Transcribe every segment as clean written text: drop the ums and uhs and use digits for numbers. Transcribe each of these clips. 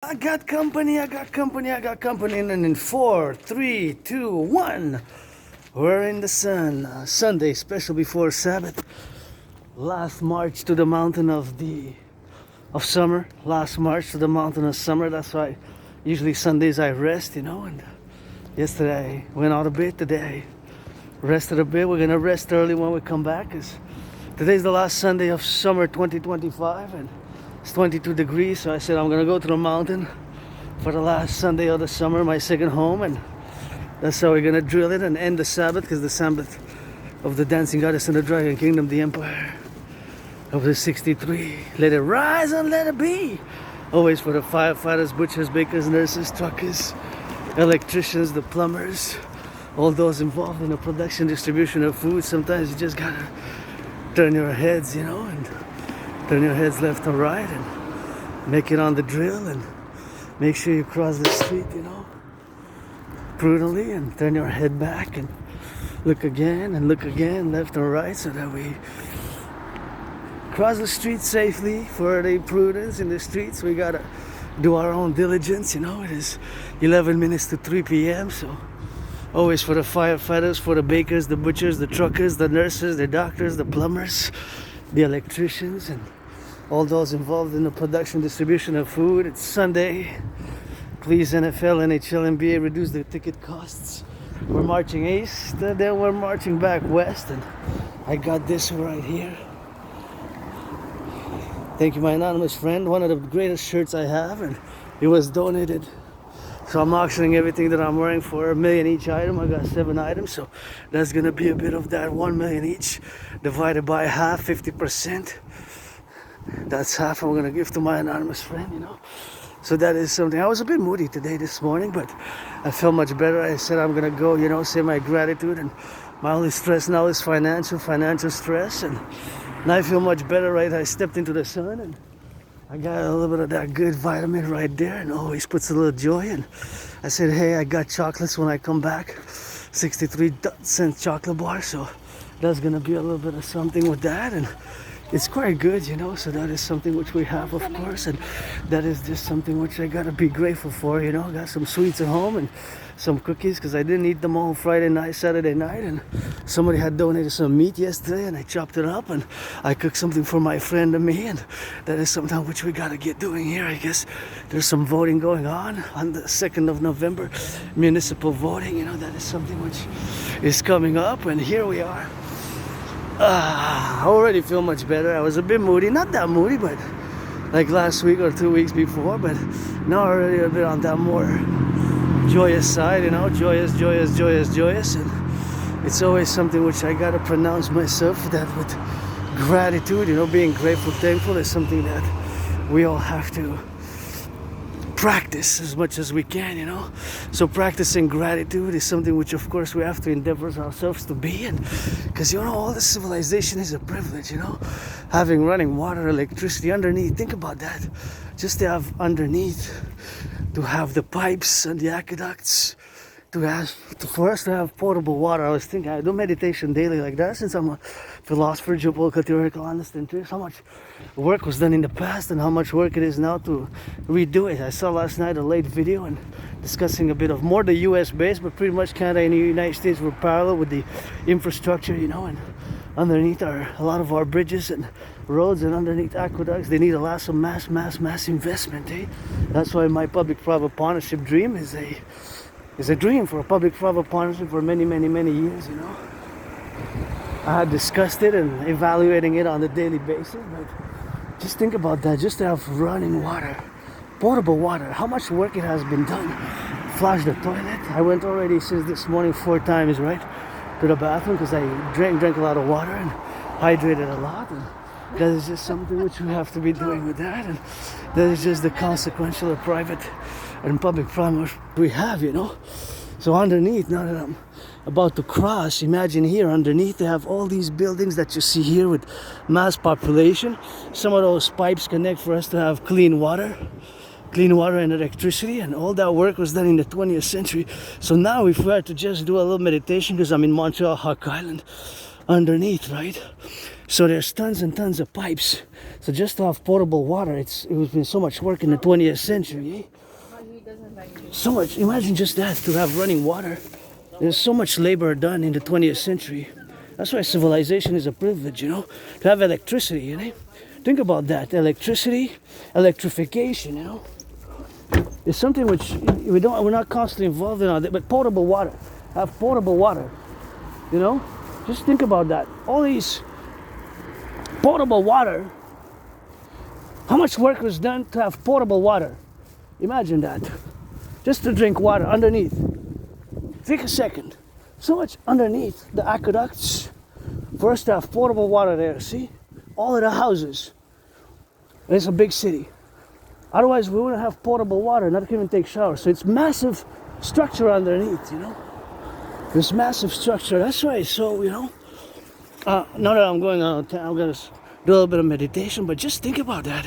I got company. And then in 4, 3, 2, 1, we're in the sun. Sunday, special before Sabbath. Last march to the mountain of summer. Last march to the mountain of summer. That's why usually Sundays I rest, and yesterday I went out a bit. Today I rested a bit. We're gonna rest early when we come back, because today's the last Sunday of summer 2025, and it's 22 degrees. So I said I'm gonna go to the mountain for the last Sunday of the summer, my second home, and that's how we're gonna drill it and end the Sabbath, because the Sabbath of the dancing goddess in the dragon kingdom, the empire of the 63. Let it rise and let it be. Always for the firefighters, butchers, bakers, nurses, truckers, electricians, the plumbers, all those involved in the production, distribution of food. Sometimes you just gotta turn your heads, and turn your heads left and right and make it on the drill, and make sure you cross the street, prudently, and turn your head back and look again, left and right, so that we cross the street safely. For the prudence in the streets, we gotta do our own diligence. It is 11 minutes to 3 p.m. So always for the firefighters, for the bakers, the butchers, the truckers, the nurses, the doctors, the plumbers, the electricians, and all those involved in the production, distribution of food. It's Sunday. Please, NFL, NHL, NBA, reduce the ticket costs. We're marching east, then we're marching back west, and I got this right here. Thank you, my anonymous friend. One of the greatest shirts I have, and it was donated. So I'm auctioning everything that I'm wearing for $1 million each item. I got 7 items, so that's gonna be a bit of that. 1 million each, divided by half, 50%. That's half I'm gonna give to my anonymous friend, So that is something. I was a bit moody today, this morning, but I felt much better. I said I'm gonna go, say my gratitude, and my only stress now is financial stress, and now I feel much better, right? I stepped into the sun, and I got a little bit of that good vitamin right there, and always puts a little joy. And I said, hey, I got chocolates when I come back, 63-cent chocolate bar, so that's gonna be a little bit of something with that, and it's quite good, so that is something which we have, of course, and that is just something which I gotta be grateful for. I got some sweets at home and some cookies, because I didn't eat them all Friday night, Saturday night, and somebody had donated some meat yesterday, and I chopped it up, and I cooked something for my friend and me, and that is something which we gotta get doing here. I guess there's some voting going on the 2nd of November, municipal voting, that is something which is coming up, and here we are. I already feel much better. I was a bit moody, not that moody, but like last week or 2 weeks before, but now already a bit on that more joyous side, joyous, and it's always something which I gotta pronounce myself, that with gratitude, being grateful, thankful is something that we all have to practice as much as we can, So practicing gratitude is something which, of course, we have to endeavor ourselves to be, and because all the civilization is a privilege, having running water, electricity underneath. Think about that. Just to have underneath, to have the pipes and the aqueducts, for us to have potable water. I was thinking, I do meditation daily like that, since I'm a philosopher, geopolitical, theoretical, understand how much work was done in the past and how much work it is now to redo it. I saw last night a late video and discussing a bit of more the US base, but pretty much Canada and the United States were parallel with the infrastructure, and underneath are a lot of our bridges and roads, and underneath aqueducts. They need a lot of mass investment. That's why my public-private partnership dream is a dream for a public-private partnership for many years, I had discussed it and evaluating it on a daily basis, but just think about that. Just to have running water, potable water, how much work it has been done. Flush the toilet. I went already since this morning 4 times, right, to the bathroom, because I drank a lot of water and hydrated a lot, and that is just something which we have to be doing with that, and that is just the consequential of private and public primary we have, So underneath, now that I'm about to cross, imagine here underneath they have all these buildings that you see here with mass population. Some of those pipes connect for us to have clean water and electricity, and all that work was done in the 20th century. So now if we were to just do a little meditation, because I'm in Montreal, Hawk Island, underneath, right? So there's tons and tons of pipes. So just to have potable water, it was been so much work in the 20th century. So much, imagine just that, to have running water. There's so much labor done in the 20th century. That's why civilization is a privilege, to have electricity, Think about that, electricity, electrification, It's something which we're not constantly involved in all that, but potable water, have potable water, Just think about that. All these potable water, how much work was done to have potable water? Imagine that. Just to drink water underneath. Take a second. So much underneath the aqueducts for us to have potable water there, see? All of the houses. And it's a big city. Otherwise, we wouldn't have potable water, not even take showers. So it's massive structure underneath, This massive structure. That's why it's so, now that I'm going on, I'm going to do a little bit of meditation, but just think about that,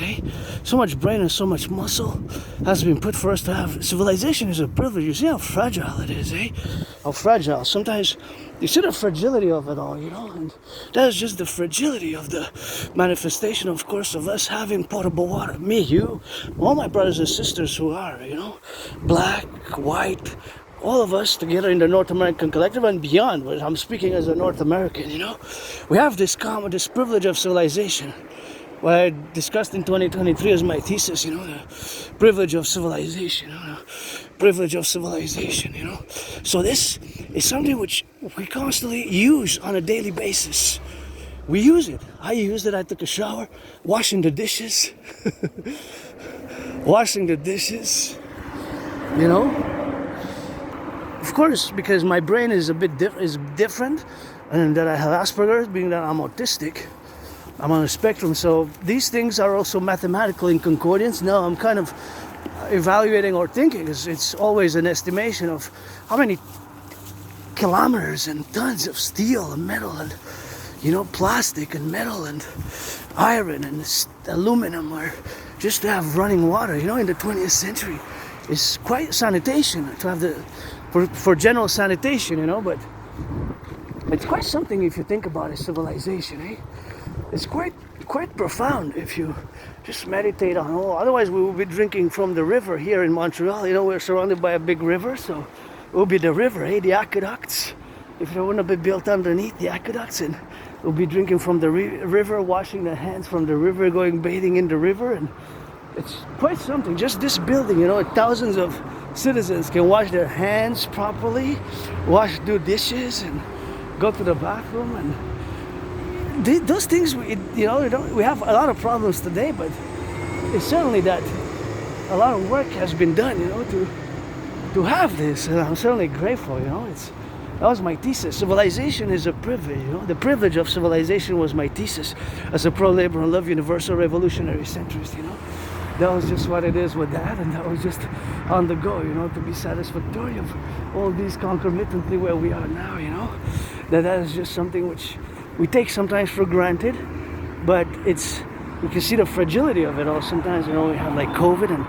So much brain and so much muscle has been put for us to have. Civilization is a privilege. You see how fragile it is, How fragile. Sometimes you see the fragility of it all, and that is just the fragility of the manifestation, of course, of us having potable water. Me, you, all my brothers and sisters who are, black, white, all of us together in the North American Collective and beyond. I'm speaking as a North American, We have this privilege of civilization. What I discussed in 2023 as my thesis, the privilege of civilization, privilege of civilization, So this is something which we constantly use on a daily basis. We use it. I used it. I took a shower, washing the dishes, Of course, because my brain is a bit different, and that I have Asperger's, being that I'm autistic, I'm on a spectrum. So these things are also mathematical in concordance. Now I'm kind of evaluating or thinking, because it's always an estimation of how many kilometers and tons of steel and metal and plastic and metal and iron and aluminum are just to have running water. In the 20th century, it's quite sanitation to have for general sanitation, but it's quite something if you think about it, civilization, It's quite profound if you just meditate on all. Otherwise, we will be drinking from the river here in Montreal. We're surrounded by a big river, so it will be the river, the aqueducts. If they wouldn't be built underneath the aqueducts, and we'll be drinking from the river, washing the hands from the river, going bathing in the river, and it's quite something. Just this building, thousands of citizens can wash their hands properly, do dishes, and go to the bathroom, and those things. We have a lot of problems today, but it's certainly that a lot of work has been done, to have this, and I'm certainly grateful. That was my thesis. Civilization is a privilege. The privilege of civilization was my thesis as a pro-labor and love universal revolutionary centrist. That was just what it is with that, and that was just on the go, to be satisfactory of all these concomitantly where we are now, That is just something which we take sometimes for granted, but you can see the fragility of it all. Sometimes, we have like COVID, and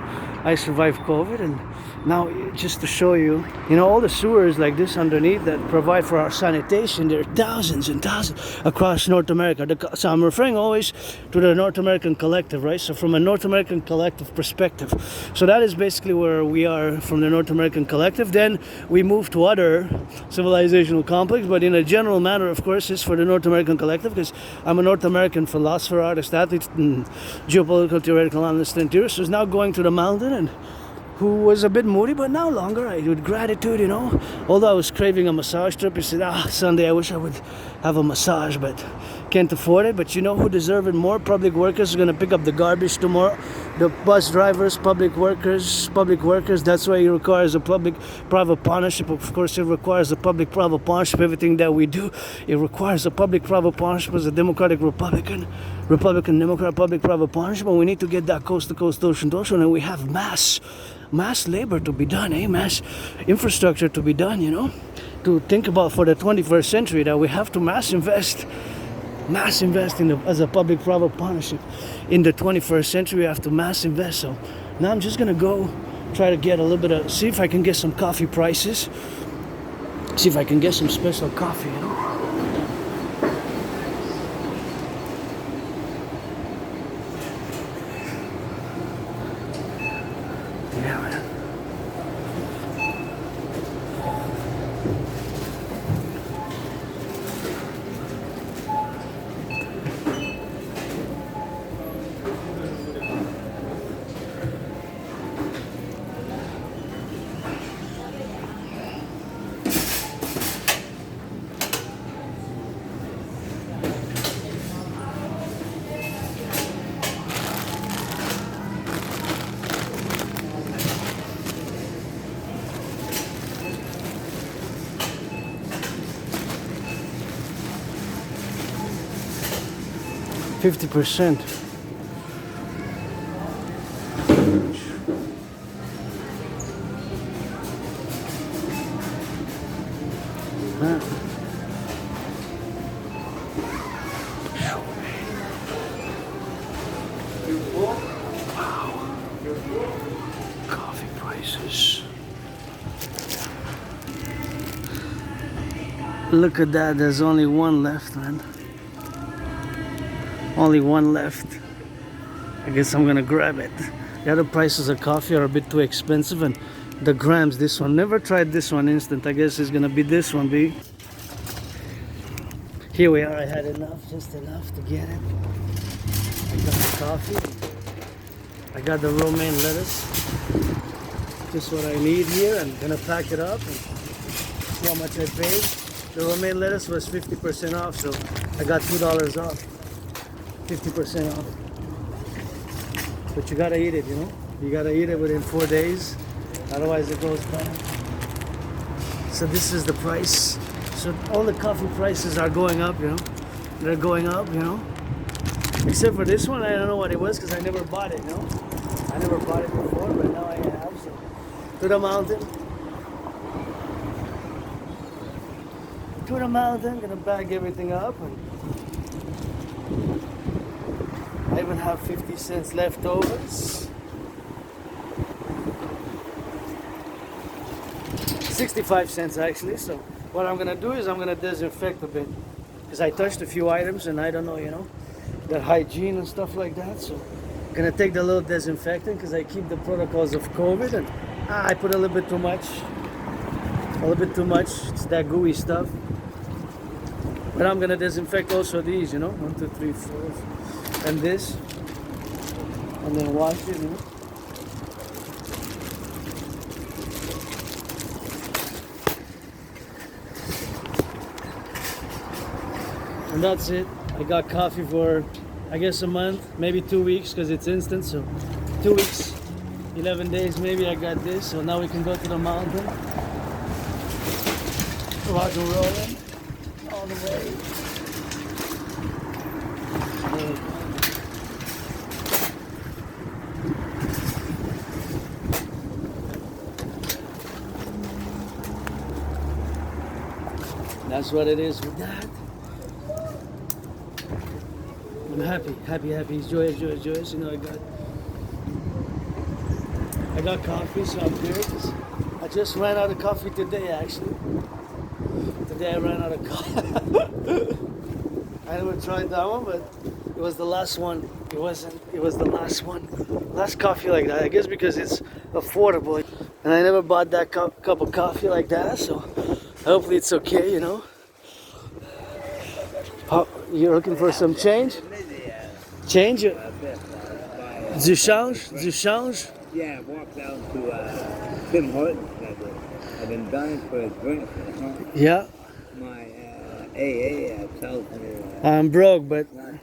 I survived COVID, and now just to show you, all the sewers like this underneath that provide for our sanitation, there are thousands and thousands across North America. So I'm referring always to the North American Collective, right? So from a North American Collective perspective. So that is basically where we are from the North American Collective. Then we move to other civilizational complex, but in a general manner, of course, it's for the North American Collective, because I'm a North American philosopher, artist, athlete, and geopolitical theoretical analyst and theorist who's now going to the mountain, and who was a bit moody, but now longer. With gratitude, Although I was craving a massage trip, he said, Sunday I wish I would have a massage, but can't afford it. But who deserve it more? Public workers are going to pick up the garbage tomorrow. The bus drivers, public workers. That's why it requires a public-private partnership. Of course, it requires a public-private partnership. Everything that we do, it requires a public-private partnership as a democratic Republican-Democrat public-private partnership. But we need to get that coast-to-coast, ocean-to-ocean, and we have mass labor to be done, mass infrastructure to be done, to think about for the 21st century, that we have to mass invest as a public-private partnership. In the 21st century, we have to mass invest. So now I'm just gonna go try to get a little bit see if I can get some coffee prices, see if I can get some special coffee, 50%. Coffee prices. Look at that, there's only one left, man. Only one left. I guess I'm gonna grab it. The other prices of coffee are a bit too expensive, and the grams, this one, never tried this one instant. I guess it's gonna be this one, B. Here we are, I had enough, just enough to get it. I got the coffee. I got the romaine lettuce. Just what I need here. I'm gonna pack it up and see how much I paid. The romaine lettuce was 50% off, so I got $2 off. 50% off. But you gotta eat it, you know? You gotta eat it within 4 days, otherwise it goes bad. So this is the price. So all the coffee prices are going up, you know? They're going up, you know? Except for this one, I don't know what it was because I never bought it, you know? I never bought it before, but now I have. So to the mountain. To the mountain, gonna bag everything up. And I even have 50 cents leftovers. 65 cents actually. So what I'm gonna do is I'm gonna disinfect a bit because I touched a few items and I don't know, you know, the hygiene and stuff like that. So I'm gonna take the little disinfectant because I keep the protocols of COVID, and I put a little bit too much. A little bit too much. It's that gooey stuff. But I'm gonna disinfect also these, you know, 1, 2, 3, 4, and this, and then wash it, you know. And that's it. I got coffee for, I guess, a month, maybe 2 weeks, because it's instant. So 2 weeks, 11 days maybe. I got this. So now we can go to the mountain, rock and rolling all the way. That's what it is with that. I'm happy. It's joyous. You know, I got coffee, so I'm good. I just ran out of coffee today, actually. Today I ran out of coffee. I never tried that one, but it was the last one. It was the last one. Last coffee like that. I guess because it's affordable. And I never bought that cup of coffee like that, so hopefully it's okay, you know. Oh, you're looking for some change? Change? Du change? Yeah, I walked down to Tim Hortons. I've been dying for a drink. Yeah. My AA tells me I'm broke, but not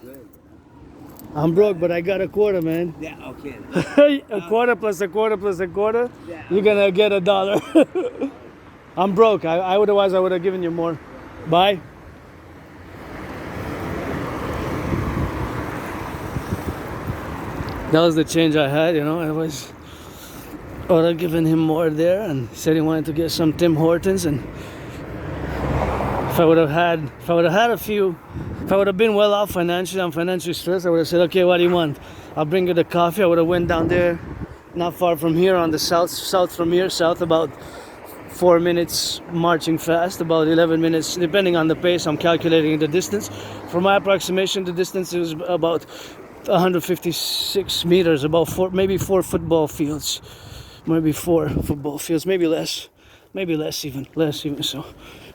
good. I got a quarter, man. Yeah, okay. A quarter plus a quarter plus a quarter. Yeah, You're gonna get $1. I'm broke. Otherwise I would have given you more. Bye. That was the change I had, you know. I would have given him more there, and he said he wanted to get some Tim Hortons. And if I would have been well off financially, I'm financially stressed, I would have said, okay, what do you want? I'll bring you the coffee. I would have went down there, not far from here, on the south from here, about 4 minutes marching fast, about 11 minutes, depending on the pace. I'm calculating the distance. For my approximation, the distance is about 156 meters, about maybe four football fields, maybe less even. So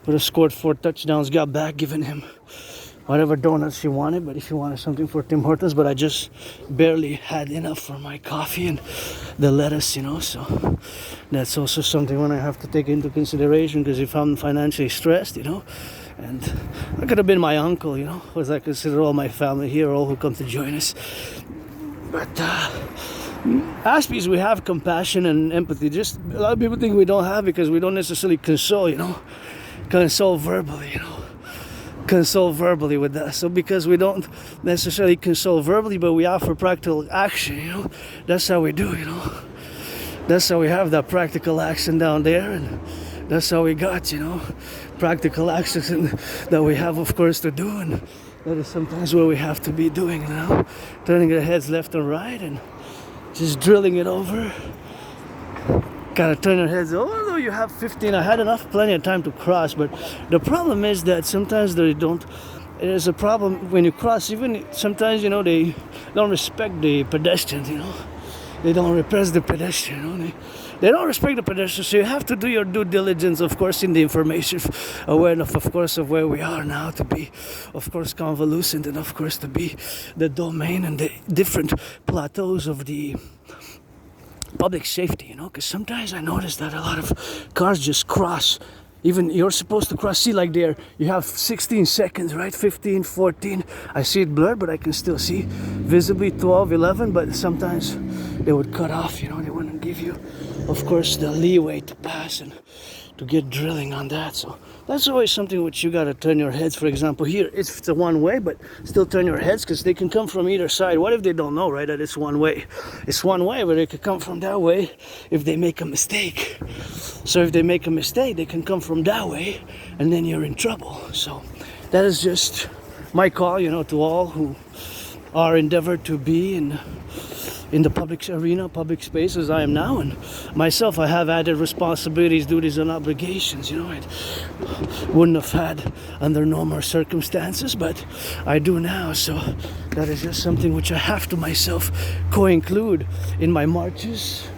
would have scored 4 touchdowns, got back, given him whatever donuts he wanted, but if he wanted something for Tim Hortons, but I just barely had enough for my coffee and the lettuce, you know. So that's also something when I have to take into consideration, because if I'm financially stressed, you know, and I could have been my uncle, you know, because I consider all my family here, all who come to join us. But Aspies, we have compassion and empathy. Just a lot of people think we don't have, because we don't necessarily console, you know, console verbally, you know. console verbally with that. So because we don't necessarily console verbally, but we offer practical action, you know, that's how we do, you know. That's how we have that practical action down there, and that's how we got, you know, practical actions that we have, of course, to do, and that is sometimes what we have to be doing, you know, turning our heads left and right and just drilling it over. Gotta turn your heads, although you have 15, I had plenty of time to cross, but the problem is that sometimes there's a problem when you cross, even sometimes, you know, they don't respect the pedestrians, you know, they don't respect the pedestrian, you know, they don't respect the pedestrian, so you have to do your due diligence, of course, in the information awareness, of course, of where we are now, to be, of course, convoluted, and of course to be the domain and the different plateaus of the public safety, you know, because sometimes I notice that a lot of cars just cross. Even you're supposed to cross, see, like there, you have 16 seconds, right? 15, 14. I see it blurred, but I can still see visibly 12, 11, but sometimes they would cut off, you know, they wouldn't give you, of course, the leeway to pass and to get drilling on that. So that's always something which you gotta turn your heads. For example, here it's a one way, but still turn your heads, because they can come from either side. What if they don't know, right, that it's one way? It's one way, but they could come from that way if they make a mistake. So if they make a mistake, they can come from that way, and then you're in trouble. So that is just my call, you know, to all who are endeavored to be in the public arena, public space, as I am now, and myself, I have added responsibilities, duties, and obligations, you know, I wouldn't have had under normal circumstances, but I do now. So that is just something which I have to myself co-include in my marches,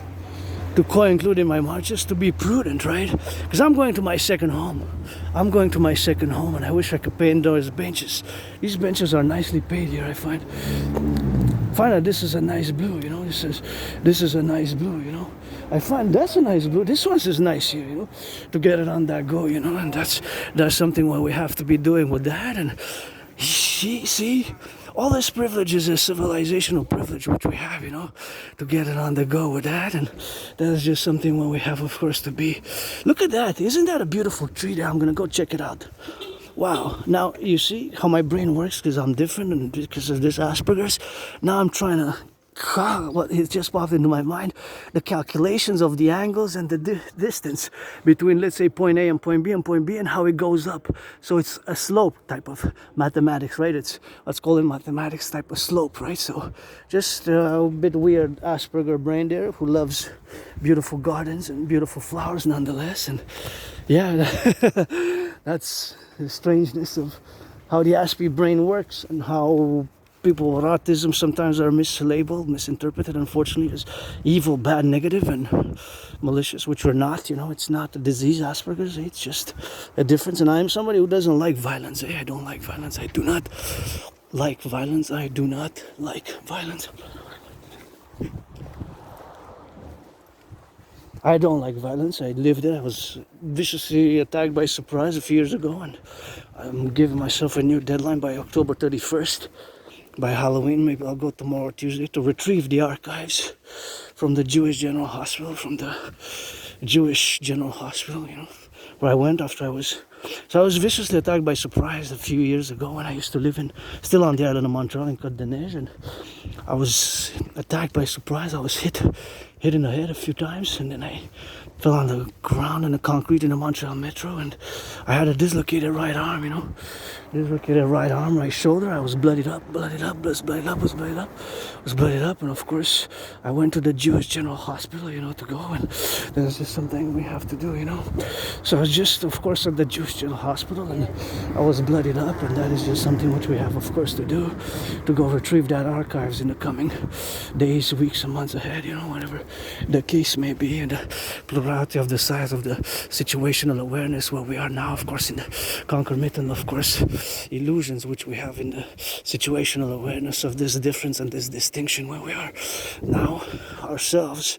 to be prudent, right? Because I'm going to my second home, and I wish I could paint those benches. These benches are nicely paid here, I find that this is a nice blue, you know, this is a nice blue, you know. I find that's a nice blue. This one is nice here, you know, to get it on that go, you know, and that's something what we have to be doing with that. And see, all this privilege is a civilizational privilege which we have, you know, to get it on the go with that. And that is just something what we have, of course, to be. Look at that. Isn't that a beautiful tree there? I'm gonna go check it out. Wow, now you see how my brain works, because I'm different and because of this Asperger's. Now I'm trying to, what it just popped into my mind, the calculations of the angles and the distance between, let's say, point A and point B and how it goes up. So it's a slope type of mathematics, right? It's, let's call it mathematics type of slope, right? So just a bit weird Asperger brain there, who loves beautiful gardens and beautiful flowers nonetheless. And yeah, that's the strangeness of how the Asperger brain works, and how people with autism sometimes are mislabeled, misinterpreted, unfortunately, as evil, bad, negative, and malicious, which we're not. You know, it's not a disease, Asperger's. It's just a difference. And I am somebody who doesn't like violence. I don't like violence. I do not like violence. I do not like violence. I don't like violence. I lived it. I was viciously attacked by surprise a few years ago, and I'm giving myself a new deadline by October 31st. By Halloween, maybe I'll go tomorrow, Tuesday, to retrieve the archives from the Jewish General Hospital, you know, where I went after I was viciously attacked by surprise a few years ago when I used to live still on the island of Montreal in Côte de Neige, and I was attacked by surprise. I was hit in the head a few times, and then I fell on the ground in the concrete in the Montreal metro, and I had a dislocated right arm, you know, right shoulder. I was bloodied up, and of course I went to the Jewish General Hospital, you know, to go, and that's just something we have to do, you know. So I was just, of course, at the Jewish General Hospital, and I was bloodied up, and that is just something which we have, of course, to do, to go retrieve that archives in the coming days, weeks, and months ahead, you know, whatever the case may be, and the plurality of the size of the situational awareness where we are now, of course, in the concomitant, of course, illusions which we have in the situational awareness of this difference and this distinction where we are now ourselves.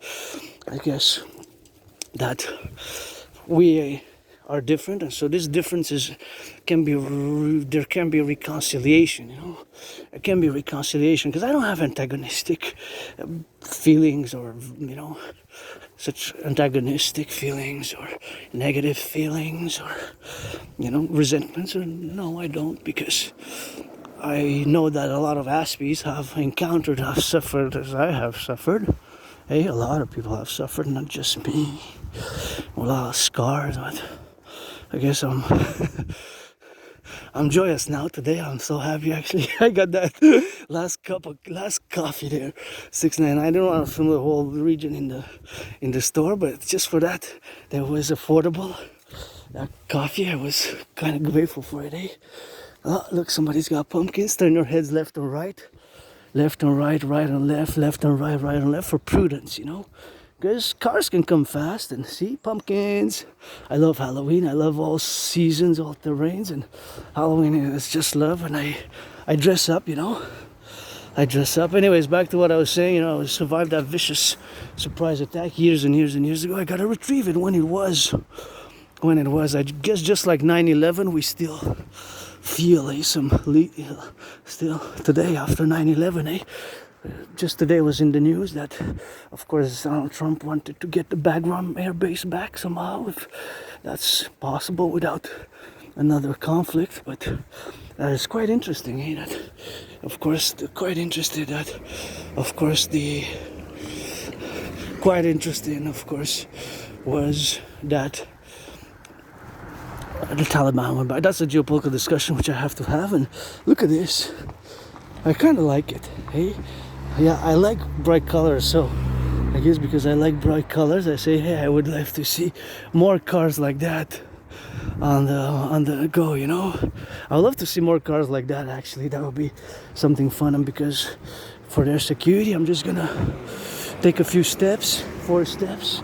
I guess that we are different, and so this difference there can be reconciliation, you know. It can be reconciliation, because I don't have antagonistic feelings or, you know, such antagonistic feelings or negative feelings or, resentments. Or no, I don't, because I know that a lot of Aspies have suffered as I have suffered. Hey, a lot of people have suffered, not just me. A lot of scars, but I guess I'm joyous now today. I'm so happy actually. I got that last coffee there, 6.99. I don't want to film the whole region in the store, but just for that was affordable. That coffee, I was kind of grateful for it. Eh? Oh, look, somebody's got pumpkins. Turn your heads left and right, right and left and right and left for prudence, Because cars can come fast, and see, pumpkins. I love Halloween. I love all seasons, all terrains, and Halloween is just love. And I dress up, I dress up. Anyways, back to what I was saying. I survived that vicious surprise attack years and years and years ago. I gotta retrieve it when it was. I guess just like 9/11, we still feel still today after 9/11, Just today was in the news that, of course, Donald Trump wanted to get the Bagram Air Base back somehow, if that's possible without another conflict. But that is quite interesting, That, of course, quite interesting, of course, was that the Taliban went back. That's a geopolitical discussion which I have to have. And look at this. I kind of like it, hey? Yeah, I like bright colors, so I guess because I like bright colors, I say, hey, I would like to see more cars like that on the go, I would love to see more cars like that, actually. That would be something fun, and because for their security, I'm just gonna take a few steps, 4 steps,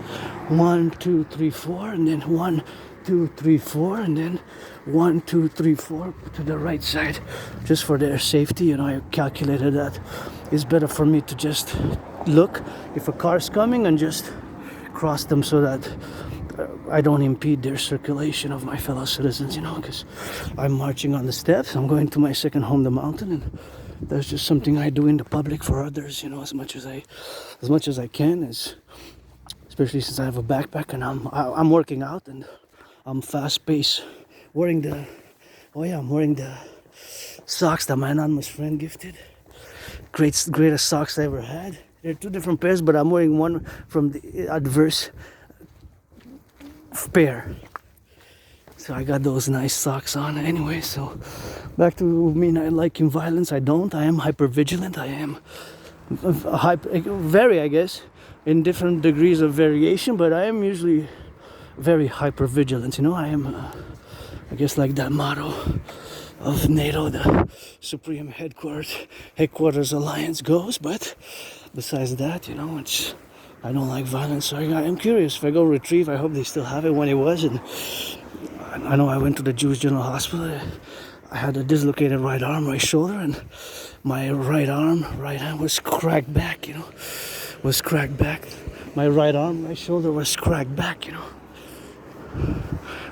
1, 2, 3, 4, and then 1, 2, 3, 4, and then 1, 2, 3, 4 to the right side, just for their safety. I calculated that it's better for me to just look if a car's coming and just cross them so that I don't impede their circulation of my fellow citizens, because I'm marching on the steps. I'm going to my second home, the mountain, and that's just something I do in the public for others, as much as I can, especially since I have a backpack and I'm working out and I'm fast-paced. I'm wearing the socks that my anonymous friend gifted. Greatest socks I ever had. They're 2 different pairs, but I'm wearing one from the adverse pair. So I got those nice socks on anyway. So back to me not liking violence. I don't. I am hyper-vigilant. I am very, I guess, in different degrees of variation, but I am usually very hyper-vigilant. I am, I guess, like that motto of NATO, the Supreme Headquarters Alliance goes. But besides that, I don't like violence. So I am curious if I go retrieve. I hope they still have it when it was. And I know I went to the Jewish General Hospital. I had a dislocated right arm, right shoulder, and my right hand was cracked back. Was cracked back. My right arm, right shoulder was cracked back.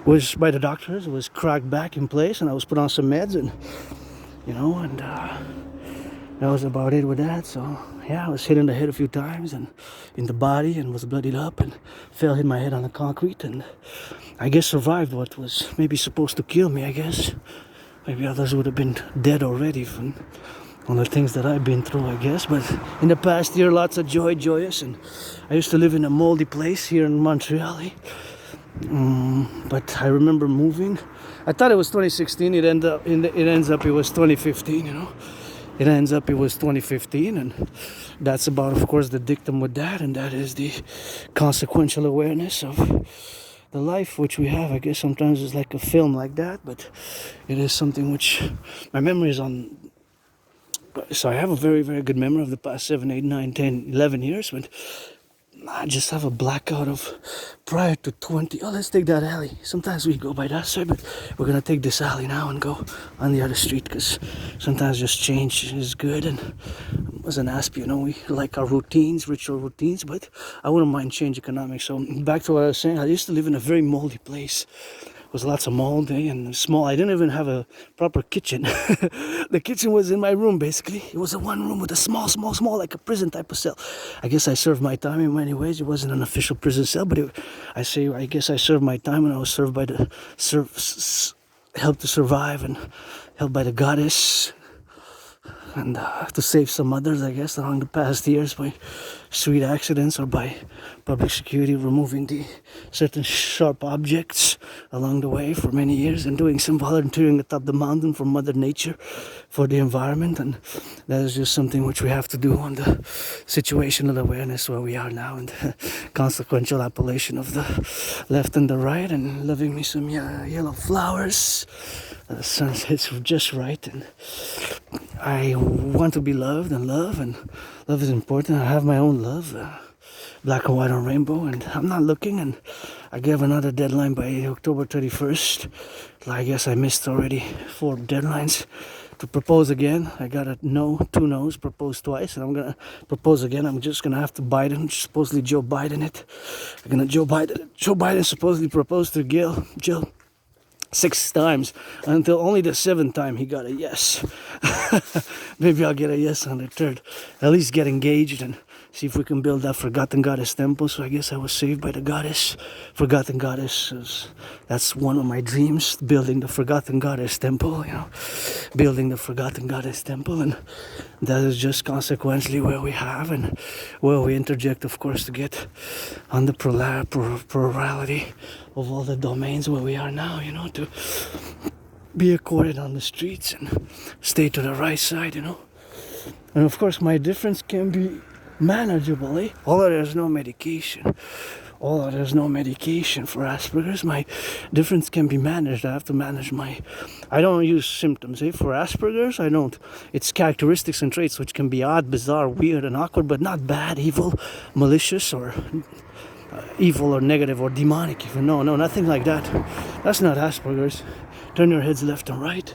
Was by the doctors, was cracked back in place, and I was put on some meds, and that was about it with that. So yeah, I was hit in the head a few times and in the body, and was bloodied up, and hit my head on the concrete, and I guess survived what was maybe supposed to kill me. I guess maybe others would have been dead already from all the things that I've been through, I guess. But in the past year, lots of joyous, and I used to live in a moldy place here in Montreal. But I remember moving. I thought it was 2016. It ends up it was 2015. It ends up it was 2015, and that's about, of course, the dictum with that, and that is the consequential awareness of the life which we have. I guess sometimes it's like a film like that, but it is something which my memory is on. So I have a very, very good memory of the past 7, 8, 9, 10, 11 years, but I just have a blackout of prior to 20. Oh, let's take that alley. Sometimes we go by that side, but we're gonna take this alley now and go on the other street, because sometimes just change is good. And as an ASP, we like our ritual routines, but I wouldn't mind change economics. So back to what I was saying, I used to live in a very moldy place was lots of mold and small. I didn't even have a proper kitchen. The kitchen was in my room, basically. It was a one room with a small, like a prison type of cell. I guess I served my time in many ways. It wasn't an official prison cell, but I guess I served my time, and I was served by the helped to survive and helped by the goddess, and to save some others, I guess, along the past years by street accidents or by public security removing the certain sharp objects along the way for many years, and doing some volunteering atop the mountain for Mother Nature, for the environment. And that is just something which we have to do on the situational awareness where we are now, and the consequential appellation of the left and the right, and loving me some yellow flowers. The sun hits just right, and I want to be loved, and love is important. I have my own love, black and white and rainbow, and I'm not looking, and I gave another deadline by October 31st. I guess I missed already 4 deadlines to propose again. I got a no, 2 no's, proposed twice, and I'm gonna propose again. I'm just gonna have to Biden, supposedly Joe Biden it. Joe Biden supposedly proposed to Jill 6 times, until only the 7th time he got a yes. Maybe I'll get a yes on the 3rd. At least get engaged and see if we can build that Forgotten Goddess temple. So I guess I was saved by the goddess. Forgotten Goddess, that's one of my dreams, building the Forgotten Goddess temple, building the Forgotten Goddess temple. And that is just consequently where we have, and where we interject, of course, to get on the plurality of all the domains where we are now, to be accorded on the streets and stay to the right side, And of course, my difference can be manageable, Although there's no medication. Although there's no medication for Asperger's, my difference can be managed. I have to manage I don't use symptoms, For Asperger's, I don't. It's characteristics and traits which can be odd, bizarre, weird, and awkward, but not bad, evil, malicious, or evil or negative or demonic even. No, nothing like that. That's not Asperger's. Turn your heads left and right.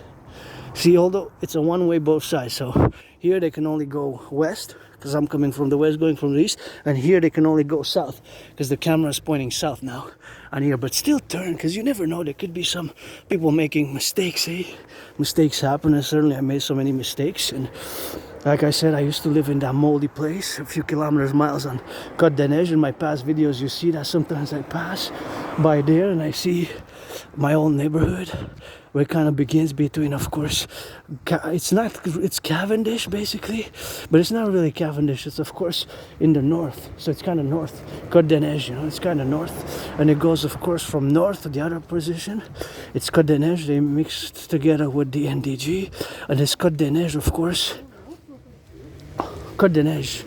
See, although it's a one-way both sides, so here they can only go west, because I'm coming from the west, going from the east, and here they can only go south, because the camera is pointing south now on here. But still turn, because you never know, there could be some people making mistakes, Mistakes happen, and certainly I made so many mistakes. And like I said, I used to live in that moldy place a few miles on Côte des Neiges. In my past videos, you see that sometimes I pass by there and I see my old neighborhood, where it kind of begins between, of course, it's Cavendish basically, but it's not really Cavendish. It's of course in the north, so it's kind of north, Côte des Neiges, it's kind of north, and it goes, of course, from north to the other position. It's Côte des Neiges. They mixed together with the NDG, and it's Côte des Neiges, of course. Côte des Neiges.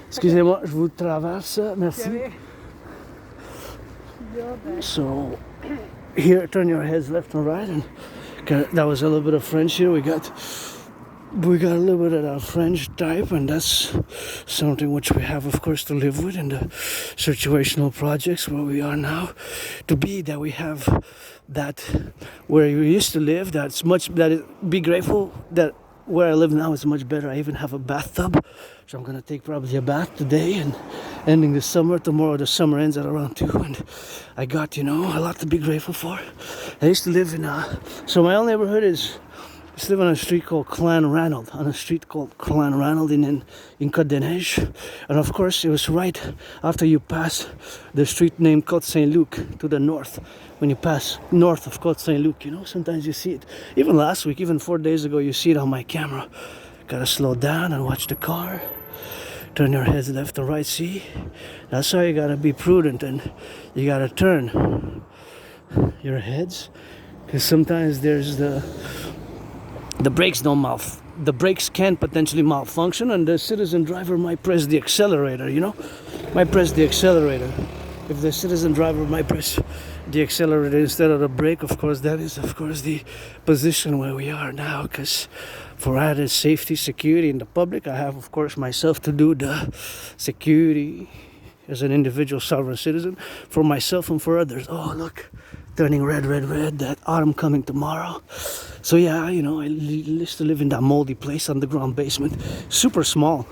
Excusez-moi, je vous traverse, merci. So, here, turn your heads left and right, and that was a little bit of French here. We got a little bit of that French type, and that's something which we have, of course, to live with in the situational projects where we are now. To be that we have that where we used to live, be grateful that where I live now is much better. I even have a bathtub, so I'm gonna take probably a bath today, and ending the summer. Tomorrow the summer ends at around 2, and I got, a lot to be grateful for. I used to live in so my old neighborhood is, I used to live on a street called Clan Ranald, in Côte des Neiges. And of course, it was right after you pass the street named Côte Saint-Luc to the north. When you pass north of Côte Saint-Luc, sometimes you see it. Even last week, even 4 days ago, you see it on my camera. Gotta slow down and watch the car. Turn your heads left and right, see? That's how you gotta be prudent, and you gotta turn your heads, because sometimes there's the brakes the brakes can potentially malfunction, and the citizen driver might press the accelerator, might press the accelerator. If the citizen driver might press the accelerator instead of the brake, of course, that is, of course, the position where we are now, because for added safety, security in the public, I have, of course, myself to do the security as an individual sovereign citizen for myself and for others. Oh, look, turning red, that autumn coming tomorrow. So yeah, you know, I used to live in that moldy place, underground basement, super small.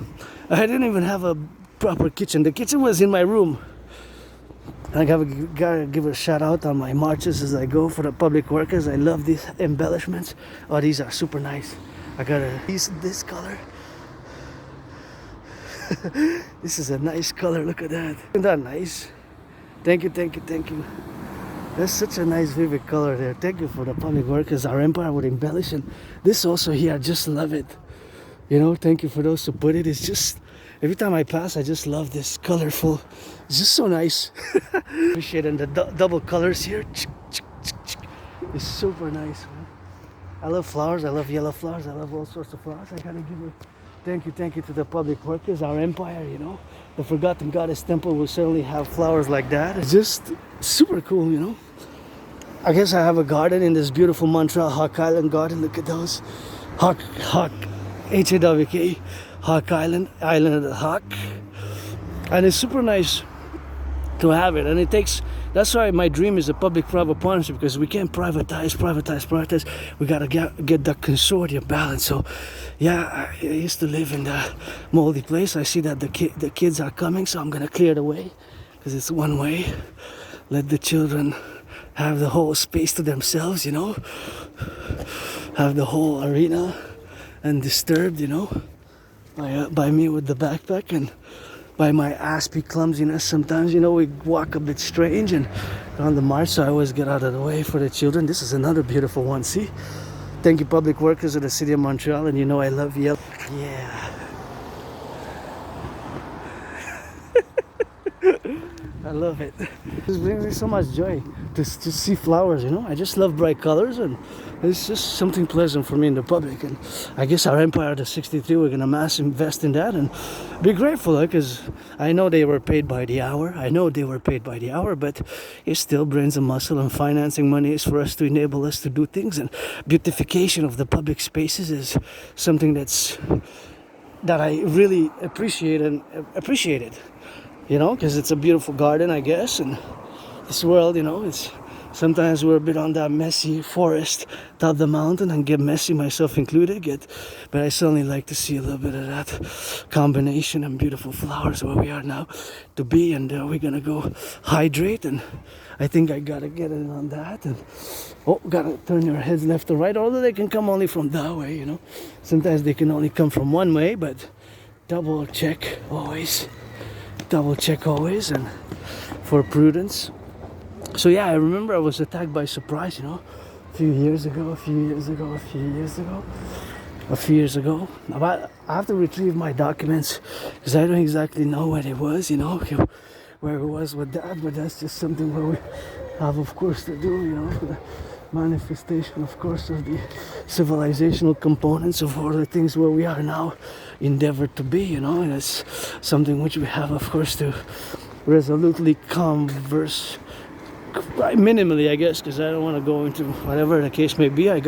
I didn't even have a proper kitchen. The kitchen was in my room. I gotta give a shout out on my marches as I go for the public workers. I love these embellishments. Oh, these are super nice. I got this color. This is a nice color. Look at that. Isn't that nice? Thank you. That's such a nice vivid color there. Thank you for the public workers. Our empire would embellish, and this also here, I just love it. You know, thank you for those who put it. It's just, every time I pass, I just love this colorful. It's just so nice. Appreciate it. And the double colors here. It's super nice, man. I love flowers. I love yellow flowers. I love all sorts of flowers. I gotta give a thank you to the public workers, our empire, you know. The Forgotten Goddess Temple will certainly have flowers like that. It's just super cool, you know. I guess I have a garden in this beautiful Montreal Hawk Island garden. Look at those. Hawk, H-A-W-K, Hawk Island, Island of the Hawk. And it's super nice to have it. And it takes, that's why my dream is a public-private partnership, because we can't privatize. We gotta get that consortium balance. So yeah, I used to live in the moldy place. I see that the kids are coming, so I'm gonna clear the way, because it's one way. Let the children have the whole space to themselves, you know. Have the whole arena undisturbed, you know, by me with the backpack and by my aspy clumsiness. Sometimes, you know, we walk a bit strange and on the march, so I always get out of the way for the children. This is another beautiful one, see? Thank you, public workers of the city of Montreal, and you know I love yellow. Yeah. I love it. This brings me so much joy to see flowers, you know. I just love bright colors, and it's just something pleasant for me in the public. And I guess our empire, the 63, we're gonna mass invest in that and be grateful, because I know they were paid by the hour. But it still brings a muscle, and financing money is for us to enable us to do things. And beautification of the public spaces is something that I really appreciate it. You know, because it's a beautiful garden, I guess, and this world, you know, it's sometimes we're a bit on that messy forest top the mountain and get messy, myself included, but I certainly like to see a little bit of that combination and beautiful flowers where we are now to be. And we're gonna go hydrate, and I think I gotta get in on that. And gotta turn your heads left or right, although they can come only from that way, you know. Sometimes they can only come from one way, but double check always, and for prudence. So yeah, I remember I was attacked by surprise, you know, a few years ago. I have to retrieve my documents, because I don't exactly know what it was, you know, where it was with that, but that's just something where we have, of course, to do, you know, the manifestation, of course, of the civilizational components of all the things where we are now endeavored to be, you know. And it's something which we have, of course, to resolutely converse minimally, I guess, because I don't want to go into whatever the case may be. I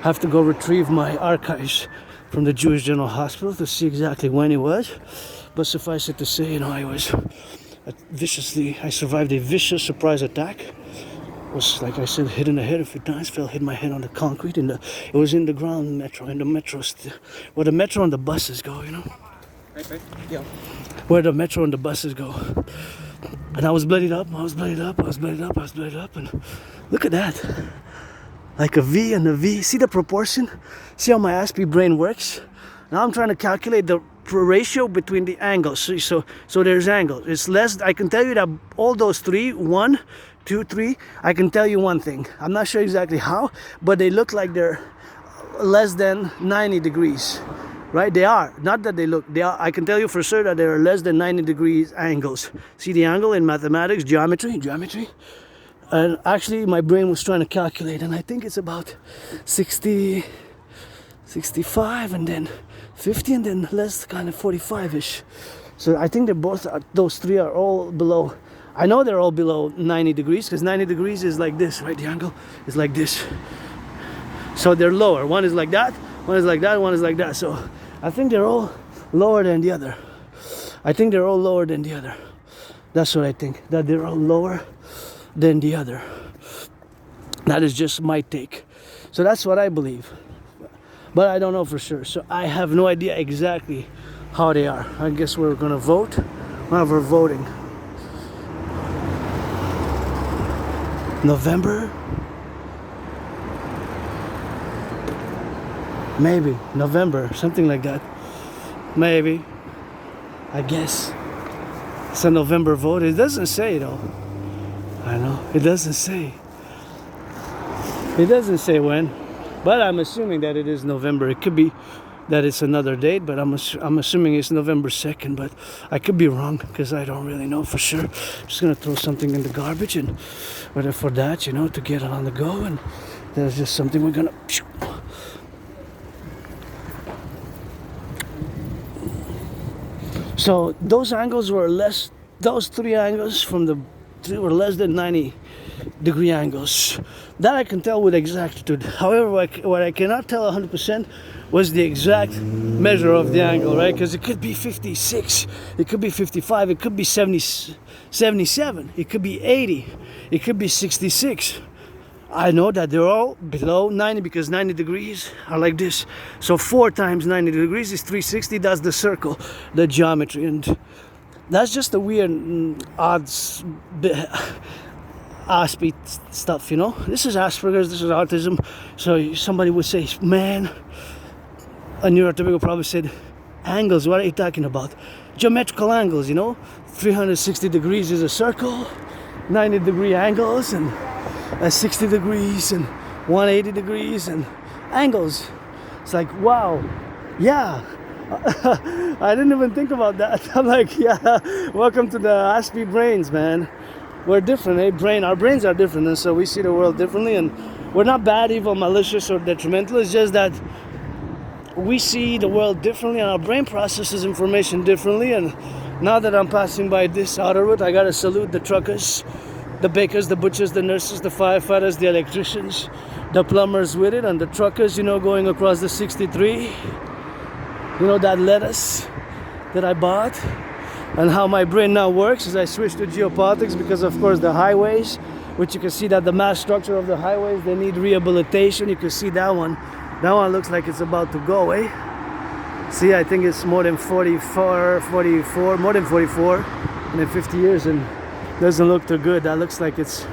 have to go retrieve my archives from the Jewish General Hospital to see exactly when it was. But suffice it to say, you know, I survived a vicious surprise attack. Was, like I said, hit in the head a few times. Hit my head on the concrete. It was in the ground metro, in the metro, where the metro and the buses go, you know. Right. Yeah. Where the metro and the buses go. And I was bloodied up, and look at that. Like a V and a V. See the proportion? See how my aspy brain works? Now I'm trying to calculate the ratio between the angles. So there's angles. It's less, I can tell you that all those three, 1, 2, 3, I can tell you one thing. I'm not sure exactly how, but they look like they're less than 90 degrees. Right? They are. Not that they look. They are. I can tell you for sure that there are less than 90 degrees angles. See the angle in mathematics, geometry. And actually, my brain was trying to calculate, and I think it's about 60, 65, and then 50, and then less, kind of 45-ish. So I think those three are all below. I know they're all below 90 degrees, because 90 degrees is like this, right? The angle is like this. So they're lower. One is like that, one is like that, one is like that. So I think they're all lower than the other. That's what I think, that they're all lower than the other. That is just my take. So that's what I believe. But I don't know for sure. So I have no idea exactly how they are. I guess we're gonna vote. We're voting. November? Maybe. November. Something like that. Maybe. I guess. It's a November vote. It doesn't say though. I know. It doesn't say. It doesn't say when. But I'm assuming that it is November. It could be that it's another date, but I'm assuming it's November 2nd, but I could be wrong because I don't really know for sure. I'm just gonna throw something in the garbage and whatever for that, you know, to get it on the go, and there's just something we're gonna. So those angles were less. Those three angles from the three were less than 90-degree angles. That I can tell with exactitude. However, what I cannot tell 100% was the exact measure of the angle, right? Because it could be 56, it could be 55, it could be 70, 77, it could be 80, it could be 66. I know that they're all below 90 because 90 degrees are like this. So 4 times 90 degrees is 360. That's the circle, the geometry. And that's just the weird odds aspect stuff, you know. This is Asperger's, this is autism. So somebody would say, man, a neurotypical probably said, angles, what are you talking about? Geometrical angles, you know. 360 degrees is a circle, 90 degree angles, and 60 degrees, and 180 degrees, and angles. It's like, wow, yeah. I didn't even think about that. I'm like, yeah, welcome to the Aspie brains, man. We're different, eh? Our brains are different, and so we see the world differently, and we're not bad, evil, malicious, or detrimental. It's just that we see the world differently, and our brain processes information differently. And now that I'm passing by this outer route, I gotta salute the truckers, the bakers, the butchers, the nurses, the firefighters, the electricians, the plumbers with it, and the truckers, you know, going across the 63. You know, that lettuce that I bought. And how my brain now works is I switched to geopolitics because, of course, the highways, which you can see that the mass structure of the highways, they need rehabilitation. You can see that one. That one looks like it's about to go, eh? See, I think it's more than 44, more than 44 in 50 years, and doesn't look too good. That looks like it's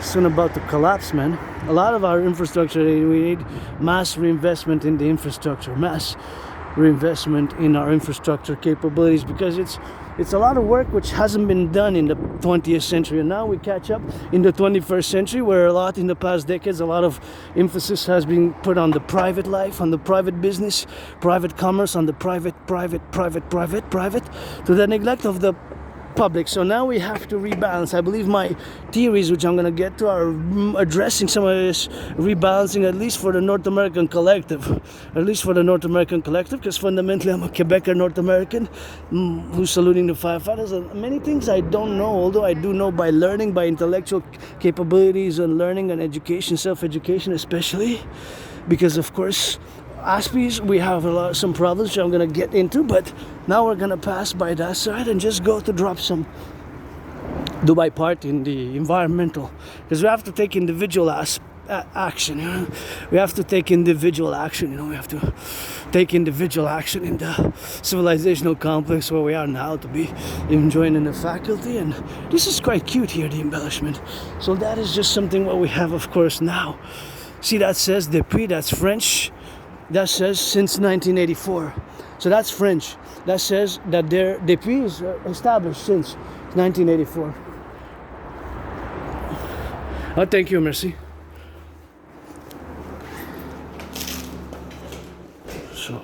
soon about to collapse, man. A lot of our infrastructure, we need mass reinvestment in the infrastructure, mass reinvestment in our infrastructure capabilities, because it's a lot of work which hasn't been done in the 20th century, and now we catch up in the 21st century, where a lot in the past decades, a lot of emphasis has been put on the private life, on the private business, private commerce, on the private, to the neglect of the public. So now we have to rebalance. I believe my theories, which I'm going to get to, are addressing some of this rebalancing, at least for the North American collective. Because fundamentally I'm a Quebecer North American who's saluting the firefighters, and many things I don't know, although I do know by learning, by intellectual capabilities and learning and education, self-education especially, because of course Aspies, we have some problems which I'm going to get into, but now we're going to pass by that side and just go to drop some, do my part in the environmental, because we have to take individual action, you know. We have to take individual action, you know. We have to take individual action in the civilizational complex where we are now, to be enjoying in the faculty. And this is quite cute here, the embellishment. So that is just something what we have, of course, now. See, that says depuis, that's French. That says since 1984. So that's French. That says that their depuis is established since 1984. Oh, thank you, merci. So,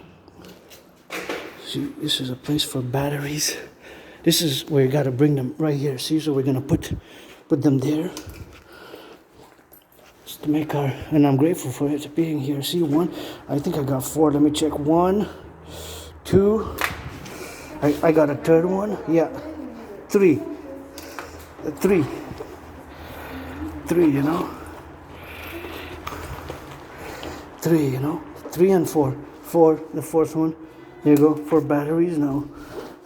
see, this is a place for batteries. This is where you gotta bring them right here. See, so we're gonna put them there. To make our, and I'm grateful for it being here. See, one, I think I got 4. Let me check. 1, 2, I got a third one. Yeah, 3, 3, you know, 3, you know, 3 and 4, the fourth one. There you go, 4 batteries. Now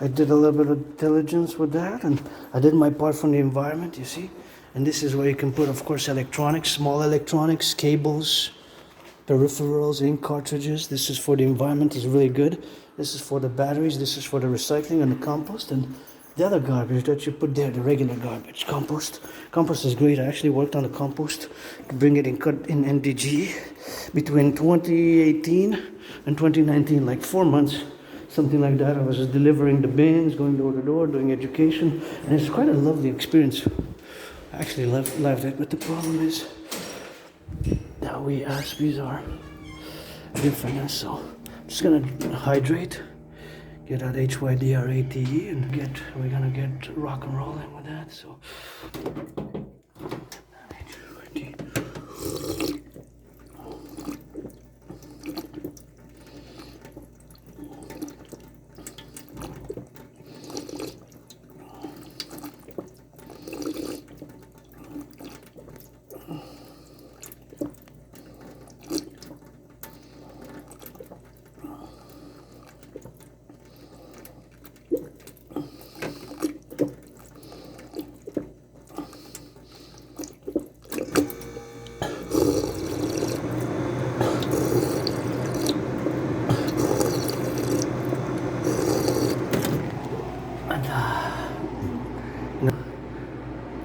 I did a little bit of diligence with that, and I did my part from the environment, you see. And this is where you can put, of course, electronics, small electronics, cables, peripherals, ink cartridges. This is for the environment, is really good. This is for the batteries, this is for the recycling and the compost. And the other garbage that you put there, the regular garbage, compost. Compost is great. I actually worked on the compost, bring it in NDG between 2018 and 2019, like 4 months, something like that. I was just delivering the bins, going door to door, doing education, and it's quite a lovely experience. I actually loved it, but the problem is that we Aspies are different, so I'm just gonna hydrate, get that HYDRATE, and we're gonna get rock and rolling with that. So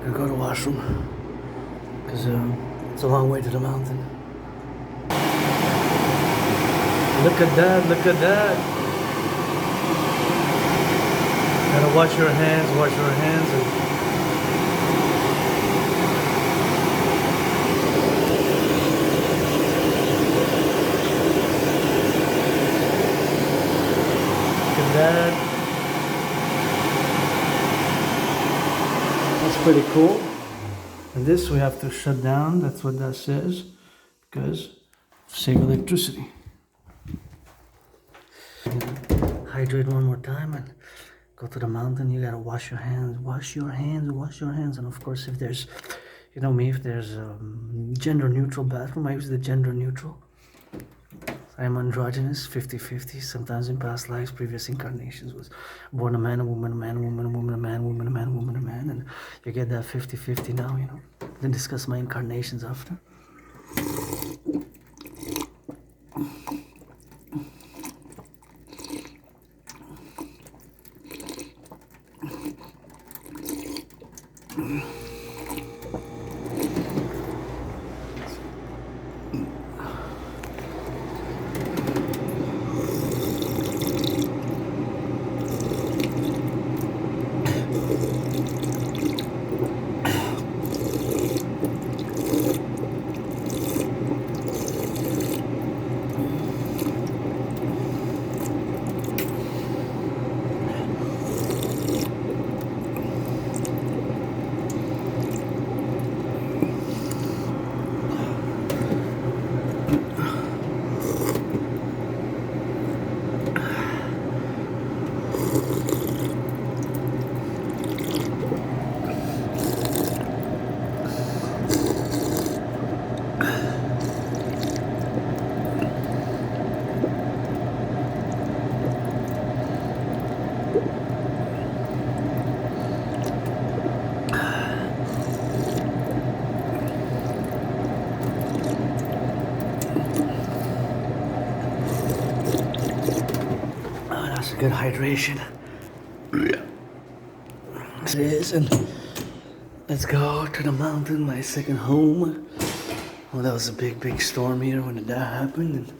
I go to the washroom because it's a long way to the mountain. Look at that, look at that. Gotta wash your hands, and that. That's pretty cool. And this we have to shut down. That's what that says, because save electricity. Hydrate one more time and go to the mountain. You gotta wash your hands, and of course, if there's, you know me, if there's a gender neutral bathroom, I use the gender neutral. I'm androgynous, 50-50. Sometimes in past lives, previous incarnations was born a man, a woman, a man, a woman, a woman, a man, woman, a man, woman, a man. And you get that 50-50 now, you know. Then discuss my incarnations after. Good hydration. It is, and let's go to the mountain, my second home. Well, that was a big storm here when that happened, and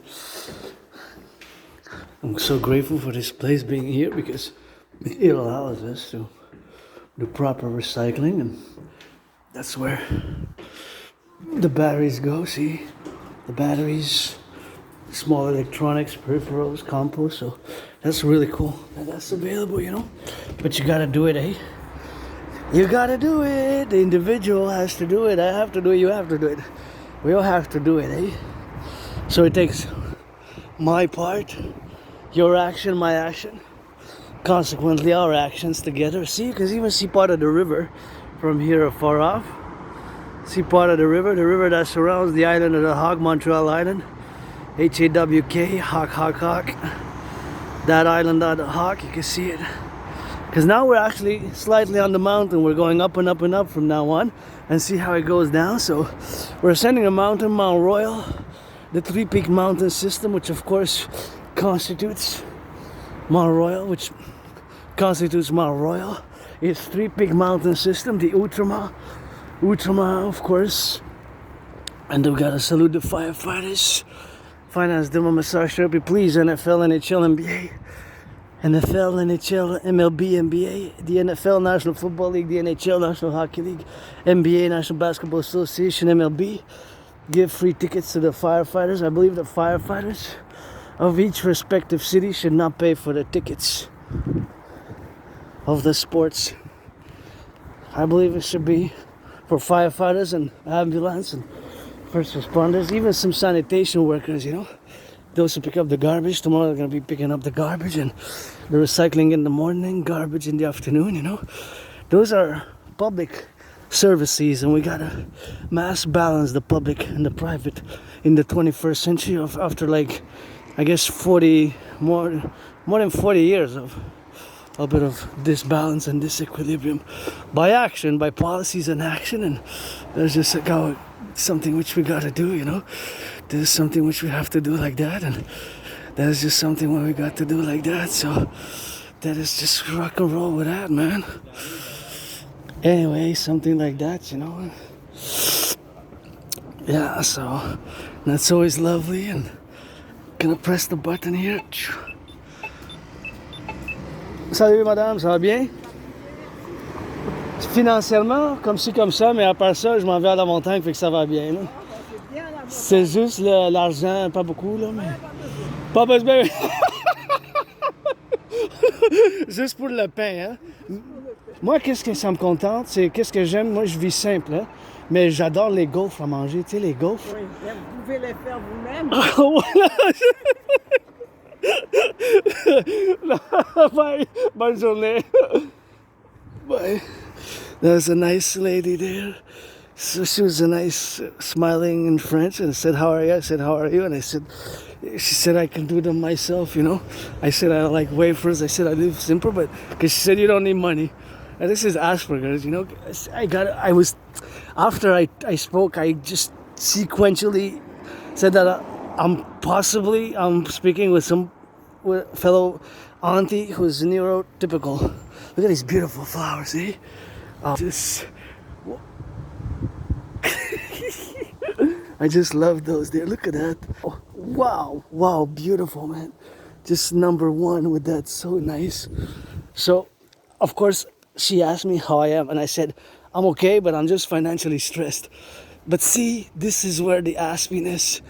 I'm so grateful for this place being here because it allows us to do proper recycling, and that's where the batteries go. See, the batteries, small electronics, peripherals, compost. So that's really cool that that's available, you know. But you gotta do it, eh? You gotta do it. The individual has to do it. I have to do it. You have to do it. We all have to do it, eh? So it takes my part, your action, my action, consequently our actions together. See, you can even see part of the river from here far off. See part of the river that surrounds the island of the Hawk, Montreal Island. HAWK, Hawk. That island, that Hawk, you can see it Because now we're actually slightly on the mountain. We're going up and up and up from now on, and see how it goes down. So we're ascending a mountain, Mount Royal, the three-peak mountain system, which of course constitutes Mount Royal, which constitutes Mount Royal. It's three-peak mountain system, the Outrema, of course. And we gotta salute the firefighters. Finance demo massage therapy, please. NFL, NHL, NBA. NFL, NHL, MLB, NBA, the NFL, National Football League, the NHL, National Hockey League, NBA, National Basketball Association, MLB. Give free tickets to the firefighters. I believe the firefighters of each respective city should not pay for the tickets of the sports. I believe it should be for firefighters and ambulance and first responders, even some sanitation workers, you know. Those who pick up the garbage, tomorrow they're going to be picking up the garbage, and the recycling in the morning, garbage in the afternoon, you know. Those are public services, and we got to mass balance the public and the private in the 21st century after like, I guess 40, more than 40 years of a bit of disbalance and disequilibrium by action, by policies and action. And there's just something which we got to do, you know. There's something which we have to do like that, and that's just something what we got to do like that. So that is just rock and roll with that, man. Anyway, something like that, you know. Yeah, so that's always lovely. And gonna press the button here. Salut madame, ça va bien? Financièrement, comme ci, comme ça, mais à part ça, je m'en vais à la montagne, fait que ça va bien, là. C'est juste l'argent, pas beaucoup, là, mais... Pas besoin... Juste pour le pain, hein. Moi, qu'est-ce que ça me contente, c'est qu'est-ce que j'aime, moi, je vis simple, hein. Mais j'adore les gaufres à manger, tu sais, les gaufres. Oui, vous pouvez les faire vous-même. Voilà. Bye. Bonne journée. Bye. There's a nice lady there. So she was a nice, smiling in French, and said, "How are you?" I said, "How are you?" And she said, "I can do them myself, you know." I said, "I like wafers." I said, "I live simple," but because she said, "You don't need money." And this is Asperger's, you know. After I spoke, I just sequentially said that I'm speaking with fellow auntie who's neurotypical. Look at these beautiful flowers, see? I just love those there. Look at that. Oh, wow, beautiful, man. Just number one with that, so nice. So, of course, she asked me how I am, and I said, I'm okay, but I'm just financially stressed. But see, this is where the aspiness,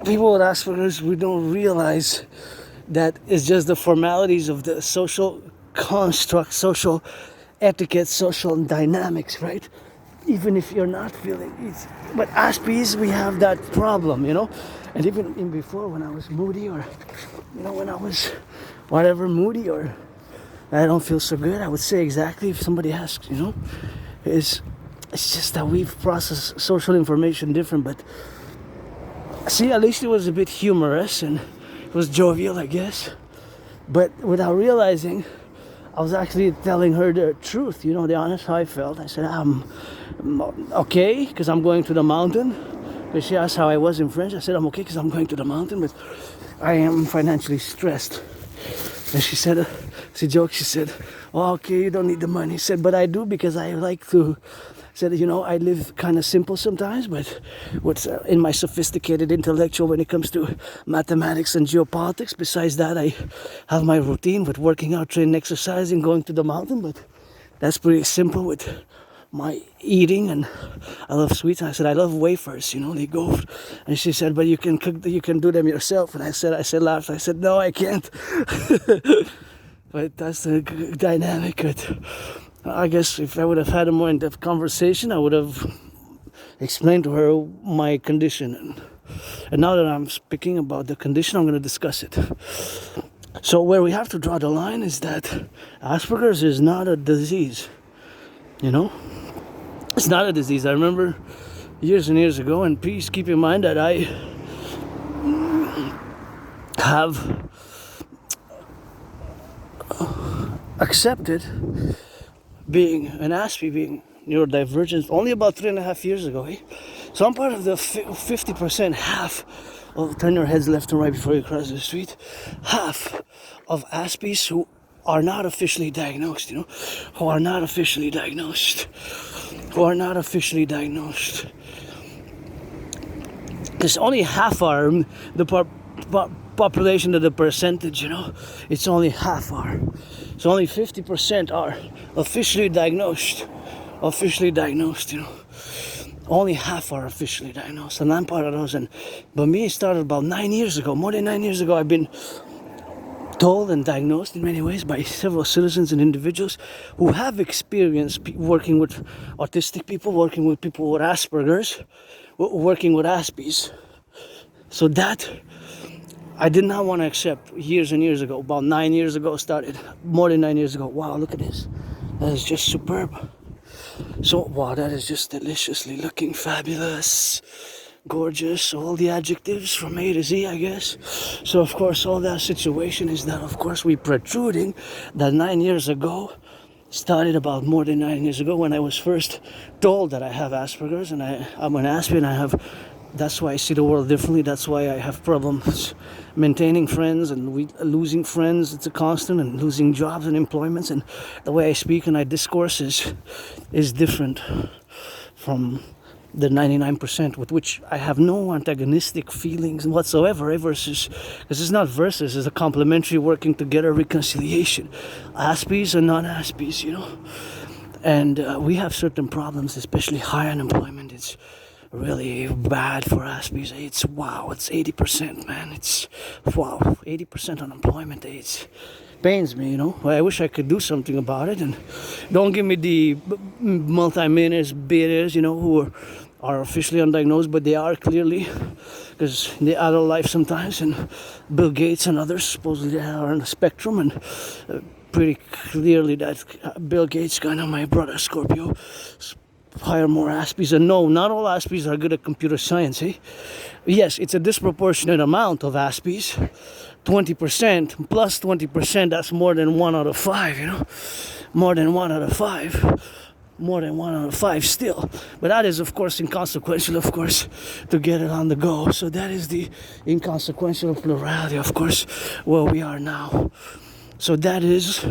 people with Asperger's, we don't realize that it's just the formalities of the social construct, social etiquette, social dynamics, right? Even if you're not feeling it. But Aspies, we have that problem, you know? And even in before, when I was moody, or, you know, when I was whatever, moody, or I don't feel so good, I would say exactly if somebody asks, you know? It's just that we've processed social information different, but see, at least it was a bit humorous and it was jovial, I guess. But without realizing, I was actually telling her the truth, you know, the honest how I felt. I said, I'm okay, because I'm going to the mountain. But she asked how I was in French. I said, I'm okay, because I'm going to the mountain, but I am financially stressed. And she said, she joked, she said, oh, okay, you don't need the money. She said, but I do, because I like to, said, you know, I live kind of simple sometimes, but what's in my sophisticated intellectual when it comes to mathematics and geopolitics. Besides that, I have my routine with working out, training, exercising, going to the mountain, but that's pretty simple with my eating, and I love sweets. And I said, I love wafers, you know, they go. And she said, but you can cook, you can do them yourself. And I said, laughed. I said, no, I can't. But that's the dynamic. But I guess if I would have had a more in-depth conversation, I would have explained to her my condition. And now that I'm speaking about the condition, I'm going to discuss it. So where we have to draw the line is that Asperger's is not a disease. You know? It's not a disease. I remember years and years ago, and please keep in mind that I have accepted being an Aspie, being neurodivergent, only about 3.5 years ago. Eh? So I'm part of the 50%, half of, turn your heads left and right before you cross the street, half of Aspies who are not officially diagnosed, you know, who are not officially diagnosed. Because only half are the population of the percentage, you know, it's only half are. So only 50% are officially diagnosed, you know. Only half are officially diagnosed, and I'm part of those. But me, it started about 9 years ago, more than 9 years ago. I've been told and diagnosed in many ways by several citizens and individuals who have experience working with autistic people, working with people with Asperger's, working with Aspies. So that I did not want to accept years and years ago. About 9 years ago started, more than 9 years ago. Wow, look at this. That is just superb. So, wow, that is just deliciously looking, fabulous, gorgeous, all the adjectives from A to Z, I guess. So, of course, all that situation is that, of course, we protruding that 9 years ago started about more than 9 years ago when I was first told that I have Asperger's and I'm an Aspie and that's why I see the world differently. That's why I have problems maintaining friends and losing friends. It's a constant, and losing jobs and employments. And the way I speak and I discourse is different from the 99% with which I have no antagonistic feelings whatsoever. Versus, because it's not versus, it's a complementary working together reconciliation. Aspies and non-Aspies, you know. And we have certain problems, especially high unemployment. It's really bad for Aspies. It's 80%, man. It's 80% unemployment. It pains me, you know. I wish I could do something about it. And don't give me the multi-millionaires, billionaires, you know, who are officially undiagnosed, but they are clearly, because they out of life sometimes. And Bill Gates and others supposedly are on the spectrum, and pretty clearly that Bill Gates, kind of my brother Scorpio, hire more Aspies. And no, not all Aspies are good at computer science, eh? Yes, it's a disproportionate amount of Aspies. 20% plus 20%, that's more than 1 out of 5, you know? More than 1 out of 5. More than 1 out of 5 still. But that is, of course, inconsequential, of course, to get it on the go. So that is the inconsequential plurality, of course, where we are now. So that is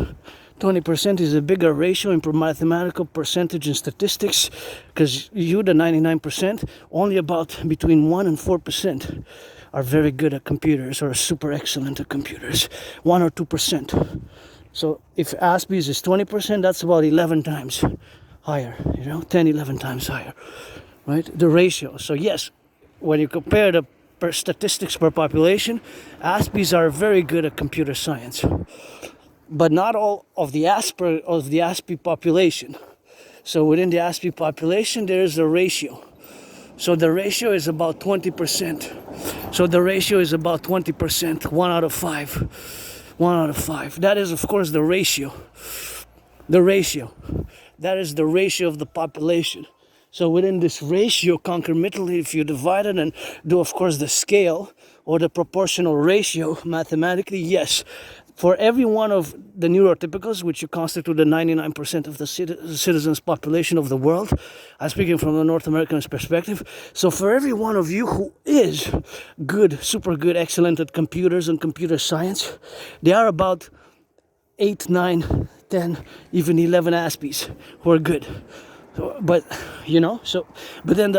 20% is a bigger ratio in mathematical percentage and statistics, because you, the 99%, only about between 1 and 4% are very good at computers or super excellent at computers. 1 or 2%. So if Aspies is 20%, that's about 11 times higher, you know, 10, 11 times higher, right? The ratio. So yes, when you compare the statistics per population, Aspies are very good at computer science. But not all of the Aspie population. So within the Aspie population, there is a ratio. So the ratio is about 20%. So the ratio is about 20%, 1 out of 5. 1 out of 5. That is, of course, the ratio. The ratio. That is the ratio of the population. So within this ratio, concomitantly, if you divide it and do, of course, the scale or the proportional ratio mathematically, yes. For every one of the neurotypicals, which you constitute the 99% of the citizens' population of the world, I'm speaking from a North American perspective. So for every one of you who is good, super good, excellent at computers and computer science, there are about 8, 9, 10, even 11 Aspies who are good. So, but, you know, so, but then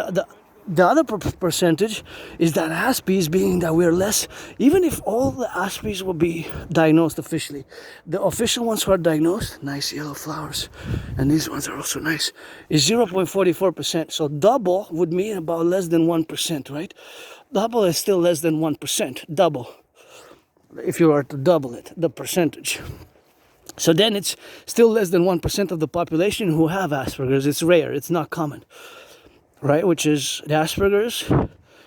the other percentage is that Aspies, being that we're less, even if all the Aspies will be diagnosed officially, the official ones who are diagnosed, nice yellow flowers, and these ones are also nice, is 0.44%. So double would mean about less than 1%, right? Double is still less than 1%, double, if you were to double it, the percentage. So then it's still less than 1% of the population who have Asperger's. It's rare, it's not common. Right, which is the Asperger's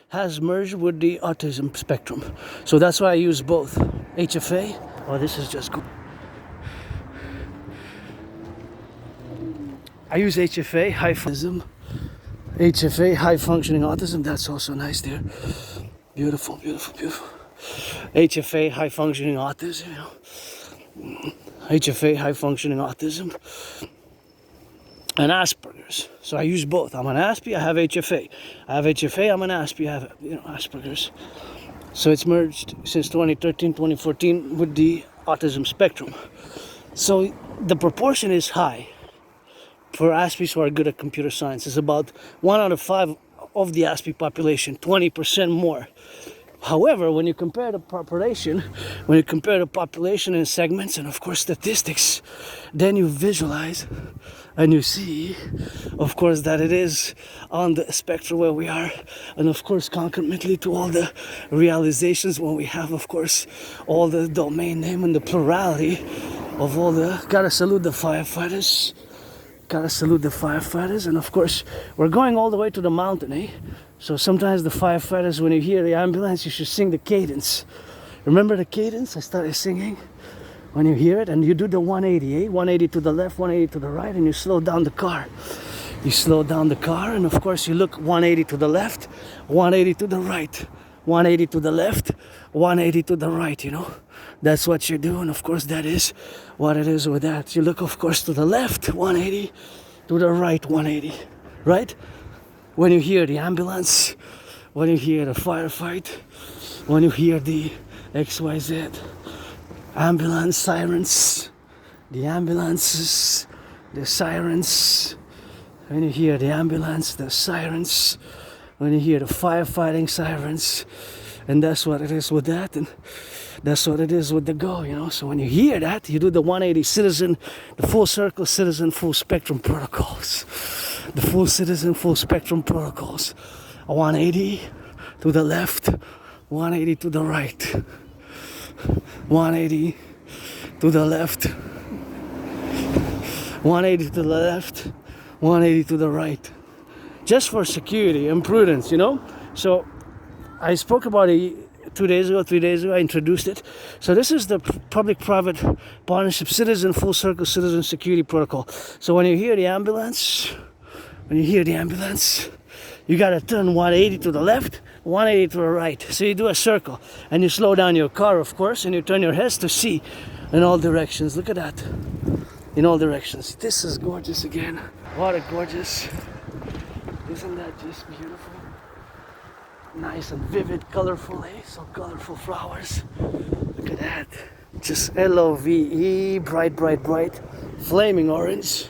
has merged with the autism spectrum. So that's why I use both. HFA, oh, this is just cool. I use HFA, high functioning autism. That's also nice there. Beautiful, beautiful, beautiful. HFA, high functioning autism, you know. HFA, high functioning autism, and Asperger's. So I use both. I'm an Aspie, I have HFA. I have HFA, I'm an Aspie, I have Asperger's. So it's merged since 2013, 2014 with the autism spectrum. So the proportion is high for Aspies who are good at computer science. It's about 1 out of 5 of the Aspie population, 20% more. However, when you compare the population, in segments and of course statistics, then you visualize and you see, of course, that it is on the spectrum where we are, and of course concomitantly to all the realizations when we have, of course, all the domain name and the plurality of all the, gotta salute the firefighters, and of course we're going all the way to the mountain, eh? So sometimes the firefighters, when you hear the ambulance, you should sing the cadence. Remember the cadence I started singing? When you hear it, and you do the 180, 180 to the left, 180 to the right, and you slow down the car. You slow down the car, and of course you look 180 to the left, 180 to the right, 180 to the left, 180 to the right, you know? That's what you do, and of course that is what it is with that. You look, of course, to the left, 180, to the right, 180, right? When you hear the ambulance, when you hear the firefight, when you hear the XYZ, ambulance sirens, the ambulances, the sirens, when you hear the ambulance, the sirens, when you hear the firefighting sirens, and that's what it is with that, and that's what it is with the go, you know. So when you hear that, you do the 180 citizen, the full circle citizen, full spectrum protocols. The full citizen, full spectrum protocols. 180 to the left, 180 to the right, 180 to the left, 180 to the left, 180 to the right. Just for security and prudence, you know. So I spoke about it 3 days ago, I introduced it. So this is the public-private partnership citizen, full circle citizen security protocol. So when you hear the ambulance, you gotta turn 180 to the left, 180 to the right. So you do a circle, and you slow down your car, of course, and you turn your heads to see in all directions. Look at that, in all directions. This is gorgeous again. What a gorgeous, isn't that just beautiful? Nice and vivid, colorful, eh? So colorful flowers. Look at that. Just LOVE, bright, bright, bright, flaming orange.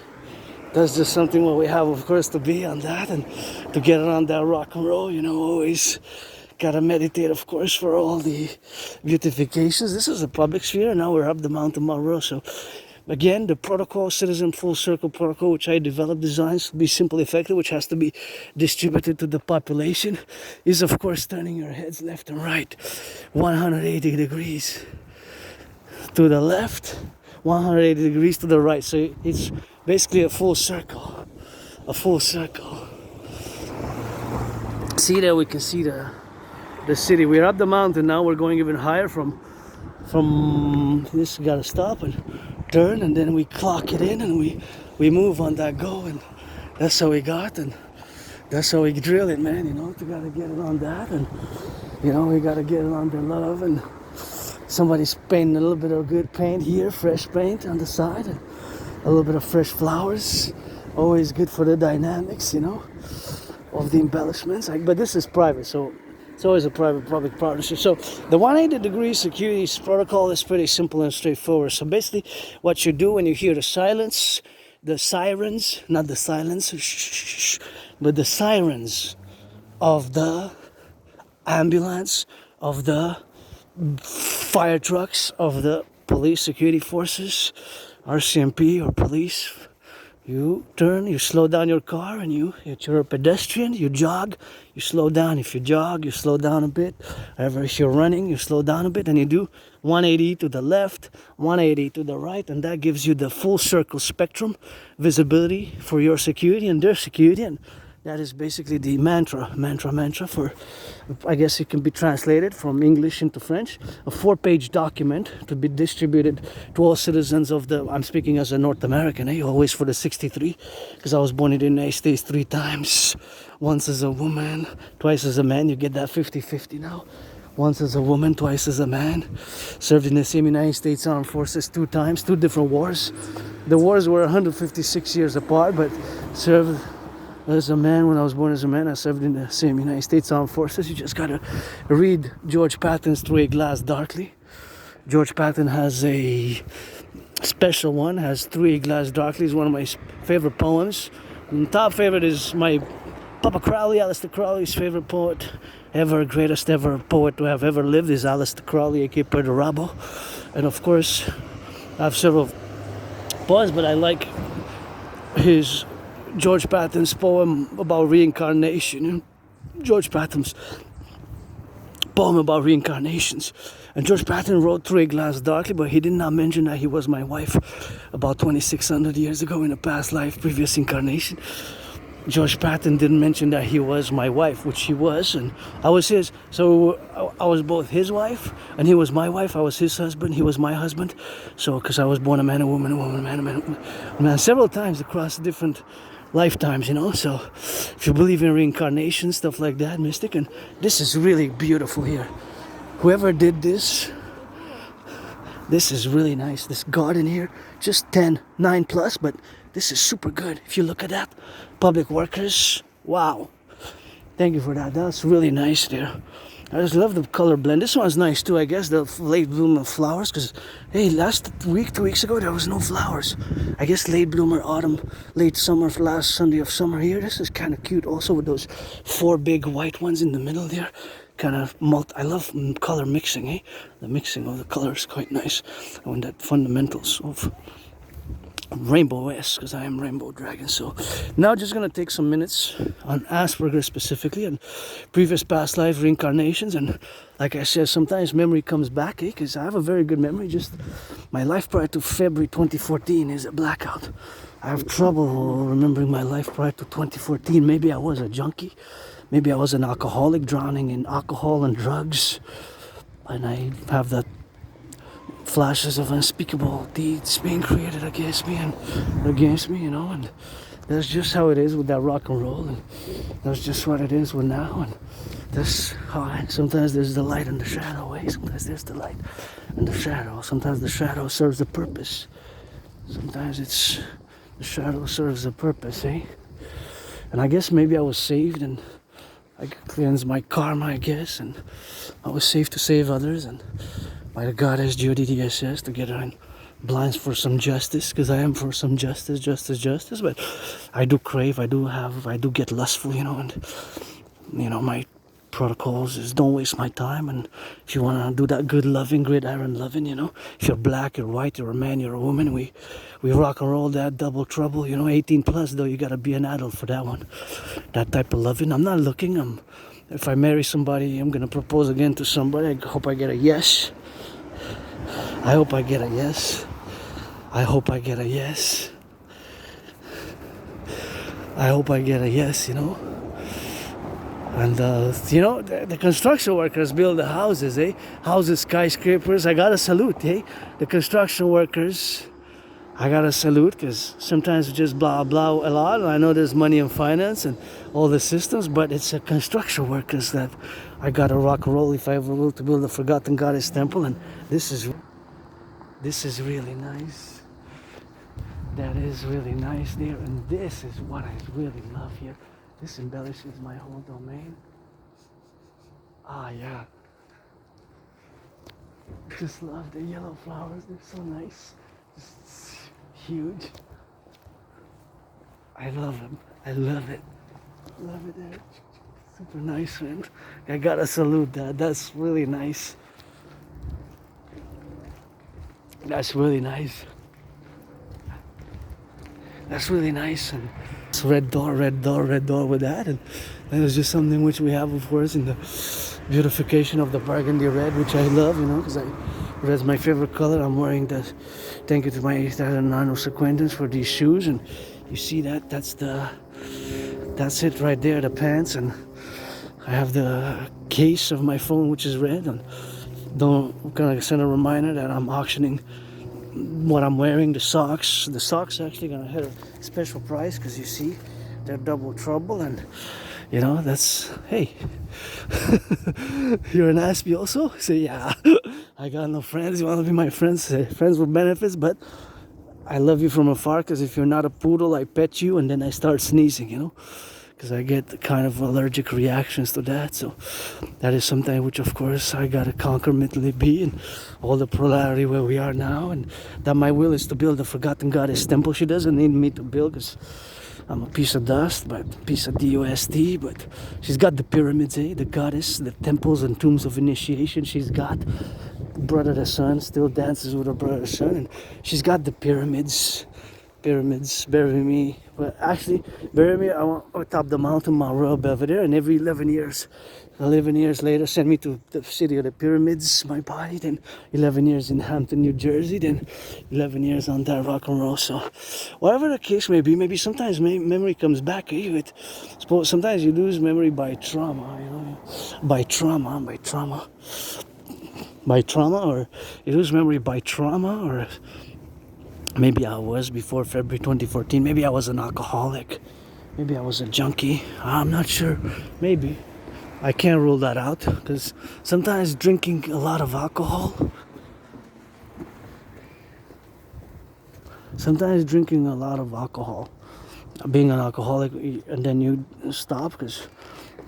That's just something what we have, of course, to be on that and to get around that rock and roll, you know, always gotta meditate, of course, for all the beautifications. This is a public sphere, and now we're up the mountain Monroe. So again, the protocol, citizen full circle protocol, which I developed, designs to be simple, effective, which has to be distributed to the population, is of course turning your heads left and right, 180 degrees to the left, 180 degrees to the right. So it's basically a full circle, See there, we can see the city. We're up the mountain now. We're going even higher from this. We gotta stop and turn, and then we clock it in, and we move on that go, and that's how we got, and that's how we drill it, man. You know, you gotta get it on that, and you know, we gotta get it on the love, and somebody's painting a little bit of good paint here, fresh paint on the side, and a little bit of fresh flowers, always good for the dynamics, you know, of the embellishments. But this is private, so it's always a private-public partnership. So the 180 degree security protocol is pretty simple and straightforward. So basically what you do when you hear the silence, the sirens, not the silence, but the sirens of the ambulance, of the fire trucks, of the police security forces, RCMP or police, you turn, you slow down your car, and if you're a pedestrian, you jog, you slow down. If you jog, you slow down a bit. However, if you're running, you slow down a bit, and you do 180 to the left, 180 to the right, and that gives you the full circle spectrum visibility for your security and their security. And that is basically the mantra for, I guess it can be translated from English into French, a 4-page document to be distributed to all citizens of the, I'm speaking as a North American, always for the 63, because I was born in the United States 3 times, once as a woman, twice as a man. You get that 50-50 now. once as a woman, twice as a man. Served in the same United States Armed Forces 2 times, 2 different wars. The wars were 156 years apart, but served as a man. When I was born as a man, I served in the same United States Armed Forces. You just gotta read George Patton's Through a Glass Darkly. George Patton has a special one, has Through a Glass Darkly. It's one of my favorite poems. And top favorite is my Papa Crowley, Aleister Crowley's favorite poet ever, greatest ever poet to have ever lived is Aleister Crowley, aka Perdurabo. And of course, I have several poems, but I like his George Patton's poem about reincarnation. George Patton's poem about reincarnations. And George Patton wrote Through a Glass Darkly, but he did not mention that he was my wife about 2,600 years ago in a past life, previous incarnation. George Patton didn't mention that he was my wife, which he was, and I was his. So I was both his wife, and he was my wife. I was his husband, he was my husband. So, because I was born a man, a woman, a woman, a man, a man, a man, several times across different lifetimes, you know. So, if you believe in reincarnation, stuff like that, mystic, and this is really beautiful here. Whoever did this is really nice. This garden here, just 10, 9 plus, but this is super good. If you look at that, public workers, wow. Thank you for that. That's really nice there. I just love the color blend. This one's nice too, I guess, the late bloomer flowers, because, hey, last week, 2 weeks ago, there was no flowers. I guess late bloomer, autumn, late summer, last Sunday of summer here. This is kind of cute also with those 4 big white ones in the middle there. Kind of I love color mixing, eh? The mixing of the colors is quite nice. And that fundamentals of Rainbow-esque, because I am Rainbow Dragon. So now just gonna take some minutes on Asperger specifically and previous past life reincarnations. And like I said, sometimes memory comes back, because I have a very good memory. Just my life prior to February 2014 is a blackout. I have trouble remembering my life prior to 2014. Maybe I was a junkie. Maybe I was an alcoholic drowning in alcohol and drugs. And I have that flashes of unspeakable deeds being created against me, you know, and that's just how it is with that rock and roll, and that's just what it is with now, and that's how sometimes there's the light and the shadow, eh? Sometimes there's the light and the shadow. Sometimes the shadow serves a purpose. Sometimes it's the shadow serves a purpose, eh? And I guess maybe I was saved and I could cleanse my karma, I guess, and I was saved to save others, and my goddess GODDSS to get her in blinds for some justice, because I am for some justice, but I do crave, I do get lustful, you know, and, you know, my protocols is don't waste my time, and if you want to do that good loving, great iron loving, you know, if you're black, you're white, you're a man, you're a woman, we rock and roll that double trouble, you know, 18 plus though, you gotta be an adult for that one, that type of loving. I'm not looking, if I marry somebody, I'm gonna propose again to somebody, I hope I get a yes. I hope I get a yes. I hope I get a yes. I hope I get a yes, you know. And, you know, the construction workers build the houses, eh? Houses, skyscrapers, I gotta salute, eh? The construction workers, I gotta salute, because sometimes we just blah, blah a lot. And I know there's money and finance and all the systems, but it's the construction workers that I gotta rock and roll if I ever will to build a forgotten goddess temple. And this is really nice. That is really nice there. And this is what I really love here. This embellishes my whole domain. Ah, yeah. Just love the yellow flowers. They're so nice. Just huge. I love them. I love it. Love it there. Super nice, man. I gotta salute that. That's really nice. That's really nice. That's really nice. And it's red door with that. And that is just something which we have, of course, in the beautification of the burgundy red, which I love, you know, because red's my favorite color. I'm wearing that. Thank you to my nano sequentials for these shoes. And you see that? That's it right there, the pants. And I have the case of my phone, which is red. And don't kind of send a reminder that I'm auctioning what I'm wearing. The socks actually gonna hit a special price, because you see they're double trouble, and You know, that's, hey, you're an Aspie also? Say, yeah, I got no friends. You want to be my friends? Say, friends with benefits, but I love you from afar, because if you're not a poodle, I pet you and then I start sneezing, you know, because I get kind of allergic reactions to that. So that is something which, of course, I gotta conquer mentally, be in all the polarity where we are now, and that my will is to build a forgotten goddess temple. She doesn't need me to build, because I'm a piece of dust, but a piece of DOST, but she's got the pyramids, the goddess, the temples and tombs of initiation. She's got brother the sun, still dances with her brother the sun, and she's got the pyramids, bury me. Well, actually, bury me on top of the mountain, Mount Royal Belvedere, and every 11 years later, send me to the city of the pyramids, my body, then 11 years in Hampton, New Jersey, then 11 years on that rock and roll. So whatever the case may be, maybe sometimes memory comes back, sometimes you lose memory by trauma, you know, by trauma, or you lose memory by trauma, or maybe I was before February 2014. Maybe I was an alcoholic. Maybe I was a junkie. I'm not sure. Maybe. I can't rule that out, because sometimes drinking a lot of alcohol, being an alcoholic, and then you stop, because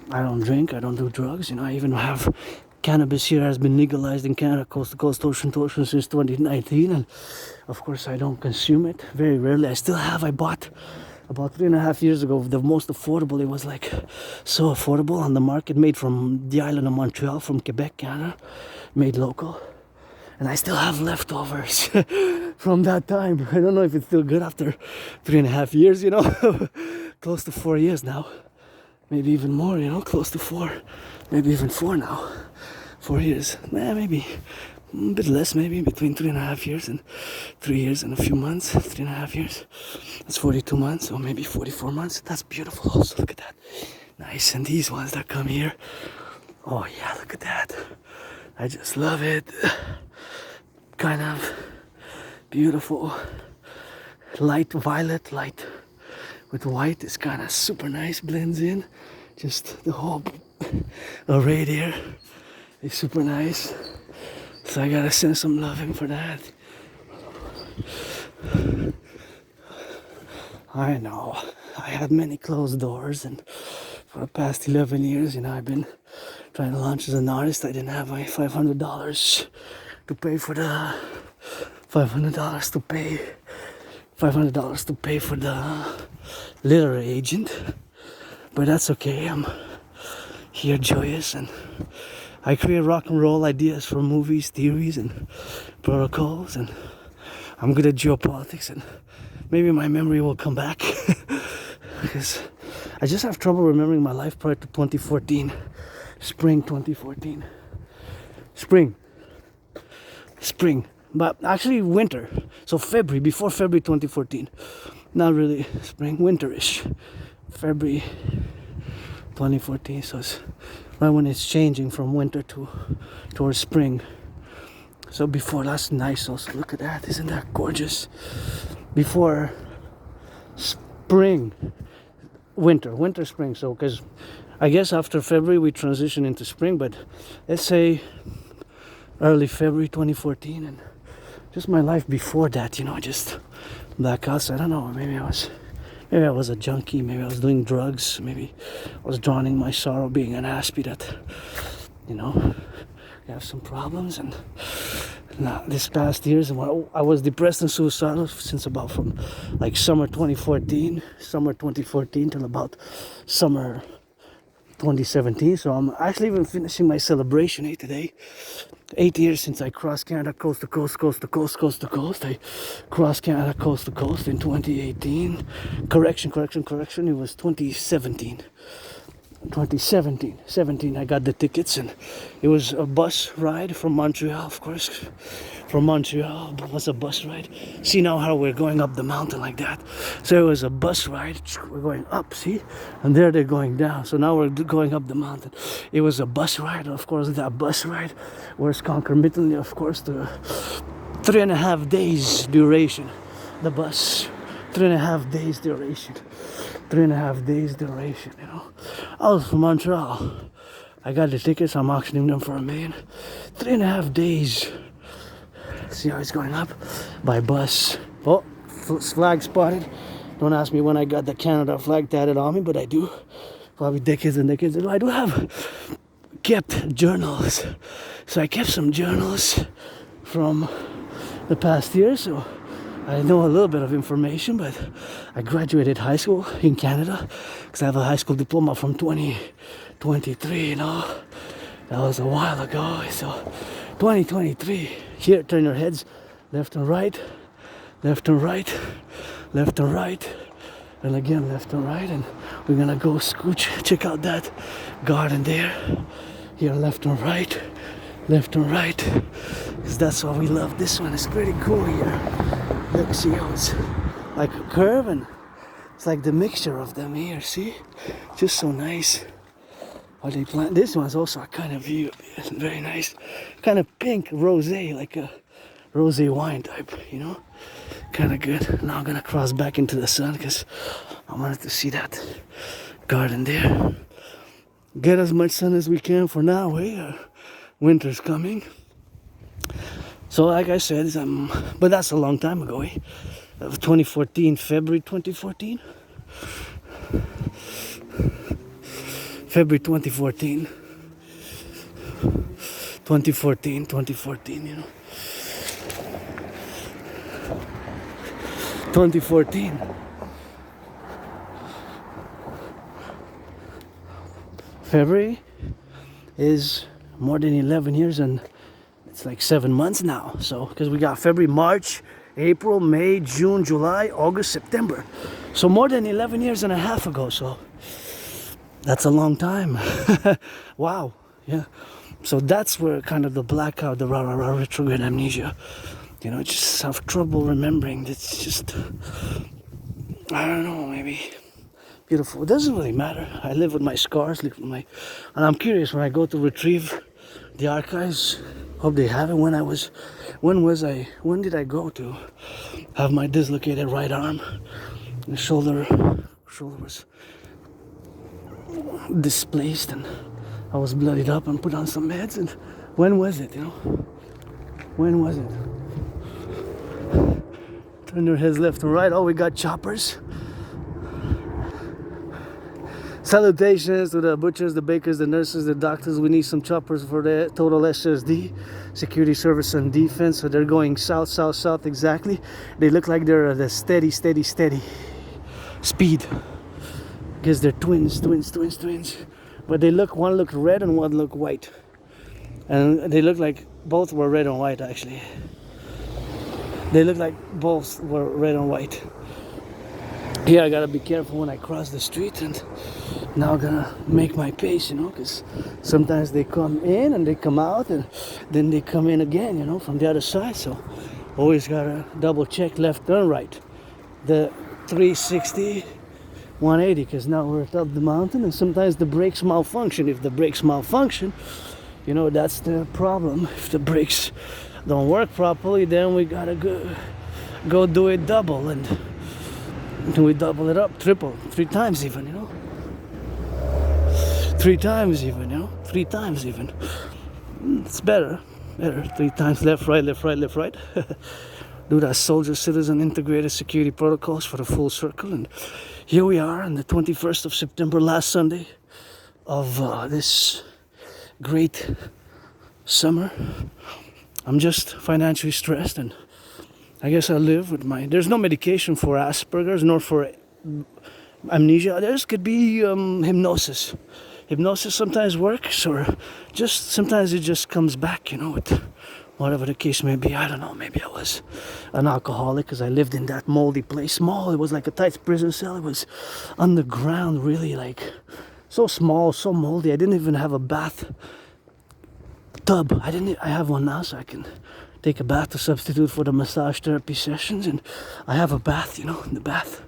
I don't drink, I don't do drugs, you know, I even have cannabis here has been legalized in Canada, coast to coast, ocean to ocean, since 2019, and of course I don't consume it, very rarely. I bought about 3.5 years ago, the most affordable. It was like so affordable on the market, made from the island of Montreal, from Quebec, Canada, made local, and I still have leftovers from that time. I don't know if it's still good after 3.5 years, you know, close to 4 years now, maybe even more, you know, close to 4, maybe even 4 now, 4 years, maybe a bit less, maybe between 3.5 years and 3 years and a few months. 3.5 years, that's 42 months, or maybe 44 months. That's beautiful also, look at that, nice. And these ones that come here, oh yeah, look at that, I just love it. Kind of beautiful light violet, light with white is kind of super nice, blends in. Just the whole array there is super nice. So I gotta send some loving for that. I know, I had many closed doors, and for the past 11 years, you know, I've been trying to launch as an artist. I didn't have my $500 to pay for the $500 to pay for the literary agent, but that's okay. I'm here joyous, and I create rock and roll ideas for movies, theories, and protocols, and I'm good at geopolitics, and maybe my memory will come back because I just have trouble remembering my life prior to 2014, spring 2014, spring, but actually winter, so February, before February 2014, not really spring, winterish, February 2014, so it's right when it's changing from winter towards spring. So before, that's nice also, look at that, isn't that gorgeous? Before spring, winter, spring, so because I guess after February we transition into spring, but let's say early February 2014, and just my life before that, you know, just blackouts. I don't know, maybe I was a junkie, maybe I was doing drugs, maybe I was drowning my sorrow being an Aspie that, you know, I have some problems. And now this past years, I was depressed and suicidal since about from like summer 2014 till about summer 2017. So I'm actually even finishing my celebration today. 8 years since I crossed Canada coast to coast. I crossed Canada coast to coast in 2018. Correction. It was 2017. 17 I got the tickets, and it was a bus ride from Montreal, of course. From Montreal, it was a bus ride. See now how we're going up the mountain like that. So it was a bus ride. We're going up, see? And there they're going down. So now we're going up the mountain. It was a bus ride. Of course, that bus ride was concomitantly, of course, to 3.5 days duration. The bus 3.5 days duration. 3.5 days duration, you know. I was from Montreal. I got the tickets, I'm auctioning them for $1 million. 3.5 days. See how it's going up? By bus. Oh, flag spotted. Don't ask me when I got the Canada flag tatted on me, but I do. Probably decades and decades ago. I do have kept journals. So I kept some journals from the past year, so I know a little bit of information, but I graduated high school in Canada because I have a high school diploma from 2023, you know. That was a while ago, so 2023. Here, turn your heads left and right, left and right, left and right, and again left and right, and we're gonna go scooch, check out that garden there. Here, left and right, because that's what we love. This one is pretty cool here. Look, see how it's like a curve, and it's like the mixture of them here, see? Just so nice. What they plant. This one's also a kind of view, very nice. Kind of pink rosé, like a rosé wine type, you know? Kind of good. Now I'm gonna cross back into the sun because I wanted to see that garden there. Get as much sun as we can for now, eh? Winter's coming. So like I said, but that's a long time ago, eh? 2014, February 2014. February 2014. 2014, you know. 2014. February is more than 11 years and it's like 7 months now. So, because we got February, March, April, May, June, July, August, September. So more than 11 years and a half ago. So that's a long time. Wow. Yeah. So that's where kind of the blackout, the retrograde amnesia, you know, just have trouble remembering. It's just, I don't know, maybe beautiful. It doesn't really matter. I live with my scars, and I'm curious when I go to retrieve the archives. Hope they have it. When did I go to have my dislocated right arm? The shoulder was displaced and I was bloodied up and put on some meds. And when was it, you know? When was it? Turn your heads left and right. Oh, we got choppers. Salutations to the butchers, the bakers, the nurses, the doctors. We need some choppers for the total SSD, security, service, and defense. So they're going south, south, south exactly. They look like they're at a steady speed. Because they're twins. But one looked red and one looked white. And they look like both were red and white, actually. They look like both were red and white. Here I gotta be careful when I cross the street, and now I'm gonna make my pace, you know, because sometimes they come in and they come out and then they come in again, you know, from the other side. So always gotta double check left and right. The 360, 180, because now we're up the mountain and sometimes the brakes malfunction. If the brakes malfunction, you know, that's the problem. If the brakes don't work properly, then we gotta go do it double, and we double it up, triple, 3 times even, you know. 3 times even, you know. 3 times even. It's better. 3 times left, right. Do that soldier, citizen, integrated security protocols for the full circle. And here we are on the 21st of September, last Sunday of this great summer. I'm just financially stressed, and I guess I live with there's no medication for Asperger's nor for amnesia. There's could be hypnosis. Hypnosis sometimes works, or just sometimes it just comes back, you know, with whatever the case may be. I don't know, maybe I was an alcoholic because I lived in that moldy place. Small, it was like a tight prison cell. It was underground, really, like so small, so moldy. I didn't even have a bath tub. I have one now, so I can take a bath to substitute for the massage therapy sessions. And I have a bath, you know, in the bath.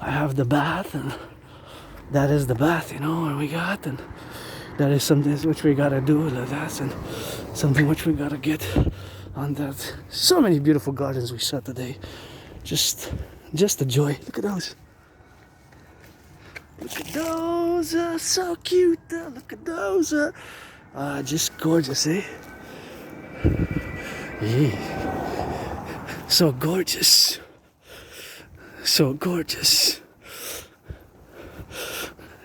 I have the bath, and that is the bath, you know, where we got, and that is something which we gotta do. That's and something which we gotta get on that. So many beautiful gardens we saw today. just a joy. Look at those. Look at those, so cute. Look at those. Just gorgeous, eh? Yeah. So gorgeous. So gorgeous.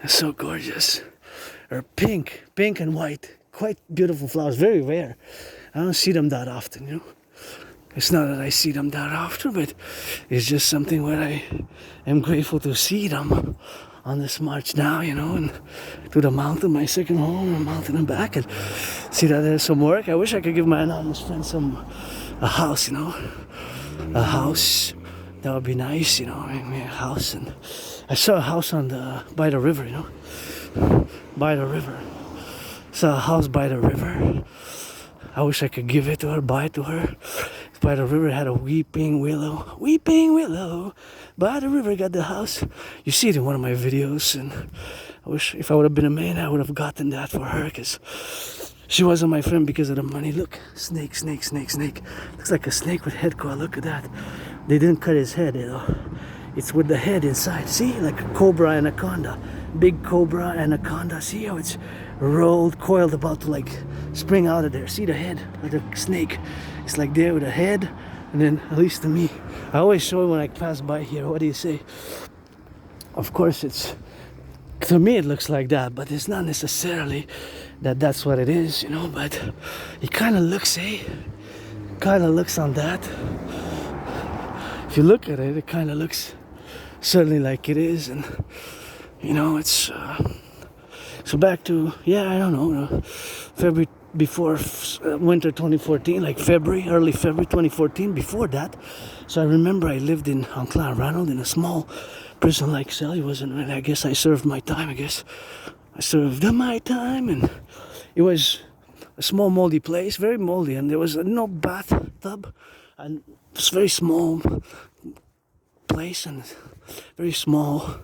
So gorgeous. Or pink and white. Quite beautiful flowers, very rare. I don't see them that often, you know. It's not that I see them that often, but it's just something where I am grateful to see them on this march now, you know, and to the mountain, my second home, a mountain and back, and see that there's some work. I wish I could give my anonymous friend a house, you know, a house. That would be nice, you know, maybe a house. And I saw a house by the river, you know, by the river. Saw a house by the river. I wish I could give it to her, buy it to her. By the river had a weeping willow, by the river got the house. You see it in one of my videos, and I wish if I would have been a man, I would have gotten that for her, because she wasn't my friend because of the money. Look, snake. Looks like a snake with head coil. Look at that. They didn't cut his head, you know. It's with the head inside. See, like a cobra anaconda, big cobra anaconda. See how it's rolled, coiled, about to like spring out of there. See the head of the snake. It's like there with a head, and then, at least to me, I always show it when I pass by here. What do you say? Of course, to me it looks like that, but it's not necessarily that's what it is, you know. But it kind of looks, kind of looks on that. If you look at it, it kind of looks certainly like it is, and you know, it's so back to I don't know, February. Before winter 2014, like early February 2014, before that. So I remember I lived on Clan Ronald in a small prison-like cell. It wasn't, and I guess I served my time. I served my time, and it was a small moldy place, very moldy, and there was no bathtub, and it was a very small place, and very small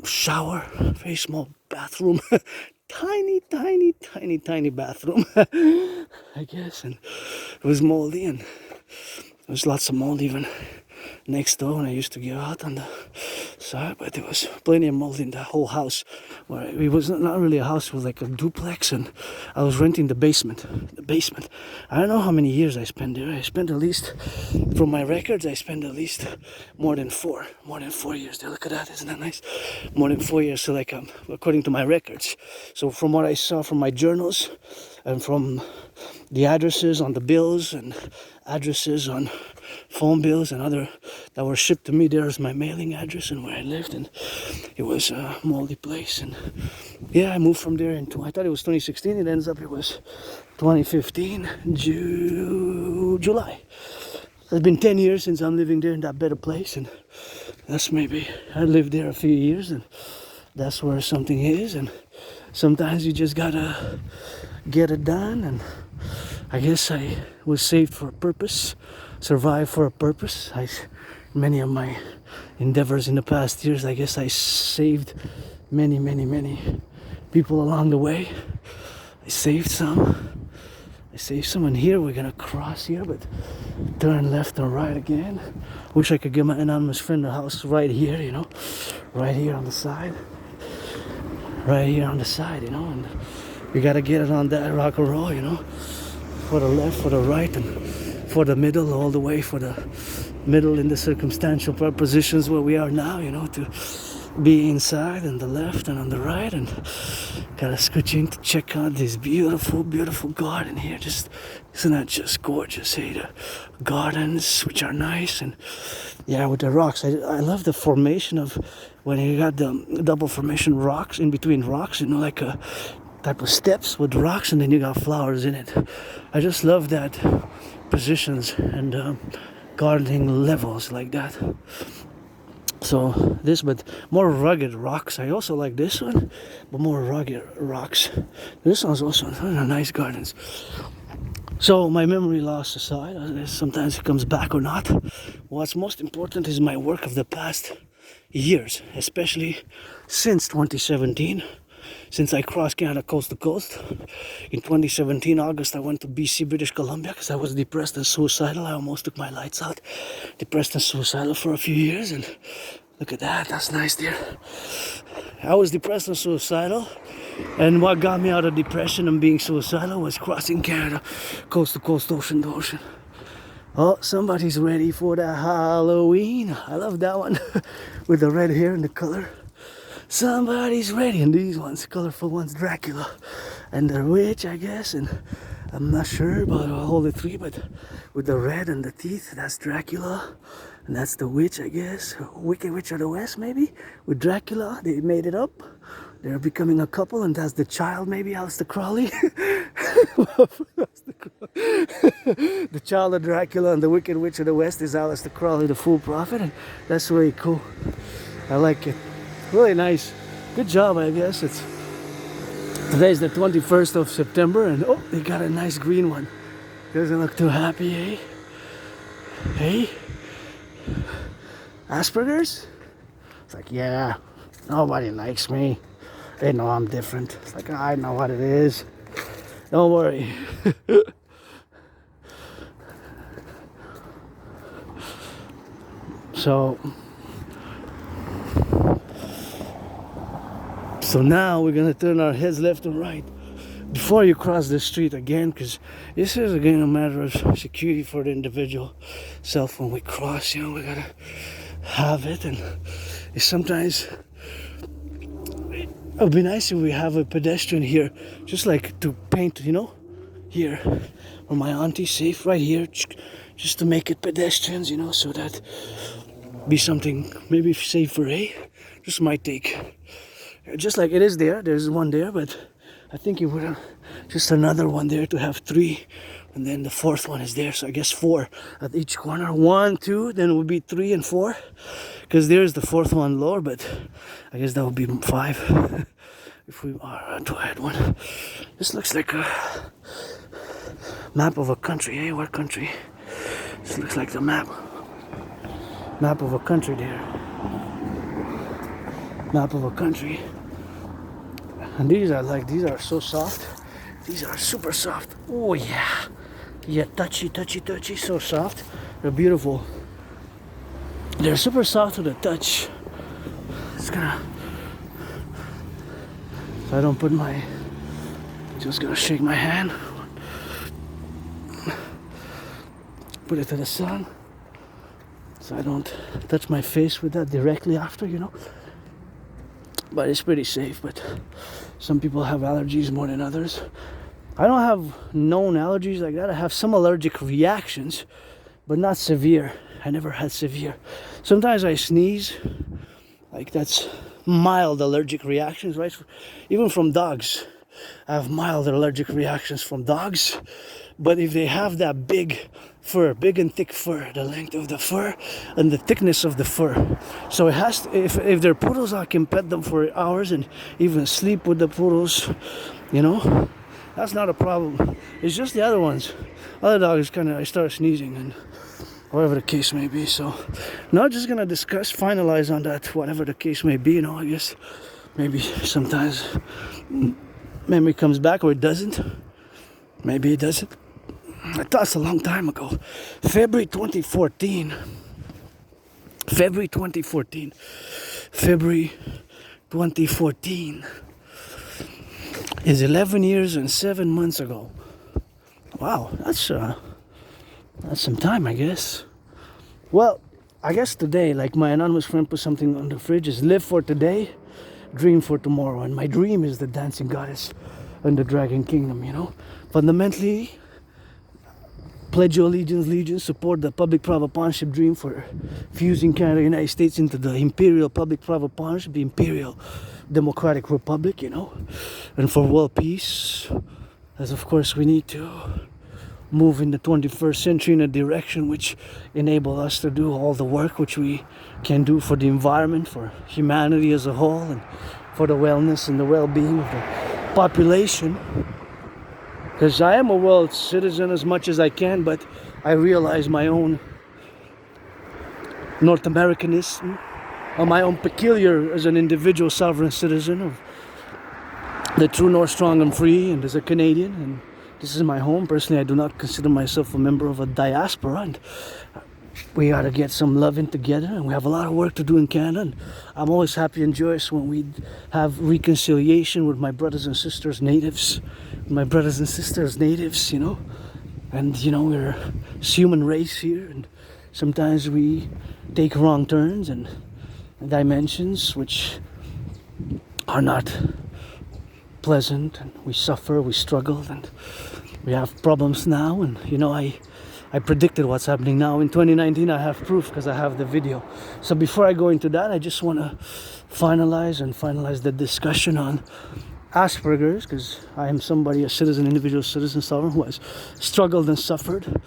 shower, very small bathroom. Tiny bathroom, I guess, and it was moldy, and there was lots of mold even next door when I used to go out on the side, but there was plenty of mold in the whole house. Where it was not really a house, it was like a duplex, and I was renting the basement. I don't know how many years I spent there. I spent at least, from my records, I spent at least more than 4 years there. Look at that, isn't that nice? More than 4 years, so like according to my records. So from what I saw from my journals, and from the addresses on the bills, and addresses on phone bills and other that were shipped to me, there's my mailing address and where I lived, and it was a moldy place. And I moved from there I thought it was 2016. It ends up it was 2015 July. It's been 10 years since I'm living there in that better place, and that's maybe I lived there a few years, and that's where something is. And sometimes you just gotta get it done, and I guess I was saved for a purpose, survived for a purpose. Many of my endeavors in the past years, I guess I saved many people along the way. I saved some, and here we're gonna cross here, but turn left and right again. Wish I could give my anonymous friend a house right here, you know, right here on the side, you know, and we gotta get it on that rock and roll, you know, for the left, for the right, and for the middle, all the way for the middle in the circumstantial positions where we are now, you know, to be inside and the left and on the right, and gotta scooch in to check out this beautiful garden here. Isn't that just gorgeous? The gardens, which are nice, and with the rocks. I love the formation of when you got the double formation rocks in between rocks, you know, like a type of steps with rocks, and then you got flowers in it. I just love that positions and gardening levels like that. So but more rugged rocks. I also like this one, but more rugged rocks. This one's also nice gardens. So my memory loss aside, sometimes it comes back or not. What's most important is my work of the past years, especially since 2017. since I crossed Canada coast to coast. In 2017 August I went to BC, British Columbia, because I was depressed and suicidal. I almost took my lights out. Depressed and suicidal for a few years, and look at that, that's nice there. I was depressed and suicidal, and what got me out of depression and being suicidal was crossing Canada coast to coast, ocean to ocean. Oh, somebody's ready for the Halloween. I love that one. With the red hair and the color. Somebody's ready. And these ones, colorful ones, Dracula. And the witch, I guess. And I'm not sure about all the three, but with the red and the teeth, that's Dracula. And that's the witch, I guess. Wicked Witch of the West, maybe. With Dracula, they made it up. They're becoming a couple, and that's the child, maybe, Aleister Crowley. The child of Dracula and the Wicked Witch of the West is Aleister Crowley, the Fool Prophet, and that's really cool. I like it. Really nice. Good job, I guess. Today's the 21st of September, and oh, they got a nice green one. Doesn't look too happy, eh? Hey? Asperger's? It's like, yeah, nobody likes me. They know I'm different. It's like, I know what it is. Don't worry. So now we're gonna turn our heads left and right before you cross the street again, because this is again a matter of security for the individual self. When we cross, we gotta have it, and it's sometimes it would be nice if we have a pedestrian here, just like to paint, here, or my auntie's safe right here, just to make it pedestrians, so that be something maybe safer, eh? Just might take, just like it is there's one there, but I think it would have just another one there to have 3, and then the 4th one is there, so I guess 4 at each corner. 1, 2, then it would be 3 and 4, because there's the 4th one lower, but I guess that would be 5 if we are to add one. This looks like a map of a country, eh? What country? This looks like the map of a country there. Map of a country. And these are so soft. These are super soft. Oh yeah. Yeah, touchy, so soft. They're beautiful. They're super soft to the touch. So I don't put just gonna shake my hand. Put it to the sun. So I don't touch my face with that directly after, But it's pretty safe, but some people have allergies more than others. I don't have known allergies like that. I have some allergic reactions, but not severe. I never had severe. Sometimes I sneeze, like that's mild allergic reactions, right? Even from dogs. I have mild allergic reactions from dogs. But if they have that big fur, big and thick fur, the length of the fur and the thickness of the fur, so it has to, if they're poodles, I can pet them for hours and even sleep with the poodles, that's not a problem. It's just the other ones. Other dogs I start sneezing and whatever the case may be. So not just gonna finalize on that, whatever the case may be, I guess maybe sometimes memory comes back or it doesn't. Maybe it doesn't. I thought it's a long time ago. February 2014 is 11 years and 7 months ago. Wow, that's some time, I guess. Well, I guess today, like my anonymous friend put something on the fridge, is live for today, dream for tomorrow. And my dream is the dancing goddess and the dragon kingdom, Fundamentally, pledge your allegiance, support the public-private partnership dream for fusing Canada and the United States into the Imperial public-private partnership, the Imperial Democratic Republic, and for world peace. As of course we need to move in the 21st century in a direction which enable us to do all the work which we can do for the environment, for humanity as a whole, and for the wellness and the well-being of the population. Because I am a world citizen as much as I can, but I realize my own North Americanism, or my own peculiar as an individual sovereign citizen of the true north, strong and free, and as a Canadian, and this is my home. Personally, I do not consider myself a member of a diaspora, and we got to get some loving together, and we have a lot of work to do in Canada, and I'm always happy and joyous when we have reconciliation with my brothers and sisters natives, you know, and you know, we're a human race here, and sometimes we take wrong turns and dimensions which are not pleasant, and we suffer, we struggle, and we have problems now. And you know, I predicted what's happening now in 2019. I have proof because I have the video. So before I go into that, I just want to finalize the discussion on Asperger's, because I am somebody, a citizen, individual citizen, sovereign, who has struggled and suffered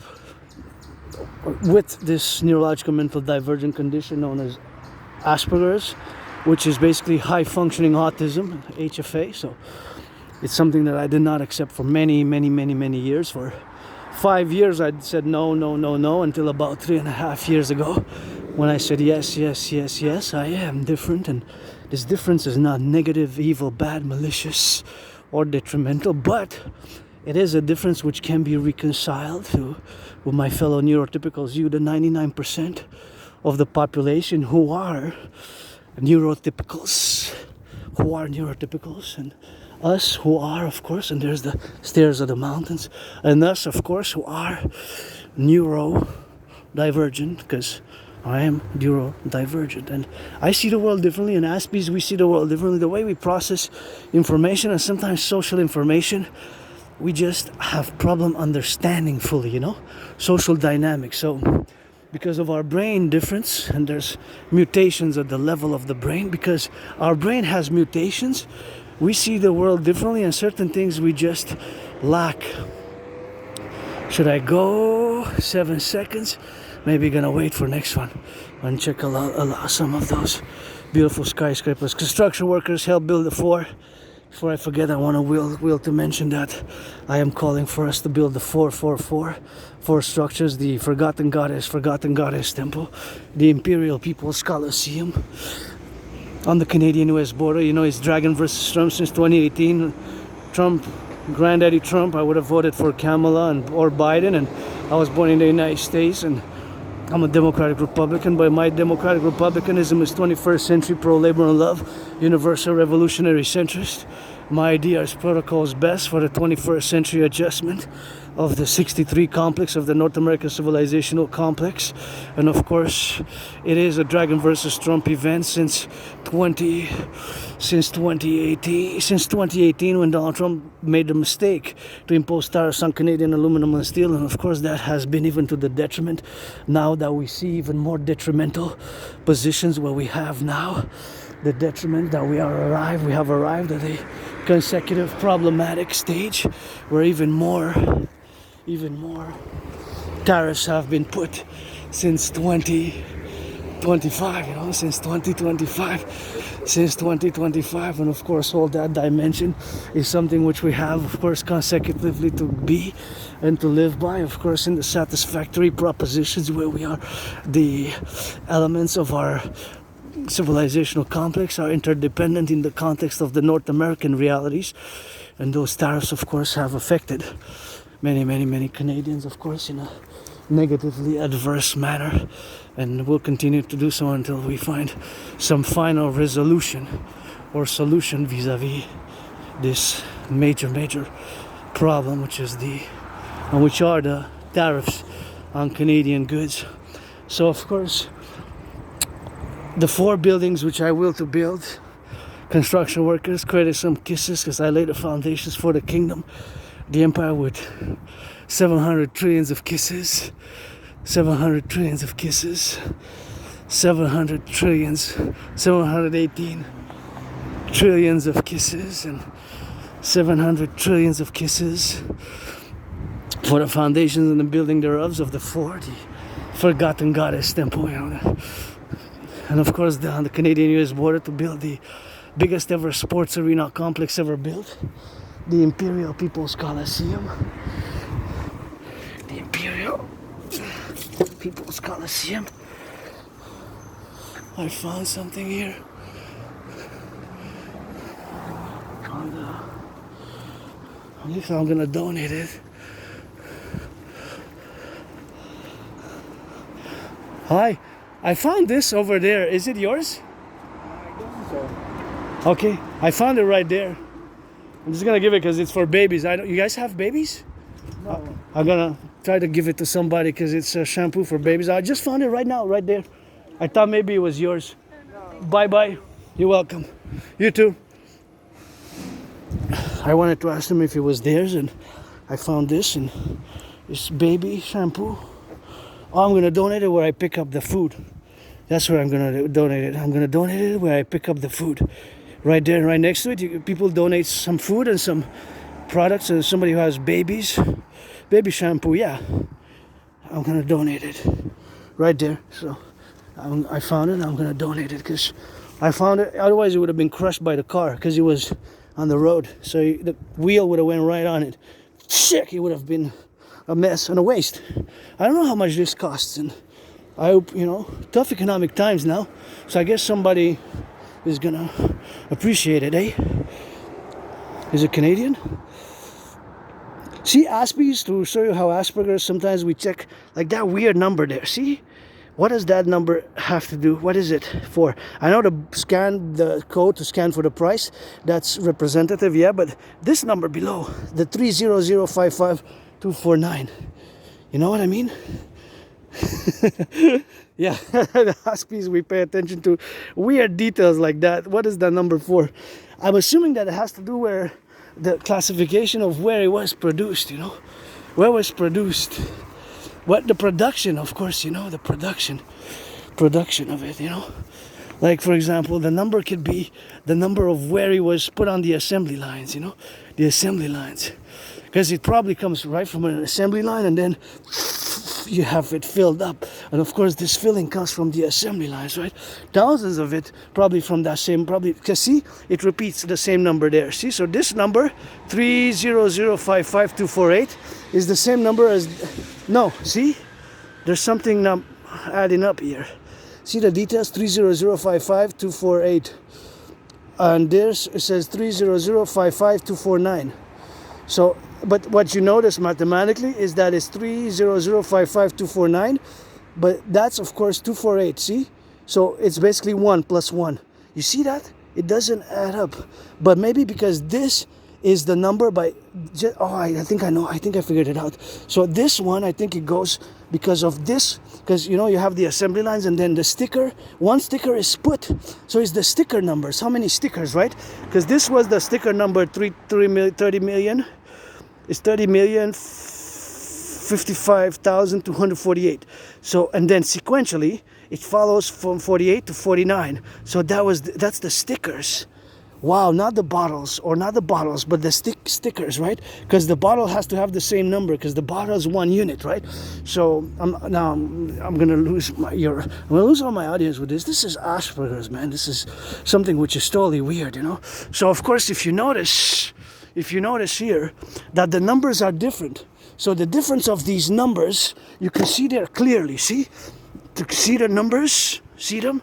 with this neurological mental divergent condition known as Asperger's, which is basically high functioning autism, HFA. So it's something that I did not accept for many years. For 5 years I said no, until about 3.5 years ago, when I said yes, I am different, and this difference is not negative, evil, bad, malicious, or detrimental, but it is a difference which can be reconciled with my fellow neurotypicals, you, the 99% of the population who are neurotypicals, and us who are, of course, and there's the stairs of the mountains, and us, of course, who are neurodivergent, because I am neurodivergent, and I see the world differently, and Aspies, we see the world differently. The way we process information, and sometimes social information, we just have problem understanding fully, you know, social dynamics. So because of our brain difference, and there's mutations at the level of the brain, because our brain has mutations, we see the world differently, and certain things we just lack. Should I go 7 seconds? Maybe gonna wait for next one and check out some of those beautiful skyscrapers. Construction workers help build the 4. Before I forget, I want to will to mention that I am calling for us to build the 4 structures: the Forgotten Goddess Temple, the Imperial People's Coliseum on the Canadian-US border. You know, it's Dragon versus Trump since 2018. Granddaddy Trump, I would have voted for Kamala or Biden, and I was born in the United States, and I'm a Democratic Republican, but my Democratic Republicanism is 21st century pro-labor and love, universal revolutionary centrist. My idea is protocols best for the 21st century adjustment of the 63 complex of the North American civilizational complex. And of course, it is a Dragon versus Trump event since 2018, when Donald Trump made the mistake to impose tariffs on Canadian aluminum and steel. And of course, that has been even to the detriment. Now that we see even more detrimental positions where we have now, the detriment that we have arrived at a consecutive problematic stage where even more tariffs have been put since 2025, since 2025, and of course all that dimension is something which we have, of course, consecutively to be and to live by, of course, in the satisfactory propositions where we are. The elements of our civilizational complex are interdependent in the context of the North American realities, and those tariffs, of course, have affected many Canadians, of course, in a negatively adverse manner, and will continue to do so until we find some final resolution or solution vis-a-vis this major problem, which are the tariffs on Canadian goods. So of course, the 4 buildings which I will to build, construction workers, created some kisses, because I laid the foundations for the kingdom, the empire, with 700 trillions of kisses, 718 trillions of kisses, and 700 trillions of kisses for the foundations and the building thereof of the 4, the Forgotten Goddess Temple, and of course on the Canadian-US border to build the biggest ever sports arena complex ever built, the Imperial People's Coliseum. The Imperial People's Coliseum. I found something here. Found So I'm gonna donate it. Hi, I found this over there. Is it yours? I don't so. Okay, I found it right there. I'm just gonna give it because it's for babies. You guys have babies? No. I'm gonna try to give it to somebody because it's a shampoo for babies. I just found it right now, right there. I thought maybe it was yours. No. Bye bye. You're welcome. You too. I wanted to ask them if it was theirs, and I found this, and it's baby shampoo. Oh, I'm gonna donate it where I pick up the food. That's where I'm gonna donate it. I'm gonna donate it where I pick up the food. Right there, right next to it, people donate some food and some products, and somebody who has babies, baby shampoo, yeah. I'm gonna donate it. Right there. So I found it, I'm gonna donate it because I found it, otherwise it would have been crushed by the car because it was on the road. So the wheel would have went right on it. Shit, it would have been a mess and a waste. I don't know how much this costs, and I hope, tough economic times now. So I guess somebody is gonna appreciate it, eh? Is it Canadian? See, Aspies, to show you how Asperger's, sometimes we check like that weird number there. See? What does that number have to do? What is it for? I know the code to scan for the price, that's representative, yeah, but this number below, the 300555249, you know what I mean? Yeah, the Aspies, we pay attention to weird details like that. What is that number for? I'm assuming that it has to do with the classification of where it was produced, where it was produced. What the production, of course, the production of it, Like, for example, the number could be the number of where it was put on the assembly lines, the assembly lines. Because it probably comes right from an assembly line, and then you have it filled up. And of course, this filling comes from the assembly lines, right? Thousands of it probably from that same, because see, it repeats the same number there. See, so this number, 300555248, is the same number as, no, see? There's something not adding up here. See the details, 300555248. And there's, it says 300555249. So, but what you notice mathematically is that it's 300555249, but that's of course 248, see? So it's basically 1 plus 1. You see that? It doesn't add up. But maybe because this is the number by, I think I know, I think I figured it out. So this one, I think it goes because of this, because you have the assembly lines, and then the sticker, one sticker is put. So it's the sticker numbers, how many stickers, right? Because this was the sticker number 30 million. It's 30,055,248. So, and then sequentially, it follows from 48 to 49. So that's the stickers. Wow, not the bottles, but the stickers, right? Because the bottle has to have the same number, because the bottle is 1 unit, right? So I'm gonna lose all my audience with this. This is Asperger's, man. This is something which is totally weird, So of course, if you notice here that the numbers are different. So the difference of these numbers, you can see there clearly, see? To see the numbers, see them?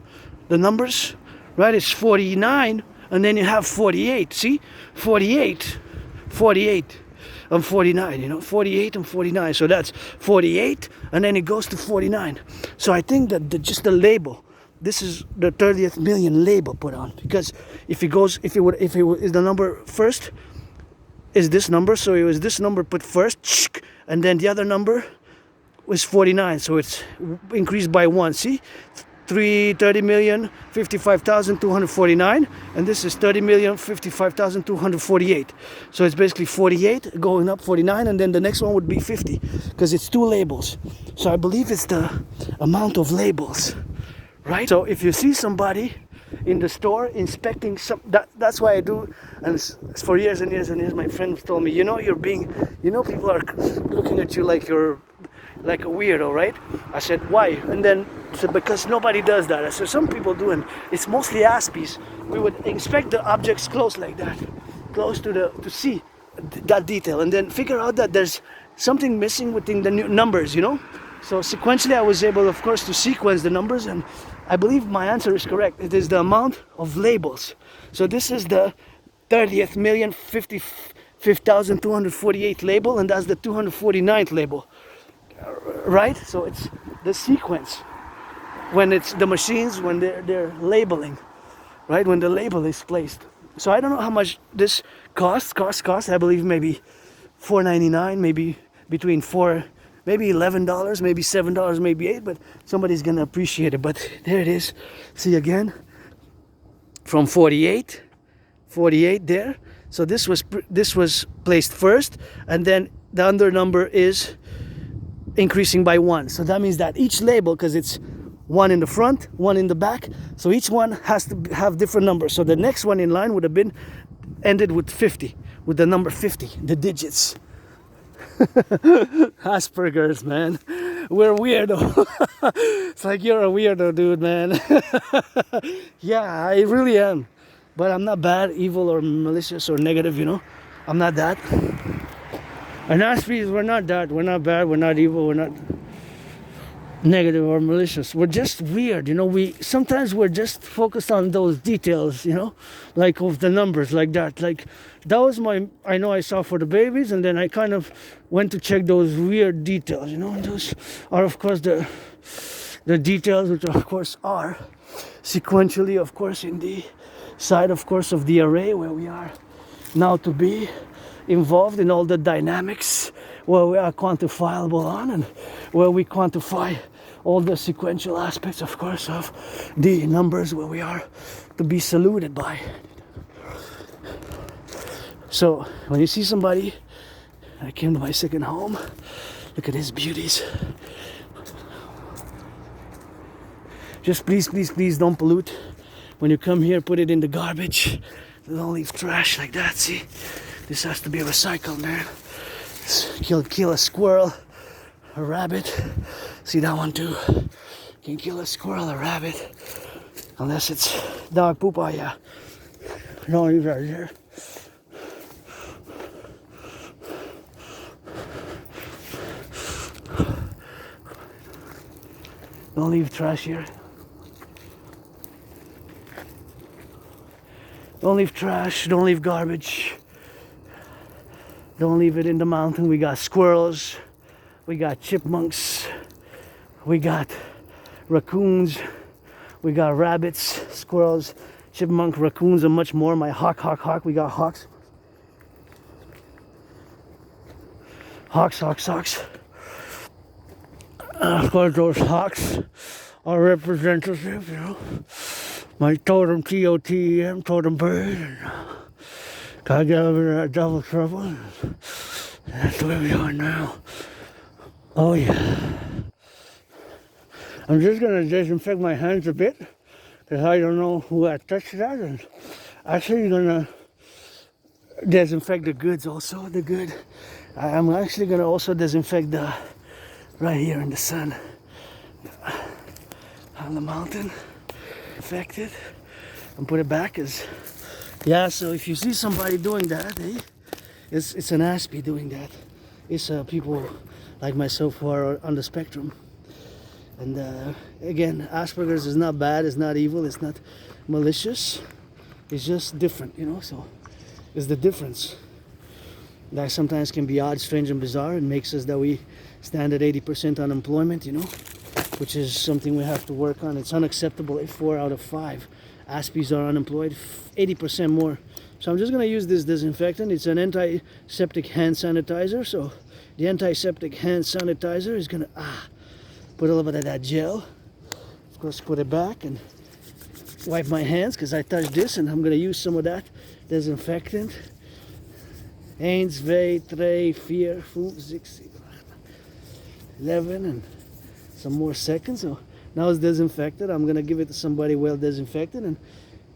The numbers, right? It's 49, and then you have 48, see? 48, and 49, 48 and 49. So that's 48, and then it goes to 49. So I think that just the label, this is the 30th million label put on, because if it is the number first, is this number, so it was this number put first, and then the other number was 49, so it's increased by 1, see? 30,055,249, and this is 30,055,248. So it's basically 48 going up 49, and then the next one would be 50, because it's 2 labels. So I believe it's the amount of labels, right? So if you see somebody in the store inspecting that's why I do, and for years and years and years my friends told me, people are looking at you like you're like a weirdo, right? I said, why? And then I said, because nobody does that. I said, some people do, and it's mostly Aspies. We would inspect the objects close like that, close to see that detail, and then figure out that there's something missing within the new numbers, So sequentially I was able, of course, to sequence the numbers, and I believe my answer is correct. It is the amount of labels. So this is the 30th million 5248 label, and that's the 249th label, right? So it's the sequence when it's the machines, when they're labeling, right? When the label is placed. So I don't know how much this costs. I believe maybe $4.99, maybe between maybe $11, maybe $7, maybe $8, but somebody's gonna appreciate it. But there it is. See again, from 48 there. So this was placed first, and then the under number is increasing by 1. So that means that each label, because it's 1 in the front, 1 in the back, so each one has to have different numbers. So the next one in line would have been ended with 50, with the number 50, the digits. Asperger's, man. We're weirdo. It's like, you're a weirdo, dude, man. Yeah, I really am. But I'm not bad, evil, or malicious, or negative, you know. I'm not that. And Aspies, we're not that. We're not bad, we're not evil, we're not negative or malicious. We're just weird, you know. Sometimes we're just focused on those details, you know, like of the numbers, like that. Like that was I know I saw for the babies, and then I kind of went to check those weird details, you know. And those are, of course, the details, which of course are sequentially, of course, in the side, of course, of the array where we are now to be involved in all the dynamics, where we are quantifiable on, and where we quantify all the sequential aspects, of course, of the numbers, where we are to be saluted by. So when you see somebody, I came to my second home, look at his beauties. Just please don't pollute. When you come here, put it in the garbage. Don't leave trash like that. See, this has to be recycled, man. Kill a squirrel, a rabbit. See that one too. Can kill a squirrel, a rabbit, unless it's dog poop. Oh yeah, don't leave that here. Don't leave trash here. Don't leave trash, don't leave garbage. Don't leave it in the mountain. We got squirrels, we got chipmunks, we got raccoons, we got rabbits, squirrels, chipmunk, raccoons, and much more. My hawk. We got hawks. Hawks. Of course, those hawks are representative, you know. My totem, T-O-T-E-M, totem bird. Gotta get over that double trouble. That's where we are now. Oh yeah. I'm just gonna disinfect my hands a bit, because I don't know who had touched that. And actually gonna disinfect the goods also, the good. I'm actually gonna also disinfect the, right here in the sun, on the mountain. Affected and put it back. As yeah, so if you see somebody doing that, it's an Aspie doing that. It's people like myself who are on the spectrum. And again, Asperger's is not bad, it's not evil, it's not malicious, it's just different, you know. So it's the difference that sometimes can be odd, strange, and bizarre. It makes us that we stand at 80% unemployment, you know, which is something we have to work on. It's unacceptable if 4 out of 5 Aspies are unemployed, 80% more. So I'm just going to use this disinfectant. It's an antiseptic hand sanitizer. So the antiseptic hand sanitizer is going to put a little bit of that gel. Of course, put it back and wipe my hands because I touched this, and I'm going to use some of that disinfectant. 1, 2, 3, 4, 5, 6, 7, 11, and some more seconds. So now it's disinfected. I'm gonna give it to somebody well disinfected, and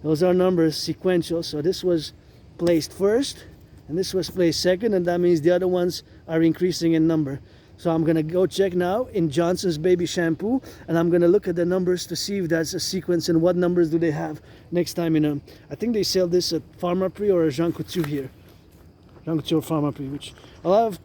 those are numbers sequential. So this was placed first and this was placed second, and that means the other ones are increasing in number. So I'm gonna go check now in Johnson's baby shampoo, and I'm gonna look at the numbers to see if that's a sequence and what numbers do they have next time in a, I think they sell this at Pharmaprix or a Jean Coutu here. Jean Coutu or Pharmaprix, which a lot of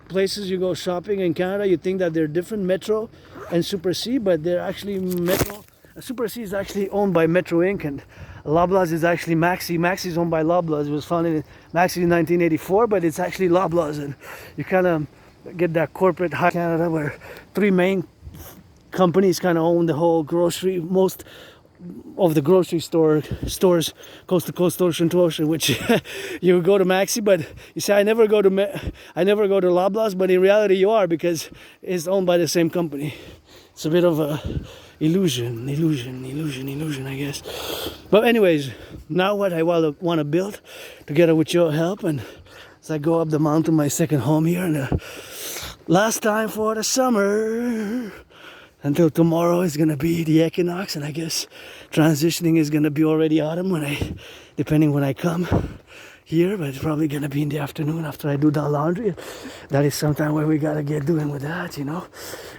places you go shopping in Canada, you think that they're different, Metro and Super C, but they're actually Metro Super C is actually owned by Metro Inc. and Loblaws is actually Maxi. Maxi is owned by Loblaws. It was founded in Maxi in 1984, but it's actually Loblaws, and you kind of get that corporate high Canada where three main companies kind of own the whole grocery, most of the grocery stores, coast to coast, ocean to ocean, which you would go to Maxi, but you say I never go to Loblaws, but in reality you are, because it's owned by the same company. It's a bit of a illusion, I guess. But anyways, now what I want to build together with your help, and as I go up the mountain, my second home here, and last time for the summer. Until tomorrow is gonna be the equinox, and I guess transitioning is gonna be already autumn depending when I come here, but it's probably gonna be in the afternoon after I do the laundry. That is sometime where we gotta get doing with that, you know.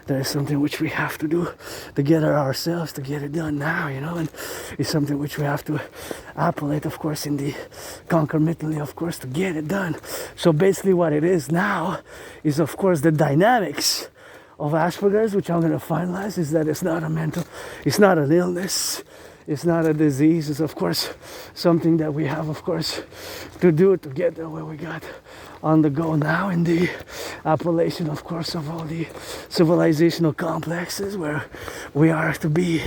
There is something which we have to do together ourselves to get it done now, you know, and it's something which we have to appellate, of course, in the concomitantly, of course, to get it done. So basically what it is now is, of course, the dynamics of Asperger's, which I'm going to finalize, is that it's not an illness, it's not a disease. It's, of course, something that we have, of course, to do to get there where we got on the go now in the appellation, of course, of all the civilizational complexes where we are to be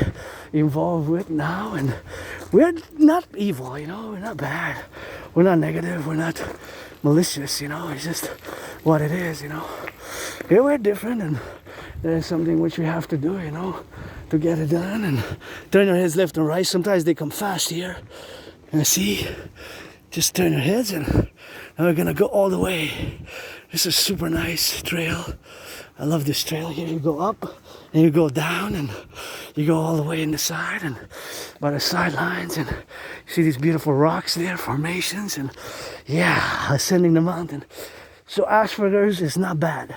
involved with now. And we're not evil, you know, we're not bad, we're not negative, we're not malicious, you know, it's just what it is, you know. Here we're different, and there's something which we have to do, you know, to get it done. And turn your heads left and right. Sometimes they come fast here. And see, just turn your heads, and now we're gonna go all the way. This is a super nice trail. I love this trail here. You go up and you go down and you go all the way in the side and by the sidelines, and you see these beautiful rocks there, formations, and yeah, ascending the mountain. So Asperger's is not bad.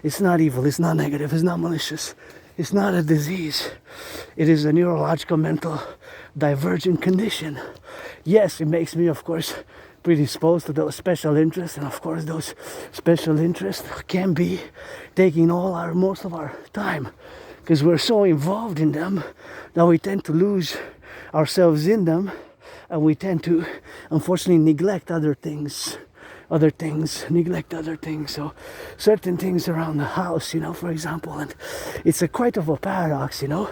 It's not evil, it's not negative, it's not malicious, it's not a disease. It is a neurological mental divergent condition. Yes, it makes me, of course, predisposed to those special interests, and of course those special interests can be taking most of our time, because we're so involved in them that we tend to lose ourselves in them, and we tend to unfortunately neglect other things, neglect other things. So certain things around the house, you know, for example, and it's quite of a paradox, you know.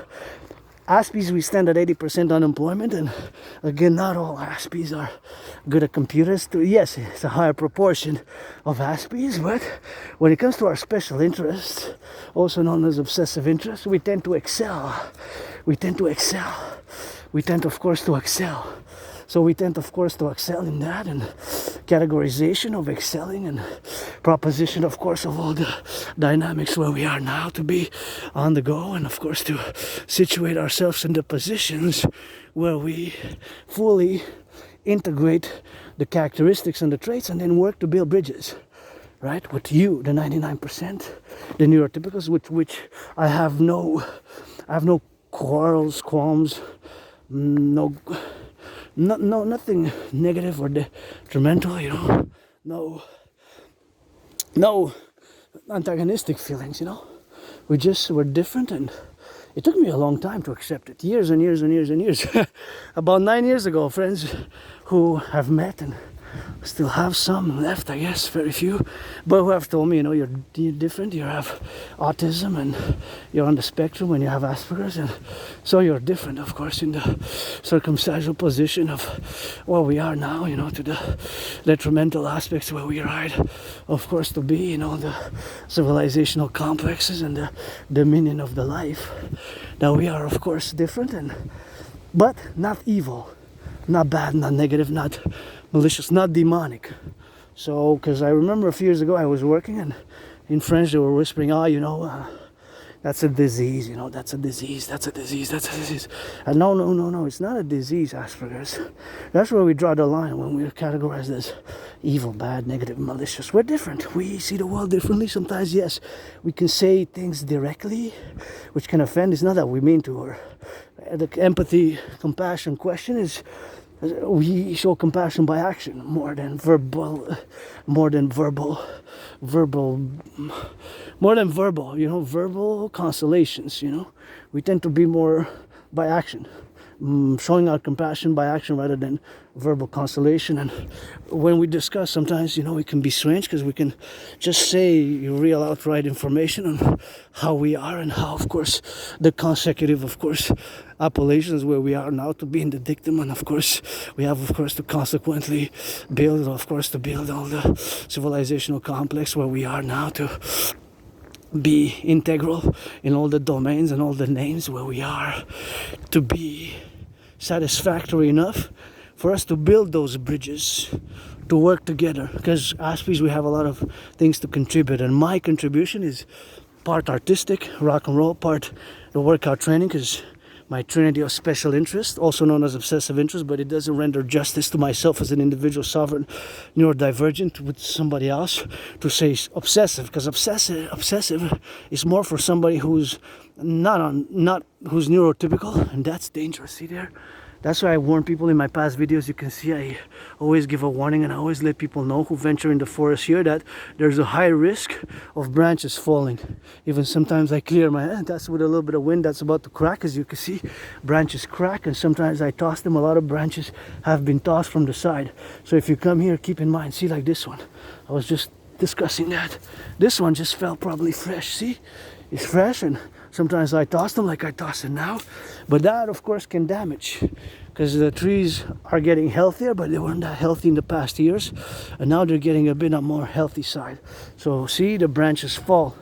Aspies, we stand at 80% unemployment, and again, not all Aspies are good at computers. Yes, it's a higher proportion of Aspies, but when it comes to our special interests, also known as obsessive interests, we tend to excel. We tend, of course, to excel. So we tend, of course, to excel in that, and categorization of excelling, and proposition, of course, of all the dynamics where we are now to be on the go, and of course to situate ourselves in the positions where we fully integrate the characteristics and the traits, and then work to build bridges, right? With you, the 99%, the neurotypicals, with which I have no quarrels, qualms, nothing negative or detrimental, you know, no antagonistic feelings, you know. We're different, and it took me a long time to accept it, years and years and years and years. About 9 years ago, friends who have met and still have some left, I guess, very few, but who have told me, you know, you're different, you have autism, and you're on the spectrum, and you have Asperger's, and so you're different, of course, in the circumstantial position of where we are now, you know, to the detrimental aspects where we ride, of course, to be, you know, the civilizational complexes and the dominion of the life. Now we are, of course, different, but not evil, not bad, not negative, not malicious, not demonic. So, because I remember a few years ago I was working, and in French they were whispering, that's a disease, you know, that's a disease. And no, it's not a disease, Asperger's. That's where we draw the line when we're categorized as evil, bad, negative, malicious. We're different. We see the world differently. Sometimes, yes, we can say things directly, which can offend. It's not that we mean to. Or the empathy, compassion question is, we show compassion by action more than verbal, you know, verbal consolations, you know. We tend to be more by action. Showing our compassion by action rather than verbal consolation. And when we discuss, sometimes, it can be strange because we can just say real outright information on how we are and how, of course, the consecutive, of course, appellations where we are now to being the dictum. And of course, we have, of course, to consequently build, all the civilizational complex where we are now to be integral in all the domains and all the names where we are to be satisfactory enough for us to build those bridges to work together, because as peace we have a lot of things to contribute, and my contribution is part artistic, rock and roll, part the workout training, because my trinity of special interest, also known as obsessive interest, but it doesn't render justice to myself as an individual sovereign neurodivergent with somebody else to say obsessive, because obsessive is more for somebody who's not who's neurotypical, and that's dangerous. See there? That's why I warn people in my past videos. You can see I always give a warning, and I always let people know who venture in the forest here that there's a high risk of branches falling. Even sometimes I clear my hand. That's with a little bit of wind that's about to crack. As you can see, branches crack, and sometimes I toss them. A lot of branches have been tossed from the side. So if you come here, keep in mind, see, like this one. I was just discussing that. This one just fell probably fresh. See? It's fresh, and sometimes I toss them like I toss it now. But that, of course, can damage, because the trees are getting healthier, but they weren't that healthy in the past years. And now they're getting a bit on more healthy side. So see, the branches fall.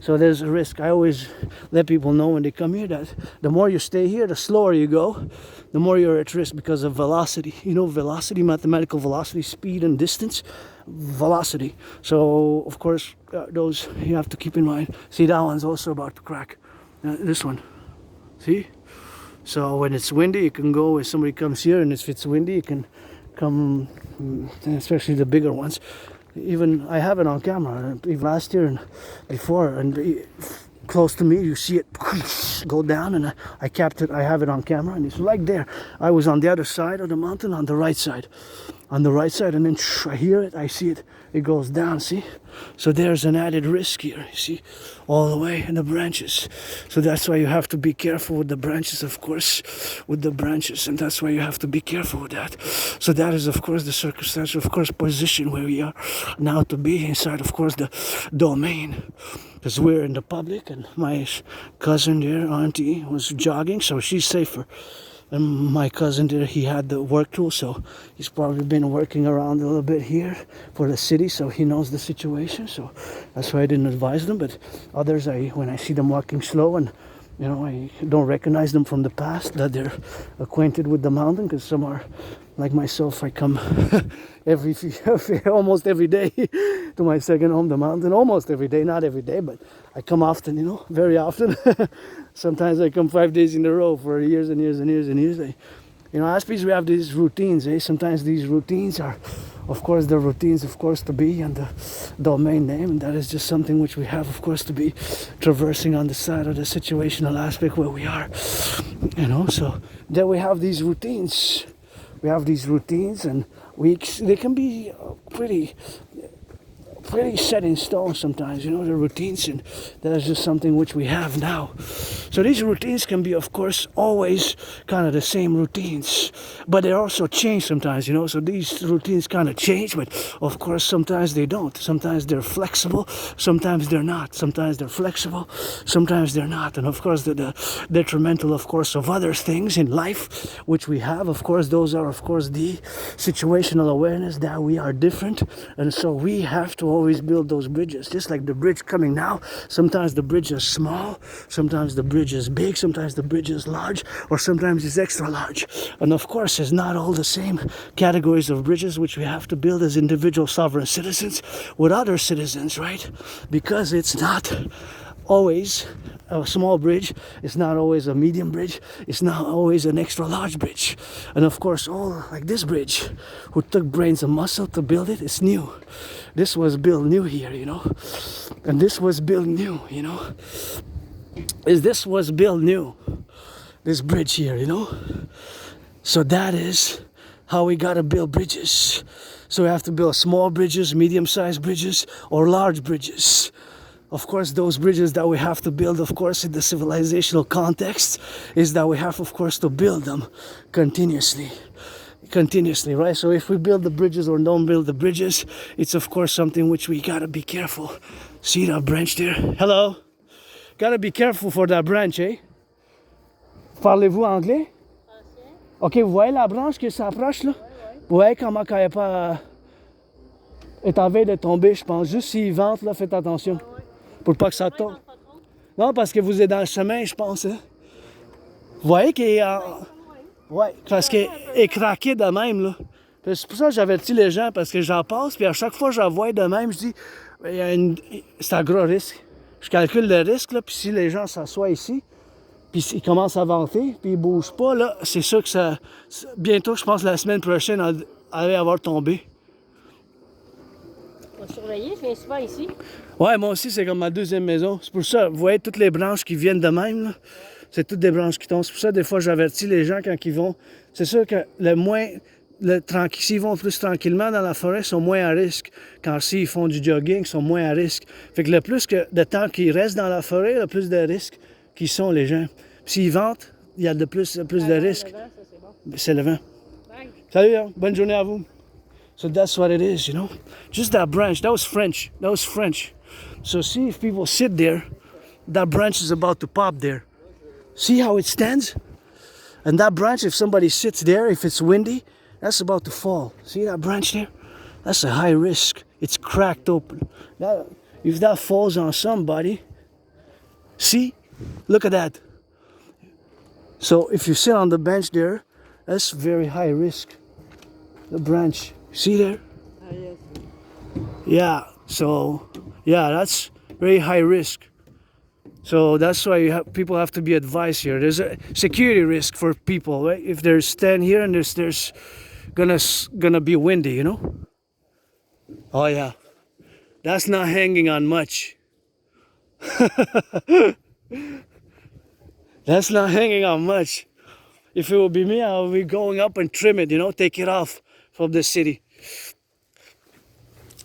So there's a risk. I always let people know when they come here that the more you stay here, the slower you go, the more you're at risk because of velocity. Velocity, mathematical velocity, speed and distance. Velocity. So of course those you have to keep in mind. See, that one's also about to crack. This one, see? So when it's windy, you can go. If somebody comes here and if it's windy, you can come, especially the bigger ones. Even I have it on camera. Even last year and before, and close to me, you see it go down, and I kept it. I have it on camera, and it's like there. I was on the other side of the mountain, on the right side, and then I hear it. I see it. It goes down. See, so there's an added risk here. You see, all the way in the branches. So that's why you have to be careful with the branches, of course, with the branches, and that's why you have to be careful with that. So that is, of course, the circumstantial, of course, position where we are now to be inside, of course, the domain. Because we're in the public, and my cousin there, auntie, was jogging, so she's safer. And my cousin there, he had the work tool, so he's probably been working around a little bit here for the city, so he knows the situation. So that's why I didn't advise them. But others, when I see them walking slow, and I don't recognize them from the past, that they're acquainted with the mountain, because some are like myself. I come almost every day to my second home, the mountain. Almost every day, not every day, but I come often, very often. Sometimes I come 5 days in a row for years and years and years and years. As peace we have these routines. Sometimes these routines are, of course, the routines, of course, to be on the domain name, and that is just something which we have, of course, to be traversing on the side of the situational aspect where we are. So then we have these routines. We have these routines, and they can be pretty set in stone sometimes, the routines, and that is just something which we have now. So these routines can be, of course, always kind of the same routines, but they also change sometimes, so these routines kind of change, but of course sometimes they don't. Sometimes they're flexible, sometimes they're not. Sometimes they're flexible, sometimes they're not. And of course the detrimental, of course, of other things in life which we have, of course, those are, of course, the situational awareness that we are different, and so we have to always build those bridges. Just like the bridge coming now, sometimes the bridge is small, sometimes the bridge is big, sometimes the bridge is large, or sometimes it's extra large. And of course, it's not all the same categories of bridges which we have to build as individual sovereign citizens with other citizens, right? Because it's not always a small bridge, it's not always a medium bridge, it's not always an extra large bridge. And of course, all like this bridge, who took brains and muscle to build it, it's new. This was built new here, and this was built new, this was built new, this bridge here, So that is how we gotta build bridges. So we have to build small bridges, medium-sized bridges, or large bridges. of course, those bridges that we have to build, of course, in the civilizational context, is that we have, of course, to build them continuously, right? So if we build the bridges or don't build the bridges, it's, of course, something which we gotta be careful. See that branch there? Hello? Gotta be careful for that branch, eh? Parlez-vous anglais? Ok, vous voyez la branche qui s'approche, là? Vous voyez comment elle est pas... est en veille de tomber, je pense. Juste s'il vente, là, faites attention. Pour pas que ça tombe. Non, parce que vous êtes dans le chemin, je pense. Hein? Vous voyez qu'elle est en... Ouais, parce qu'elle est craquée de même, là. C'est pour ça que j'avertis les gens, parce que j'en passe, puis à chaque fois que je la vois de même, je dis, c'est un gros risque. Je calcule le risque, là, puis si les gens s'assoient ici, puis ils commencent à vanter, puis ils bougent pas, là, c'est sûr que ça... Bientôt, je pense, la semaine prochaine, elle allait avoir tombé. On va surveiller, je viens souvent ici. Ouais, moi aussi, c'est comme ma deuxième maison. C'est pour ça, vous voyez, toutes les branches qui viennent de même, là, c'est toutes des branches qui tombent. C'est pour ça, des fois, j'avertis les gens quand ils vont. C'est sûr que s'ils vont plus tranquillement dans la forêt, ils sont moins à risque. Quand s'ils font du jogging, ils sont moins à risque. Fait que le plus de temps qu'ils restent dans la forêt, le plus de risques qu'ils sont, les gens. Puis s'ils ventent, il y a de plus de risques. C'est le vent. Bye. Salut, hein? Bonne journée à vous. So that's what it is, you know. Just that branch, that was French. So see if people sit there, that branch is about to pop there. See how it stands? And that branch, if somebody sits there, if it's windy, that's about to fall. See that branch there? That's a high risk. It's cracked open. If that falls on somebody, see? Look at that. So if you sit on the bench there, that's very high risk. The branch. See there? Yes. Yeah, so, yeah, that's very high risk. So that's why people have to be advised here. There's a security risk for people, right? If there's stand here and there's gonna be windy, you know? Oh yeah, that's not hanging on much. That's not hanging on much. If it would be me, I would be going up and trim it, you know, take it off from the city.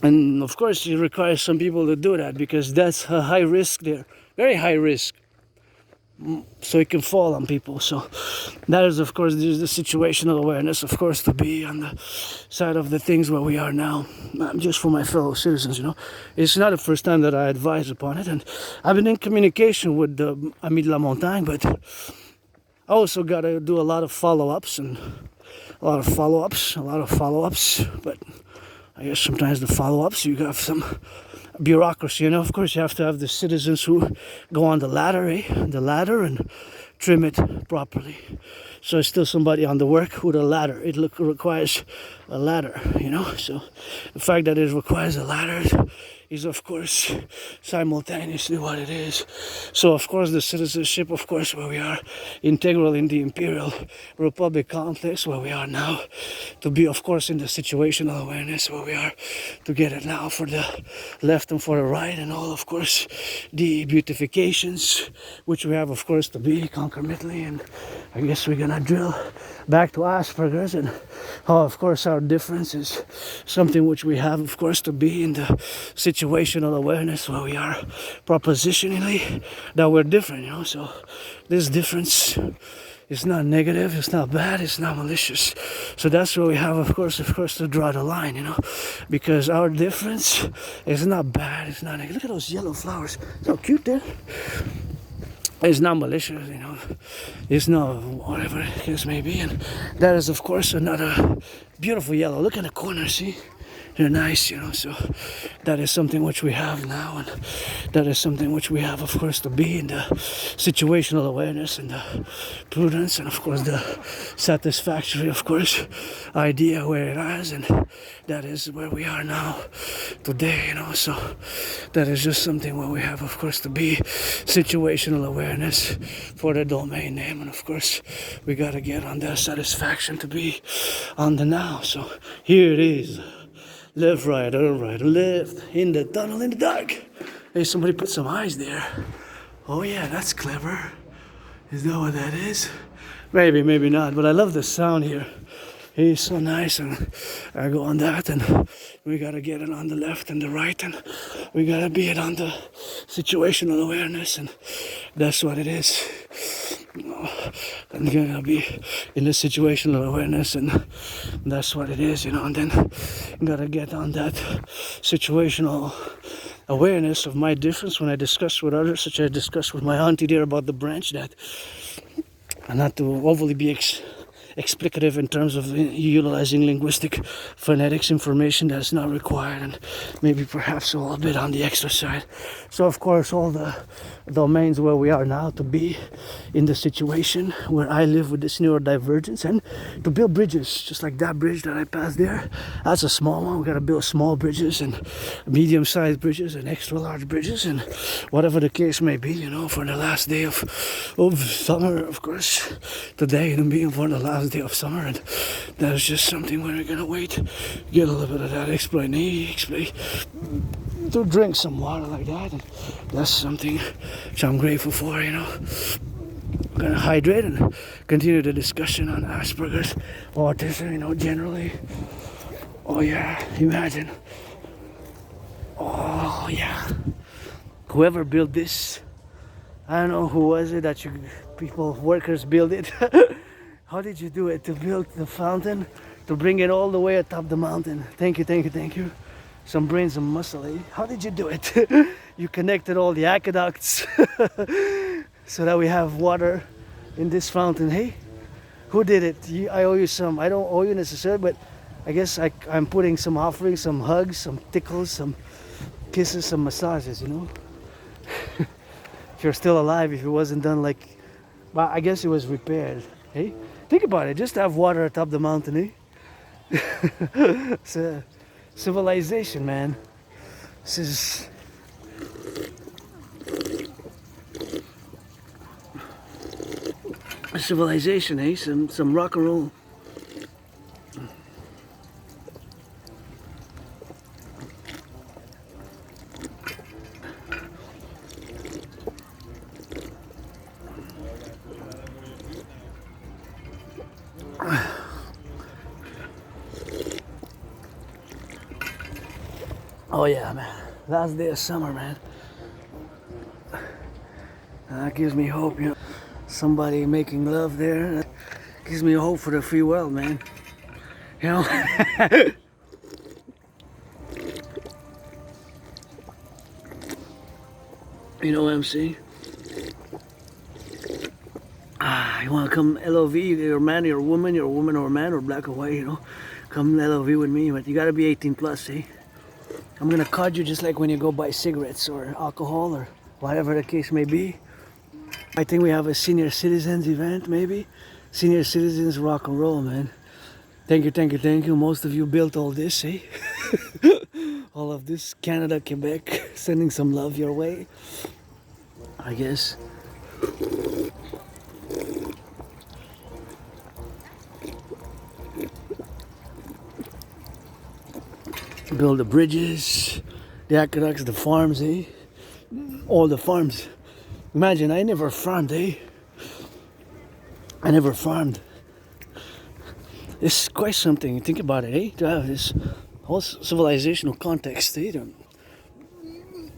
And of course, it requires some people to do that because that's a high risk there, very high risk. So it can fall on people. So that is, of course, there's the situational awareness, of course, to be on the side of the things where we are now, just for my fellow citizens, you know. It's not the first time that I advise upon it, and I've been in communication with the Amis de la Montagne, but I also got to do a lot of follow-ups, but I guess sometimes the follow-ups, you have some bureaucracy, you know. Of course, you have to have the citizens who go on the ladder, and trim it properly. So it's still somebody on the work with a ladder. It requires a ladder, you know. So the fact that it requires a ladder is, of course, simultaneously what it is. So, of course, the citizenship, of course, where we are integral in the Imperial Republic complex, where we are now, to be, of course, in the situational awareness, where we are to get it now for the left and for the right, and all, of course, the beautifications, which we have, of course, to be concomitantly, and I guess we're gonna drill back to Asperger's, and how, of course, our difference is something which we have, of course, to be in the situational awareness where we are propositionally that we're different, you know. So this difference is not negative, it's not bad, it's not malicious. So that's where we have, of course, to draw the line, you know, because our difference is not bad, it's not negative. Look at those yellow flowers, so cute there. It's not malicious, you know. It's not whatever the case may be, and that is, of course, another beautiful yellow. Look at the corner, see? They're nice, you know. So that is something which we have now, and that is something which we have, of course, to be in the situational awareness and the prudence, and of course the satisfactory, of course, idea where it is, and that is where we are now today, you know. So that is just something where we have, of course, to be situational awareness for the domain name, and of course we gotta get on that satisfaction to be on the now. So here it is. Left, right, or right, or left, in the tunnel, in the dark. Hey, somebody put some eyes there. Oh yeah, that's clever. Is that what that is? Maybe, maybe not, but I love the sound here. hey, it's so nice, and I go on that, and we gotta get it on the left and the right, and we gotta be it on the situational awareness, and that's what it is. And you're gonna be in the situational awareness, and that's what it is, and then you gotta get on that situational awareness of my difference when I discuss with others, such as I discussed with my auntie there about the branch, that and not to overly be explicative in terms of utilizing linguistic phonetics information that's not required, and maybe perhaps a little bit on the extra side. So of course all the domains where we are now, to be in the situation where I live with this neurodivergence, and to build bridges, just like that bridge that I passed there. That's a small one. We gotta build small bridges and medium-sized bridges and extra large bridges, and whatever the case may be, for the last day of summer, of course. Today being for the last day of summer, and that's just something where we're gonna wait, get a little bit of that explain to drink some water like that, and that's something which I'm grateful for. I'm gonna hydrate and continue the discussion on Asperger's, autism, generally. Oh yeah, imagine. Oh yeah, whoever built this, I don't know who was it that workers build it. How did you do it to build the fountain, to bring it all the way atop the mountain? Thank you. Some brains and muscle, eh? How did you do it? You connected all the aqueducts so that we have water in this fountain, hey? Who did it? I owe you some. I don't owe you necessarily, but I guess I'm putting some offerings, some hugs, some tickles, some kisses, some massages, If you're still alive, if it wasn't done well, I guess it was repaired, hey? Think about it, just to have water atop the mountain, eh? It's a civilization, man. This is a civilization, eh? Some rock and roll. Oh yeah, man. Last day of summer, man. That gives me hope, Somebody making love there. That gives me hope for the free world, man. You know what I'm saying? You want to come LOV, you're a man, you're a woman or a man, or black or white, Come LOV with me, but you gotta be 18 plus, eh? I'm gonna card you just like when you go buy cigarettes or alcohol or whatever the case may be. I think we have a senior citizens event, maybe. Senior citizens rock and roll, man. Thank you. Most of you built all this, eh? All of this, Canada, Quebec, sending some love your way, I guess. Build the bridges, the aqueducts, the farms, eh? All the farms. Imagine, I never farmed, eh? I never farmed. It's quite something, think about it, eh? To have this whole civilizational context, eh?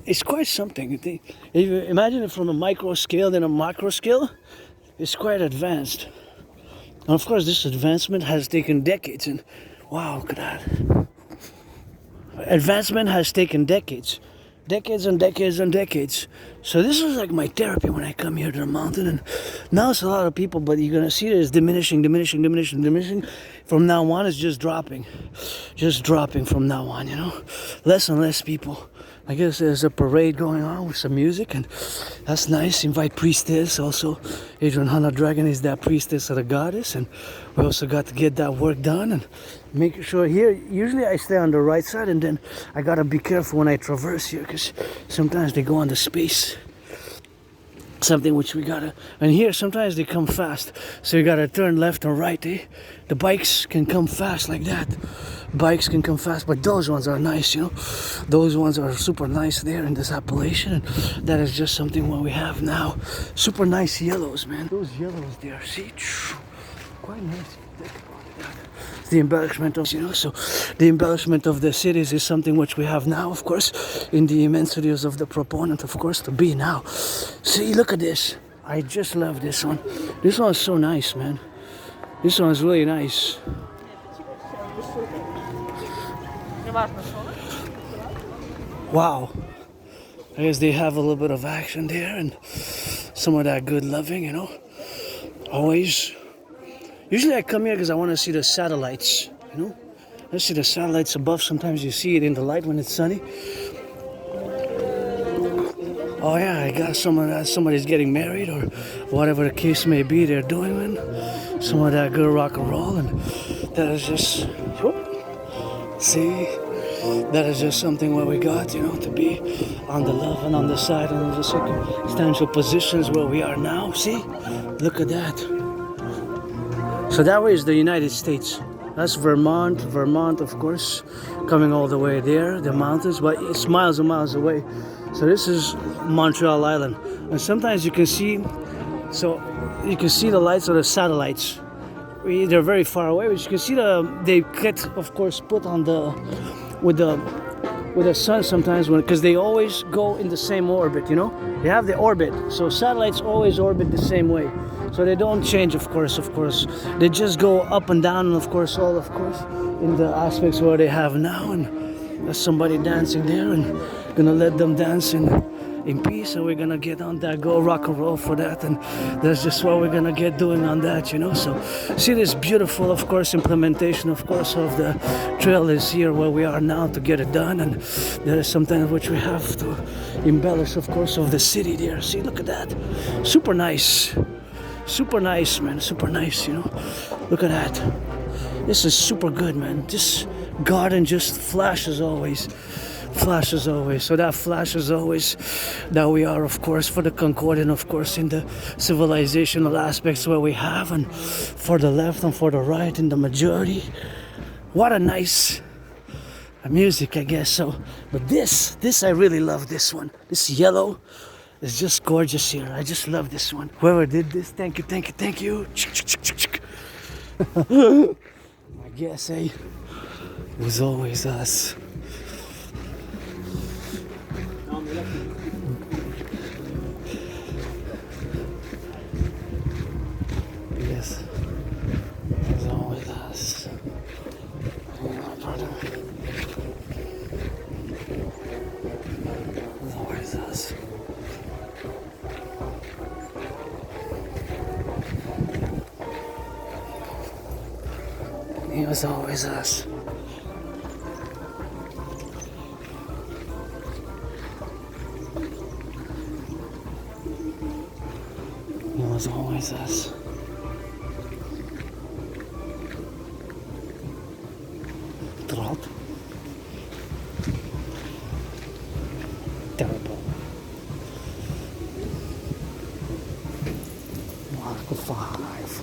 It's quite something. If you imagine it from a micro scale, then a macro scale, it's quite advanced. And of course, this advancement has taken decades, and wow, look at that. Advancement has taken decades and decades. So this is like my therapy when I come here to the mountain, and now it's a lot of people, but you're gonna see that it's diminishing. From now on, it's just dropping from now on, less and less people. I guess there's a parade going on with some music, and that's nice. Invite priestess also. Adrian Hanna Dragon is that priestess of the goddess, and we also got to get that work done and make sure here. Usually I stay on the right side, and then I gotta be careful when I traverse here, because sometimes they go on the space. Something which we gotta, and here sometimes they come fast, so you gotta turn left or right, eh? The bikes can come fast like that. Bikes can come fast, but those ones are nice, Those ones are super nice there in this appellation, and that is just something what we have now. Super nice yellows, man. Those yellows there, see? Quite nice. Think about it. that. The embellishment of, so the embellishment of the cities is something which we have now, of course, in the immensities of the proponent, of course, to be now. See, look at this. I just love this one. This one's so nice, man. This one's really nice. Wow. I guess they have a little bit of action there and some of that good loving, Always. Usually I come here because I want to see the satellites, I see the satellites above. Sometimes you see it in the light when it's sunny. Oh yeah, I got somebody's getting married or whatever the case may be they're doing, man. Some of that good rock and roll, and that is just, see, that is just something where we got, to be on the love and on the side and the circumstantial positions where we are now. See, look at that. So that way is the United States. That's Vermont, of course, coming all the way there, the mountains, but it's miles and miles away. So this is Montreal Island, and sometimes you can see, the lights of the satellites. They're very far away, but you can see they get, of course, put on with the sun sometimes because they always go in the same orbit. They have the orbit, so satellites always orbit the same way. So they don't change, of course. They just go up and down, and of course, in the aspects where they have now. And there's somebody dancing there, and gonna let them dance in peace, and we're gonna get on that, go rock and roll for that, and that's just what we're gonna get doing on that, So see this beautiful, of course, implementation, of course, of the trail is here where we are now to get it done, and there is something which we have to embellish, of course, of the city there. See, look at that, super nice, man, super nice, Look at that. This is super good, man. This garden just flashes always. So that flashes always that we are, of course, for the Concordian, of course, in the civilizational aspects where we have, and for the left and for the right in the majority. What a nice music, I guess. So, but this I really love this one. This yellow is just gorgeous here. I just love this one. Whoever did this, thank you. I guess, it was always us. Yes, it was always us. My brother. It was always us. It was always us. It was always us. Drop. Terrible. Mark 5.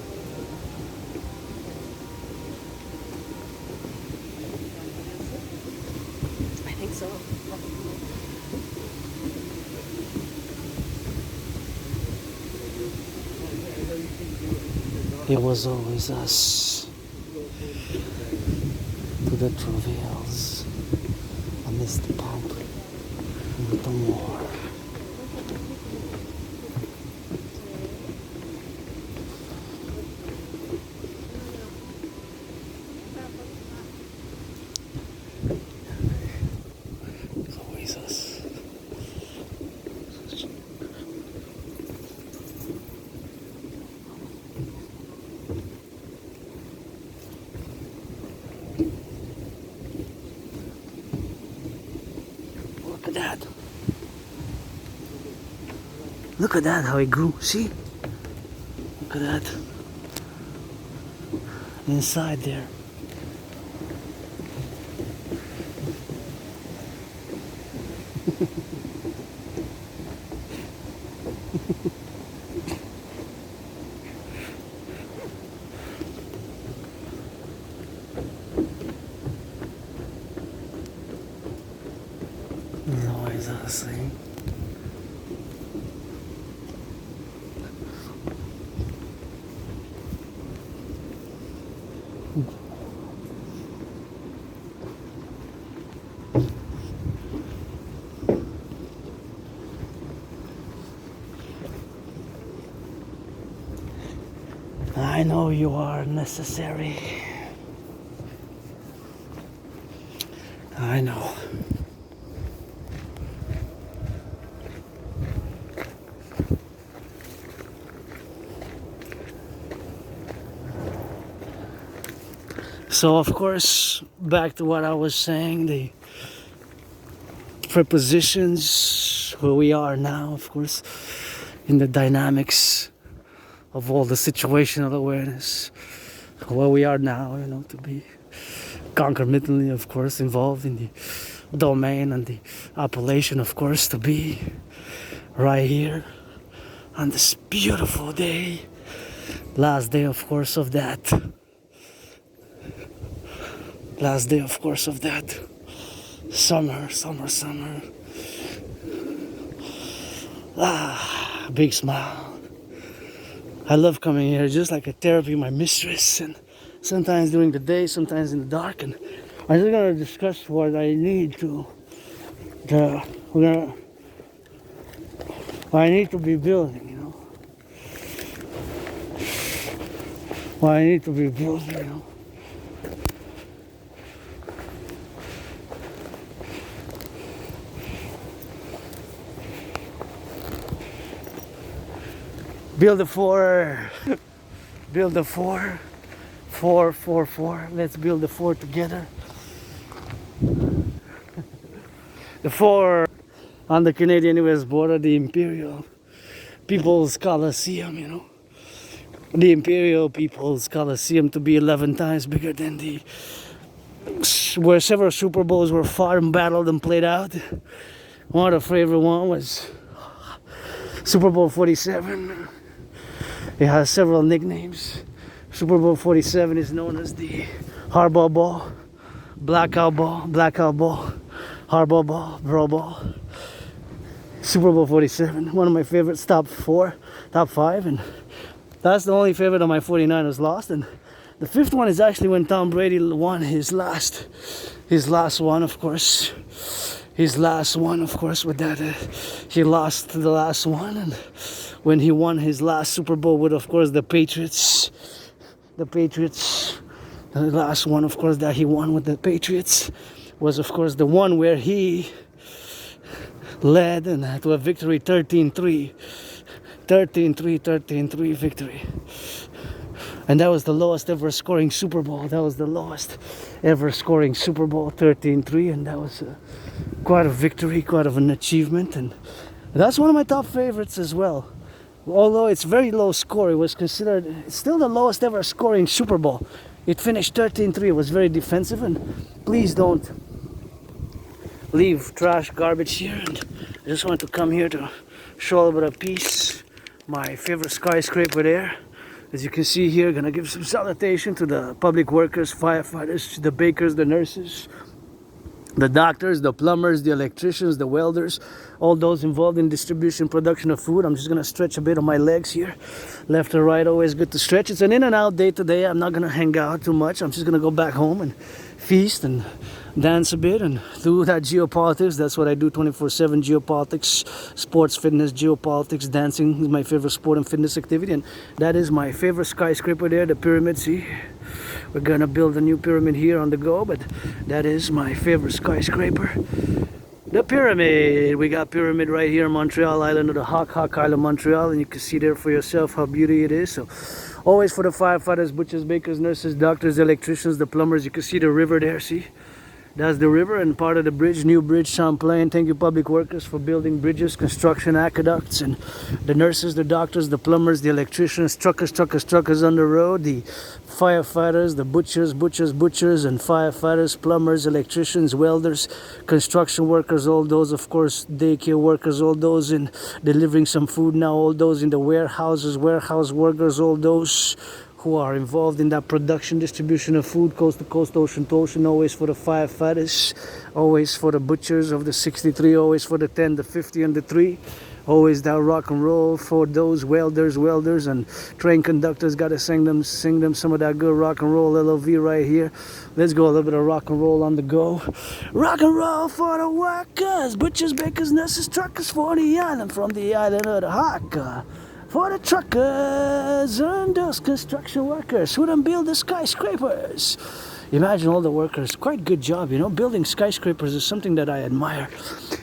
I think so. It was always us. To the travailleurs, amidst the pomp and with the war. It's always us. Look at that, how it grew. See? Look at that. Inside there. There's always us, see? I know you are necessary. I know. So of course, back to what I was saying, the prepositions, where we are now, of course, in the dynamics of all the situational awareness, where we are now, you know, to be concomitantly, of course, involved in the domain and the appellation, of course, to be right here on this beautiful day, last day, of course, of that. Last day, of course, of that summer. Big smile. I love coming here, just like a therapy, my mistress, and sometimes during the day, sometimes in the dark, and I'm just gonna discuss what I need to what I need to be building, you know. What I need to be building, you know. Build a 4. Build a 4. 4, 4, 4. Let's build the 4 together. The 4 on the Canadian-US border, the Imperial People's Coliseum, you know. The Imperial People's Coliseum to be 11 times bigger than the where several Super Bowls were fought and battled and played out. One of the favorite one was Super Bowl 47. It has several nicknames. Super Bowl 47 is known as the Hardball Ball, Blackout Ball, Hardball Ball, Bro Ball. Super Bowl 47, one of my favorites, top 5, and that's the only favorite of my 49ers lost. And the 5th one is actually when Tom Brady won his last one, of course. His last one, of course, with that he lost the last one, and when he won his last Super Bowl with, of course, the Patriots, the last one, of course, that he won with the Patriots was, of course, the one where he led and to a victory 13-3 victory. And that was the lowest ever scoring Super Bowl. That was the lowest ever scoring Super Bowl, 13-3, and that was quite a victory, quite of an achievement, and that's one of my top favorites as well. Although it's very low score, it was considered still the lowest ever scoring Super Bowl. It finished 13-3. It was very defensive, and please don't leave trash, garbage here. And I just want to come here to show a little bit of peace. My favorite skyscraper there. As you can see here, gonna give some salutation to the public workers, firefighters, the bakers, the nurses, the doctors, the plumbers, the electricians, the welders, all those involved in distribution, production of food. I'm just gonna stretch a bit of my legs here, left or right, always good to stretch. It's an in and out day today. I'm not gonna hang out too much. I'm just gonna go back home and feast and dance a bit and do that geopolitics. That's what I do 24/7, geopolitics, sports, fitness, geopolitics. Dancing is my favorite sport and fitness activity, and that is my favorite skyscraper there, the pyramid. See, we're gonna build a new pyramid here on the go, but that is my favorite skyscraper, the pyramid. We got pyramid right here in Montreal, island of the Hawk Island, Montreal, and you can see there for yourself how beautiful it is. So always for the firefighters, butchers, bakers, nurses, doctors, electricians, the plumbers. You can see the river there, see? That's the river and part of the bridge, new bridge Champlain. Thank you, public workers, for building bridges, construction, aqueducts, and the nurses, the doctors, the plumbers, the electricians, truckers on the road, the firefighters, the butchers, and firefighters, plumbers, electricians, welders, construction workers, all those, of course, daycare workers, all those in delivering some food now, all those in the warehouses, warehouse workers, all those who are involved in that production, distribution of food, coast to coast, ocean to ocean, always for the firefighters, always for the butchers of the 63, always for the 10, the 50, and the 3, always that rock and roll for those welders, and train conductors. Gotta sing them some of that good rock and roll, LOV right here. Let's go a little bit of rock and roll on the go. Rock and roll for the workers, butchers, bakers, nurses, truckers for the island, from the island of the Hawk. for the truckers and those construction workers who done build the skyscrapers. Imagine all the workers. Quite good job, you know. Building skyscrapers is something that I admire.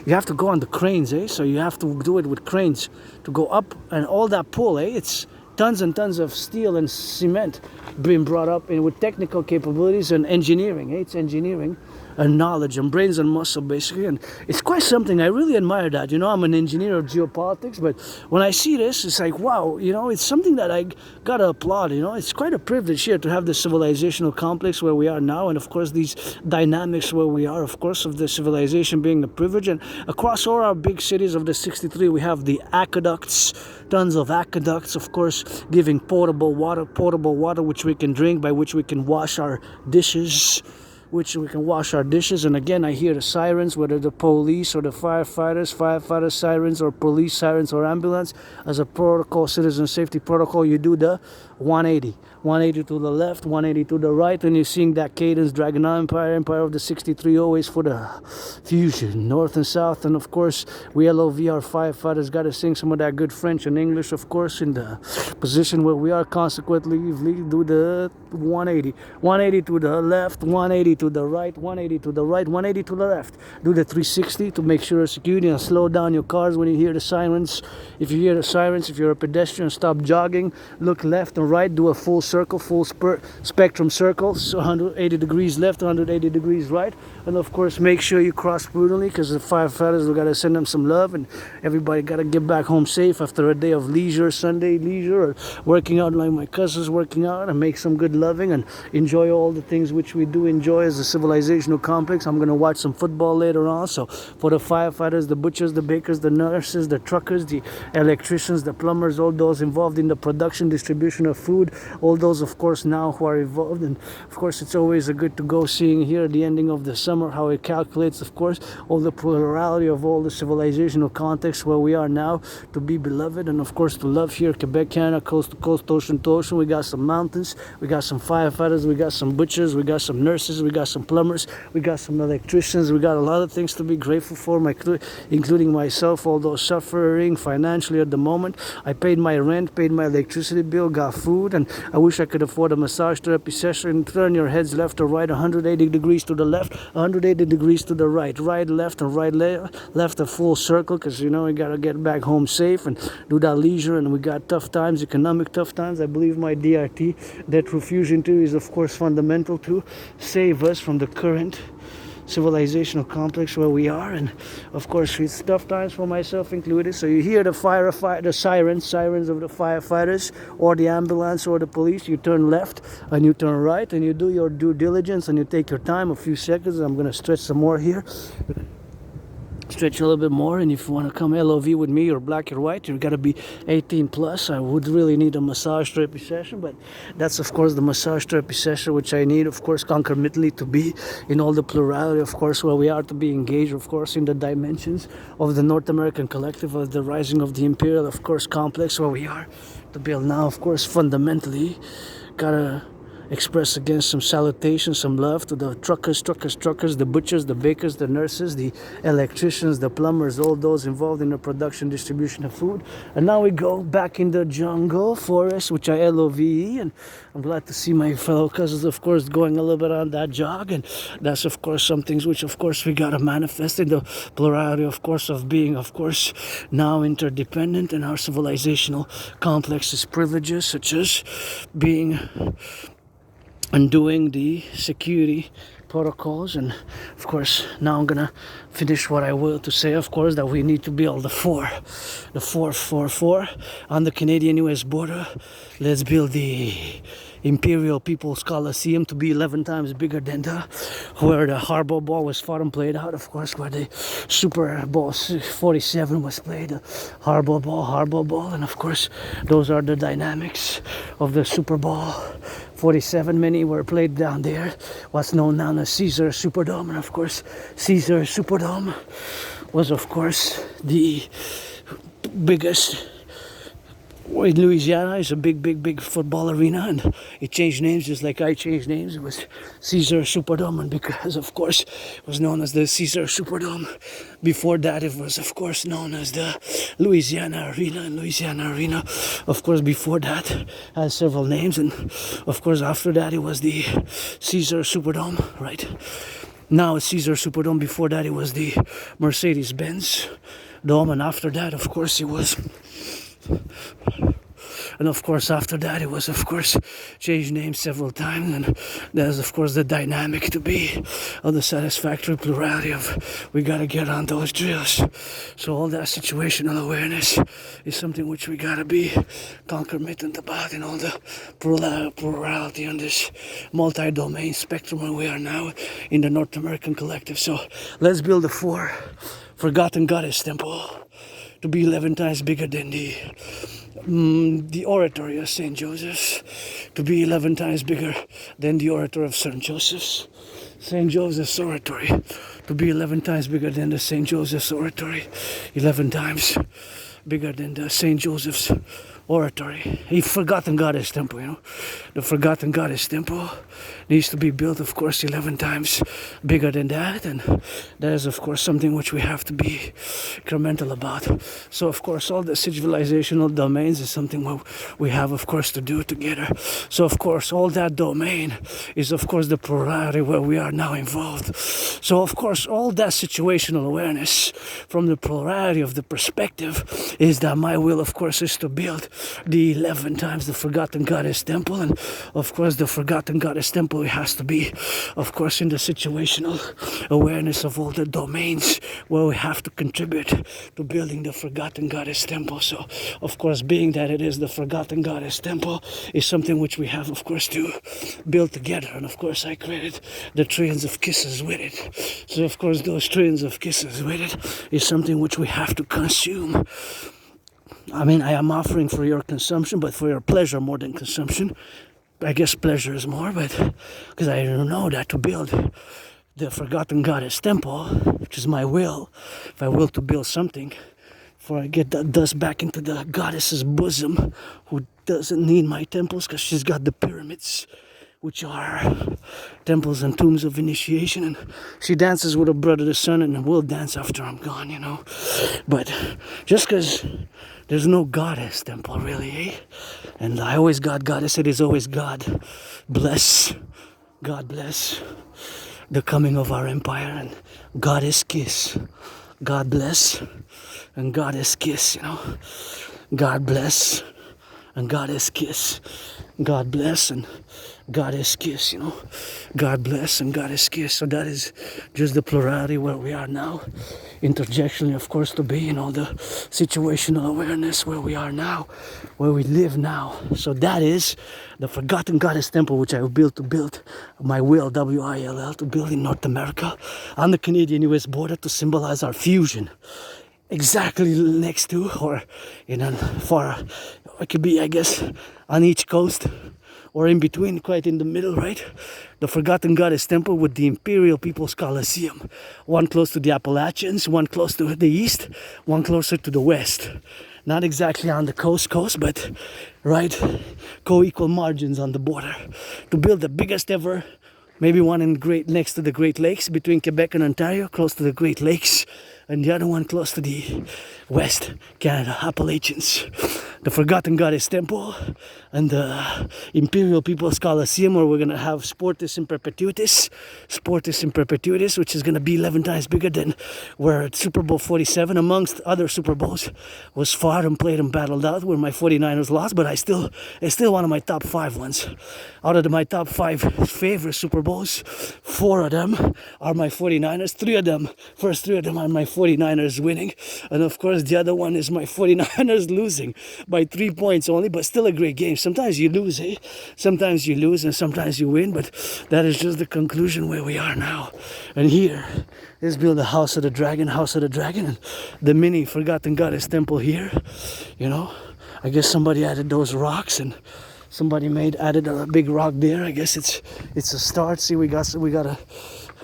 You have to go on the cranes, eh? So you have to do it with cranes to go up, and all that pull, eh? It's tons and tons of steel and cement being brought up in with technical capabilities and engineering, eh? It's engineering and knowledge and brains and muscle, basically, and it's quite something. I really admire that. You know, I'm an engineer of geopolitics, but when I see this, it's like, wow, you know, it's something that I gotta applaud. You know, it's quite a privilege here to have the civilizational complex where we are now, and of course these dynamics where we are, of course, of the civilization being a privilege. And across all our big cities of the 63, we have the aqueducts, tons of aqueducts, of course, giving potable water, which we can drink, by which we can wash our dishes. And again, I hear the sirens, whether the police or the firefighter sirens or police sirens or ambulance. As a protocol, citizen safety protocol, you do the 180 to the left, 180 to the right, and you're seeing that cadence. Dragon Empire of the 63, always for the fusion, north and south. And of course, we LOV, our firefighters, got to sing some of that good French and English, of course, in the position where we are. Consequently, do the 180 to the left, 180 to the right, 180 to the right, 180 to the left. Do the 360 to make sure security, and slow down your cars when you hear the sirens. If you hear the sirens, if you're a pedestrian, stop jogging, look left and right, do a full circle, full spectrum circle, so 180 degrees left, 180 degrees right. And of course, make sure you cross prudently, because the firefighters, we got to send them some love, and everybody got to get back home safe after a day of leisure, Sunday leisure, or working out like my cousins working out, and make some good loving and enjoy all the things which we do enjoy as a civilizational complex. I'm going to watch some football later on. So for the firefighters, the butchers, the bakers, the nurses, the truckers, the electricians, the plumbers, all those involved in the production, distribution of food, all those, of course, now who are involved. And of course, it's always a good to go seeing here at the ending of the summer how it calculates, of course, all the plurality of all the civilizational context where we are now, to be beloved, and of course to love here, Quebec, Canada, coast to coast, ocean to ocean. We got some mountains, we got some firefighters, we got some butchers, we got some nurses, we got some plumbers, we got some electricians, we got a lot of things to be grateful for, including myself, although suffering financially at the moment. I paid my rent, paid my electricity bill, got food, and I wish I could afford a massage therapy session. Turn your heads left or right, 180 degrees to the left, 180 degrees to the right, right, left, and right, left, a full circle, because you know we gotta get back home safe and do that leisure. And we got tough times, economic tough times. I believe my DRT, debt refusion too, is of course fundamental to save us from the current civilizational complex where we are. And of course it's tough times for myself included. So you hear the sirens of the firefighters or the ambulance or the police, you turn left and you turn right, and you do your due diligence, and you take your time, a few seconds. I'm going to stretch some more here, stretch a little bit more. And if you want to come LOV with me, or black or white, you got to be 18 plus. I would really need a massage therapy session, but that's of course the massage therapy session which I need, of course, concomitantly to be in all the plurality, of course, where we are, to be engaged, of course, in the dimensions of the North American collective, of the rising of the Imperial, of course, complex where we are to build now. Of course, fundamentally gotta express again some salutation, some love to the truckers, the butchers, the bakers, the nurses, the electricians, the plumbers, all those involved in the production, distribution of food. And now we go back in the jungle, forest, which I LOVE, and I'm glad to see my fellow cousins, of course, going a little bit on that jog. And that's, of course, some things which, of course, we gotta manifest in the plurality, of course, of being, of course, now interdependent, and our civilizational complexes, privileges, such as being undoing the security protocols. And of course, now I'm gonna finish what I will to say, of course, that we need to build the 444 on the Canadian-US border. Let's build the Imperial People's Coliseum to be 11 times bigger than where the Harbor Ball was fought and played out, of course, where the Super Bowl 47 was played, the Harbor Ball, and of course, those are the dynamics of the Super Bowl 47. Many were played down there, what's known now as Caesar Superdome. And of course, Caesar Superdome was, of course, the biggest in Louisiana is a big football arena, and it changed names just like I changed names. It was Caesar Superdome, and because of course it was known as the Caesar Superdome. Before that it was of course known as the Louisiana Arena, and Louisiana Arena of course before that had several names, and of course after that it was the Caesar Superdome, right? Now it's Caesar Superdome. Before that it was the Mercedes-Benz Dome, and after that of course it was after that it was of course changed names several times, and there's of course the dynamic to be of the satisfactory plurality of we gotta get on those drills. So all that situational awareness is something which we gotta be concomitant about in all the plurality on this multi-domain spectrum where we are now in the North American collective. So let's build a forgotten goddess temple to be 11 times bigger than the oratory of St. Joseph's, to be 11 times bigger than the oratory of St. Joseph's. St. Joseph's oratory, to be 11 times bigger than the St. Joseph's oratory, 11 times bigger than the St. Joseph's oratory. A forgotten goddess temple, you know. The forgotten goddess temple needs to be built, of course, 11 times bigger than that, and that is, of course, something which we have to be incremental about. So, of course, all the civilizational domains is something what we have, of course, to do together. So, of course, all that domain is, of course, the plurality where we are now involved. So, of course, all that situational awareness from the plurality of the perspective is that my will, of course, is to build the 11 times the forgotten goddess temple, and of course the forgotten goddess temple has to be of course in the situational awareness of all the domains where we have to contribute to building the forgotten goddess temple. So of course being that it is the forgotten goddess temple is something which we have of course to build together, and of course I created the trillions of kisses with it. So of course those trillions of kisses with it is something which we have to consume. I mean, I am offering for your consumption, but for your pleasure more than consumption. I guess pleasure is more, but because I know that to build the forgotten goddess temple, which is my will, if I will to build something, before I get that dust back into the goddess's bosom, who doesn't need my temples because she's got the pyramids, which are temples and tombs of initiation, and she dances with her brother the sun, and will dance after I'm gone, you know. But just because there's no goddess temple really, eh? And I always got goddess, it is always God bless the coming of our empire, and goddess kiss, God bless and goddess kiss, you know. God bless and goddess kiss, God bless and goddess kiss, you know. God bless and goddess kiss. So that is just the plurality where we are now. Interjectionally, of course, to be in all the situational awareness where we are now, where we live now. So that is the forgotten goddess temple which I will build my will, W-I-L-L, to build in North America on the Canadian-US border to symbolize our fusion. Exactly next to, or in a far, it could be, I guess, on each coast, or in between, quite in the middle, right? The forgotten goddess temple with the Imperial People's Coliseum. One close to the Appalachians, one close to the east, one closer to the west. Not exactly on the coast, but right, co-equal margins on the border. To build the biggest ever, maybe one in next to the Great Lakes, between Quebec and Ontario, close to the Great Lakes, and the other one close to the West Canada, Appalachians. The Forgotten Goddess Temple and the Imperial People's Coliseum, where we're going to have Sportis in Perpetuitis, which is going to be 11 times bigger than where Super Bowl 47, amongst other Super Bowls, was fought and played and battled out, where my 49ers lost, but it's still one of my top 5 ones. Out of my top 5 favorite Super Bowls, 4 of them are my 49ers, first 3 of them are my 49ers winning, and of course the other one is my 49ers losing by 3 points only, but still a great game. Sometimes you lose, eh? Sometimes you lose and sometimes you win, but that is just the conclusion where we are now. And here, let's build a house of the dragon, and the mini Forgotten Goddess temple here, you know. I guess somebody added those rocks, and somebody added a big rock there. I guess it's a start. See, we got a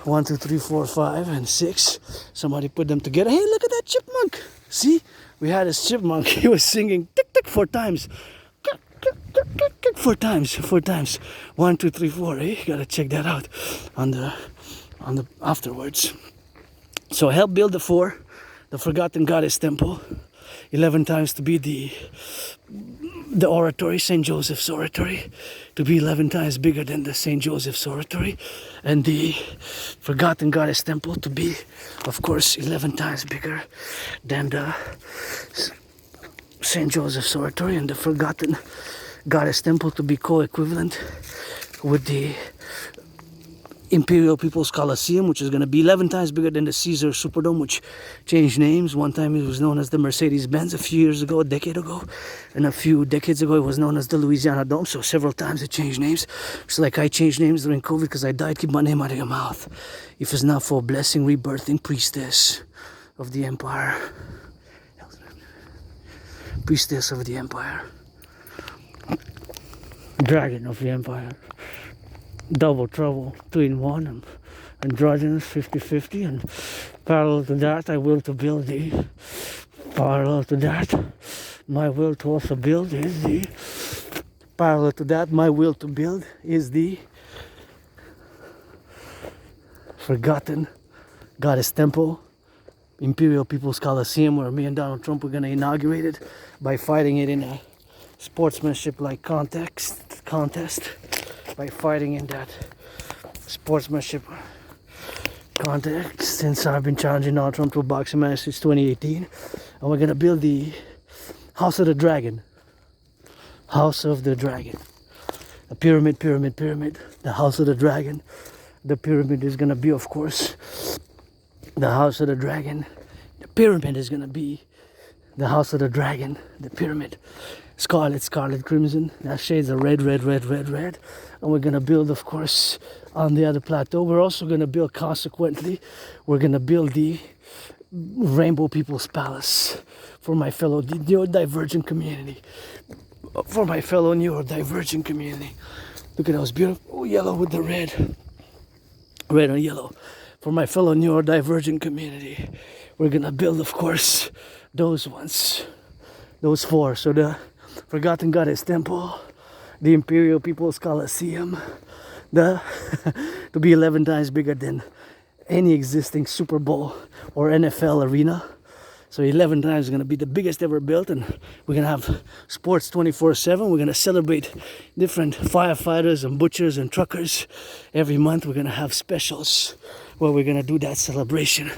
1, 2, 3, 4, 5, and 6. Somebody put them together. Hey, look at that chipmunk. See? we had a chipmunk. He was singing tick tick 4 times. 4 times. 1, 2, 3, 4. Eh? You gotta check that out on the afterwards. So I helped build the Forgotten Goddess Temple, 11 times to be the oratory, St. Joseph's Oratory, to be 11 times bigger than the St. Joseph's Oratory, and the Forgotten Goddess Temple to be, of course, 11 times bigger than the St. Joseph's Oratory, and the Forgotten Goddess Temple to be co-equivalent with the Imperial People's Coliseum, which is going to be 11 times bigger than the Caesar Superdome, which changed names. One time it was known as the Mercedes-Benz a few years ago, a decade ago, and a few decades ago it was known as the Louisiana Dome. So several times it changed names. It's like I changed names during COVID because I died. Keep my name out of your mouth. If it's not for blessing, rebirthing, priestess of the empire. Priestess of the empire. Dragon of the empire. Double trouble, 2 in 1, and androgynous 50-50, and parallel to that I will to build the parallel to that my will to also build is the parallel to that my will to build is the Forgotten Goddess Temple, Imperial People's Coliseum, where me and Donald Trump were going to inaugurate it by fighting it in a sportsmanship like contest, by fighting in that sportsmanship context, since I've been challenging Donald Trump to a boxing match since 2018. And we're gonna build the House of the Dragon. House of the Dragon. A pyramid. The House of the Dragon. The pyramid is gonna be, of course, the House of the Dragon. The pyramid is gonna be the House of the Dragon. The pyramid. Scarlet, crimson. That shades of red. And we're gonna build, of course, on the other plateau. We're also gonna build, consequently, we're gonna build the Rainbow People's Palace for my fellow neurodivergent community. For my fellow neurodivergent community. Look at those beautiful yellow with the red. Red and yellow. For my fellow neurodivergent community, we're gonna build, of course, those ones. Those 4. So the Forgotten Goddess Temple, the Imperial People's Coliseum, to be 11 times bigger than any existing Super Bowl or NFL arena. So 11 times is going to be the biggest ever built, and we're going to have sports 24/7. We're going to celebrate different firefighters and butchers and truckers. Every month we're going to have specials where we're going to do that celebration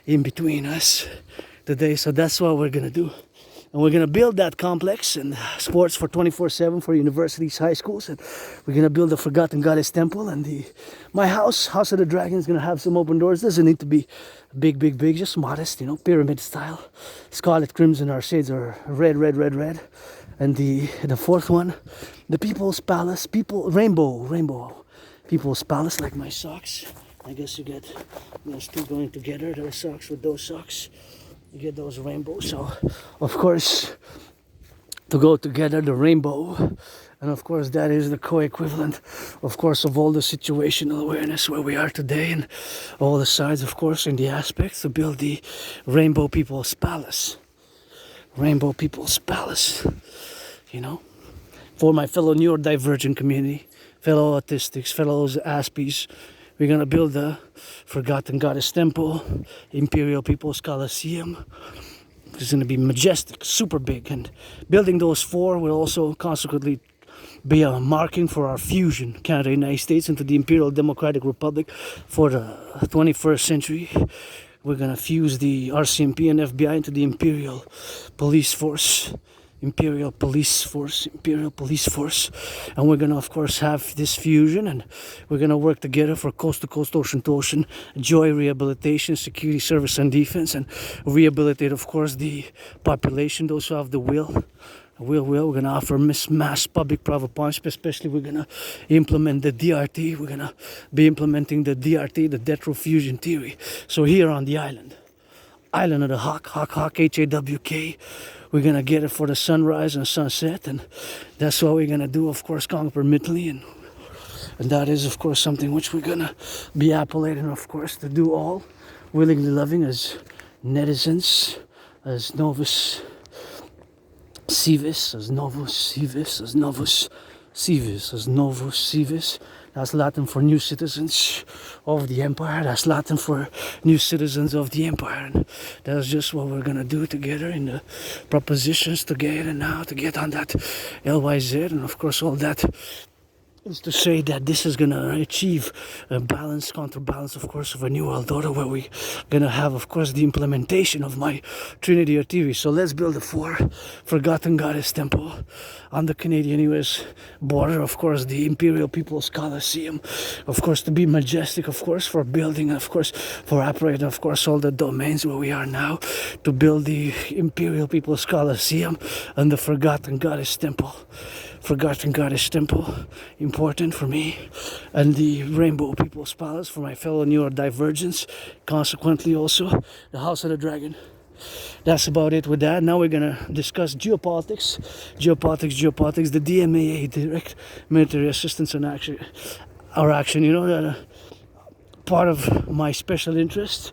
in between us today. So that's what we're going to do. And we're going to build that complex and sports for 24/7 for universities, high schools. And we're going to build the Forgotten Goddess Temple. And my house of the Dragon, is going to have some open doors. Doesn't need to be big, just modest, pyramid style. Scarlet, crimson, our shades are red. And the 4th one, the People's Palace, rainbow. People's Palace, like my socks. I guess you get those two going together, those socks with those socks. You get those rainbows. So, of course, to go together, the rainbow, and of course that is the co-equivalent, of course, of all the situational awareness where we are today, and all the sides, of course, and the aspects to build the Rainbow People's Palace. Rainbow People's Palace, for my fellow neurodivergent community, fellow autistics, fellow Aspies. We're going to build the Forgotten Goddess Temple, Imperial People's Coliseum. It's going to be majestic, super big. And building those 4 will also consequently be a marking for our fusion, Canada and United States, into the Imperial Democratic Republic for the 21st century. We're going to fuse the RCMP and FBI into the Imperial Police Force. Imperial Police Force, and we're gonna, of course, have this fusion, and we're gonna work together for coast to coast, ocean to ocean, joy rehabilitation, security, service, and defense, and rehabilitate, of course, the population, those who have the will. We're gonna offer mass public-private partnership, especially we're gonna implement the DRT. We're gonna be implementing the DRT, the Death Row Fusion Theory. So here on the island of the Hawk, HAWK, we're going to get it for the sunrise and sunset, and that's what we're going to do, of course, concomitantly, and that is, of course, something which we're going to be appellating, of course, to do all willingly loving as netizens as novus civis, as novus civis, as novus civis, as novus civis. That's Latin for new citizens of the empire. That's Latin for new citizens of the empire. And that's just what we're gonna do together in the propositions together now to get on that LYZ. And of course, all that is to say that this is gonna achieve a balance, counterbalance, of course, of renewal, where we gonna have, of course, the implementation of my Trinity or TV. So let's build a forgotten goddess temple on the Canadian-US border. Of course, the Imperial People's Coliseum, of course, to be majestic, of course, for building, of course, for operating, of course, all the domains where we are now, to build the Imperial People's Coliseum and the Forgotten Goddess Temple. Forgotten Goddess Temple, important for me, and the Rainbow People's Palace for my fellow neurodivergents, consequently also the House of the Dragon. That's about it with that. Now we're gonna discuss geopolitics, the DMAA, direct military assistance and action, part of my special interest,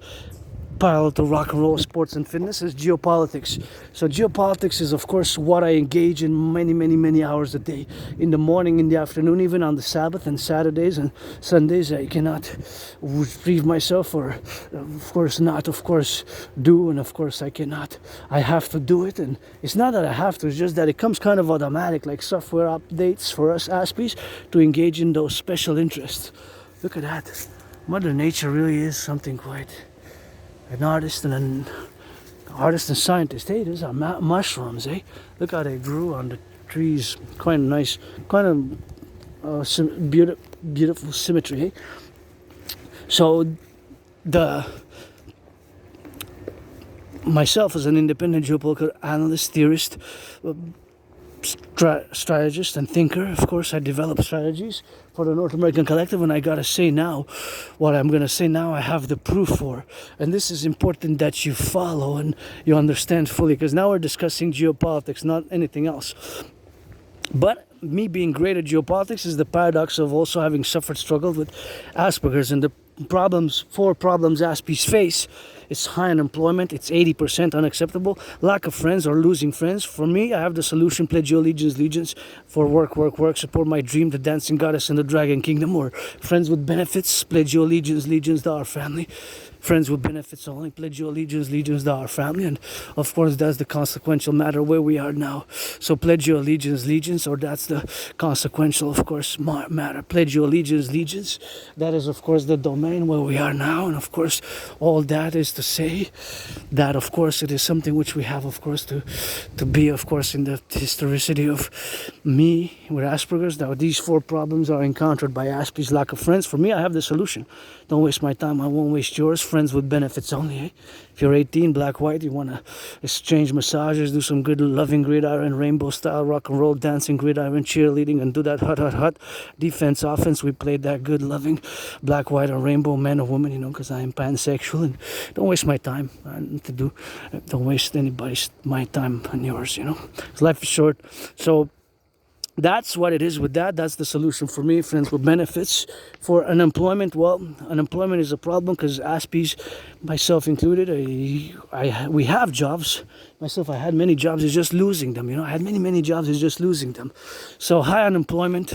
parallel to rock and roll, sports and fitness, is geopolitics. So geopolitics is, of course, what I engage in many hours a day. In the morning, in the afternoon, even on the Sabbath and Saturdays and Sundays, I cannot reprieve myself, or of course not, of course, do, and of course I cannot. I have to do it, and it's not that I have to, it's just that it comes kind of automatic, like software updates for us Aspies to engage in those special interests. Look at that. Mother Nature really is something quite... an artist and scientist. Hey, these are mushrooms, eh? Look how they grew on the trees. Quite nice, kind of beautiful symmetry, eh? So, myself as an independent geopolitical analyst, theorist, strategist and thinker, of course, I develop strategies for the North American Collective, and I gotta say now, what I'm gonna say now, I have the proof for, and this is important that you follow and you understand fully, because now we're discussing geopolitics, not anything else. But me being great at geopolitics is the paradox of also having struggled with Asperger's, and the four problems Aspies face. It's high unemployment, it's 80% unacceptable, lack of friends or losing friends. For me, I have the solution: pledge your allegiance for work, support my dream, the dancing goddess and the dragon kingdom, or friends with benefits, pledge your allegiance to our family. Friends with benefits only, pledge your allegiance to our family, and of course that's the consequential matter where we are now. So pledge your allegiance, or that's the consequential, of course, matter. Pledge your allegiance, that is of course the domain where we are now, and of course all that is to say that of course it is something which we have, of course, to be, of course, in the historicity of me with Asperger's. Now these four problems are encountered by Aspies: lack of friends. For me, I have the solution. Don't waste my time, I won't waste yours. Friends with benefits only, eh? If you're 18, black, white, you want to exchange massages, do some good loving gridiron, rainbow style rock and roll dancing, gridiron cheerleading, and do that hot defense, offense. We played that good loving black, white, and rainbow, man or woman, because I am pansexual, and don't waste my time don't waste my time and yours, Life is short. So that's what it is with that. That's the solution for me. Friends with benefits. For unemployment, well, unemployment is a problem because Aspies, myself included, we have jobs. Myself, I had many jobs, it's just losing them. I had many jobs, it's just losing them. So high unemployment,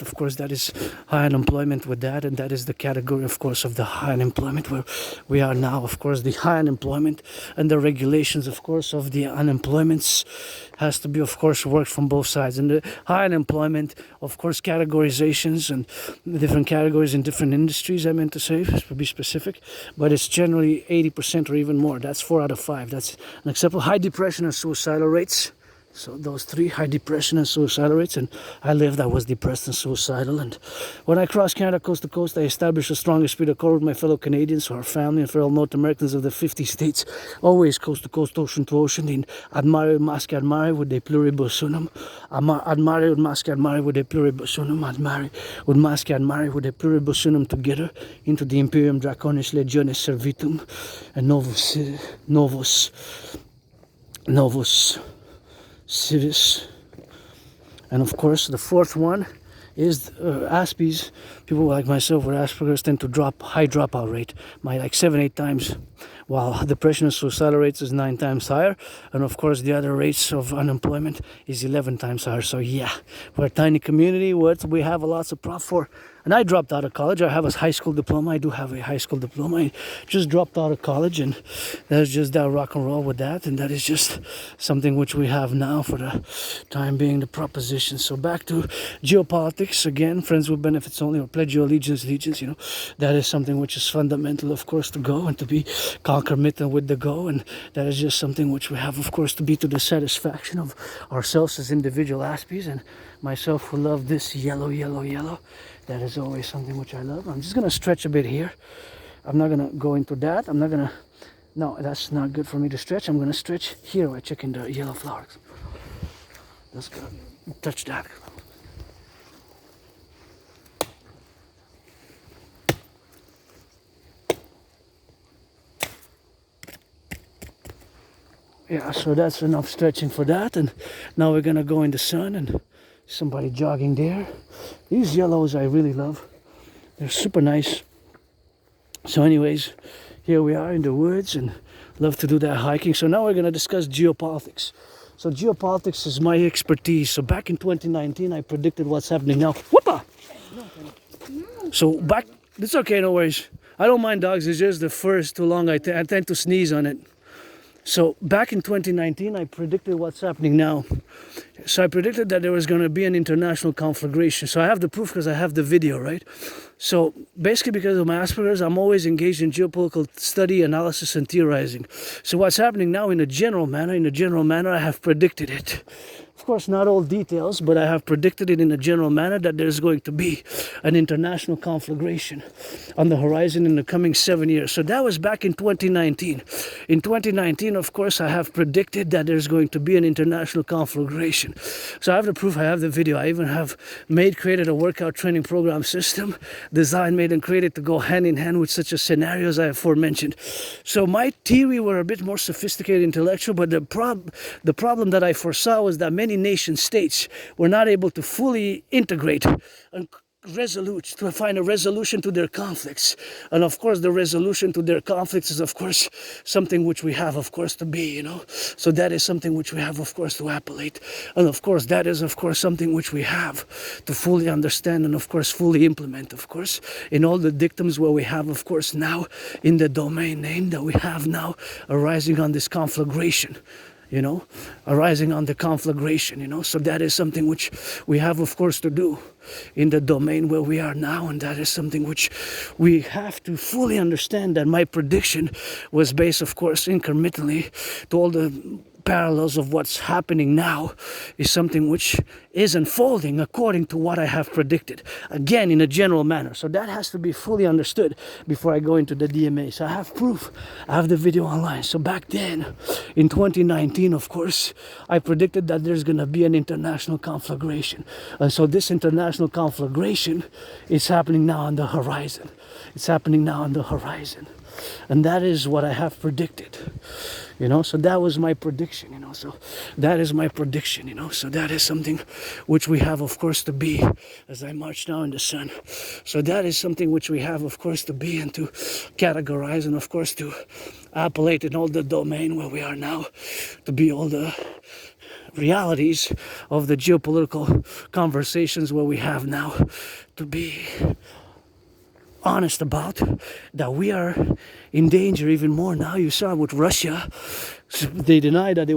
of course, that is high unemployment with that, and that is the category, of course, of the high unemployment where we are now. Of course, the high unemployment and the regulations, of course, of the unemployments has to be, of course, worked from both sides. And the high unemployment, of course, categorizations and different categories in different industries, I meant to say, to be specific, but it's generally 80% or even more. That's 4 out of 5. That's an acceptable. High depression and suicidal rates. So those three: high depression and suicidal rates. And I was depressed and suicidal. And when I crossed Canada coast to coast, I established a strong esprit de corps with my fellow Canadians, our family, and fellow North Americans of the 50 states. Always coast to coast, ocean to ocean. In admare masque admare with de pluribus unum. Admare with masque admare with de pluribus unum. Admare with masque admare with de pluribus unum together into the Imperium Draconis Legionis Servitum and Novus Civis. And of course the fourth one is Aspies, people like myself with Asperger's tend to high dropout rate by like 7-8 times, while depression and suicidal rates is 9 times higher, and of course the other rates of unemployment is 11 times higher. So yeah, we're a tiny community. What we have a lots of prop for. And I dropped out of college. I have a high school diploma. I do have a high school diploma. I just dropped out of college, and that's just that rock and roll with that. And that is just something which we have now for the time being, the proposition. So back to geopolitics again, friends with benefits only, or pledge your allegiance, you know. That is something which is fundamental, of course, to go and to be concomitant with the go. And that is just something which we have, of course, to be to the satisfaction of ourselves as individual Aspies, and myself who love this yellow. That is always something which I love. I'm just going to stretch a bit here. I'm not going to go into that. No, that's not good for me to stretch. I'm going to stretch here by checking the yellow flowers. Let's go. Touch that. Yeah, so that's enough stretching for that. And now we're going to go in the sun, and somebody jogging there. These yellows I really love. They're super nice. So anyways, here we are in the woods, and love to do that hiking. So now we're going to discuss geopolitics. So geopolitics is my expertise. So back in 2019, I predicted what's happening now. Whoopa! So back, it's okay, no worries. I don't mind dogs, it's just the fur is too long. I tend to sneeze on it. So back in 2019, I predicted what's happening now. So I predicted that there was going to be an international conflagration. So I have the proof because I have the video, right? So basically because of my Asperger's, I'm always engaged in geopolitical study, analysis, and theorizing. So what's happening now in a general manner, I have predicted it. Of course, not all details, but I have predicted it in a general manner that there's going to be an international conflagration on the horizon in the coming 7 years. So that was back in 2019. In 2019, of course, I have predicted that there's going to be an international conflagration. So I have the proof, I have the video. I even have created a workout training program system, designed, made, and created to go hand in hand with such a scenario as I have aforementioned. So my theory were a bit more sophisticated, intellectual, but the problem that I foresaw was that many nation states were not able to fully integrate and to find a resolution to their conflicts. And of course the resolution to their conflicts is of course something which we have of course to be, you know. So that is something which we have of course to appellate, and of course that is of course something which we have to fully understand and of course fully implement, of course, in all the dictums where we have of course now in the domain name that we have now arising on this conflagration, you know, arising on the conflagration, you know. So that is something which we have of course to do in the domain where we are now, and that is something which we have to fully understand, that my prediction was based of course incrementally to all the parallels of what's happening now is something which is unfolding according to what I have predicted, again in a general manner. So that has to be fully understood before I go into the DMA. So I have proof, I have the video online. So back then in 2019, of course, I predicted that there's going to be an international conflagration, and so this international conflagration is happening now on the horizon. It's happening now on the horizon, and that is what I have predicted, you know. So that was my prediction, you know. So that is my prediction, you know. So that is something which we have of course to be as I march now in the sun. So that is something which we have of course to be and to categorize, and of course to appellate in all the domain where we are now, to be all the realities of the geopolitical conversations where we have now, to be honest about that we are in danger even more now. You saw with Russia, they denied that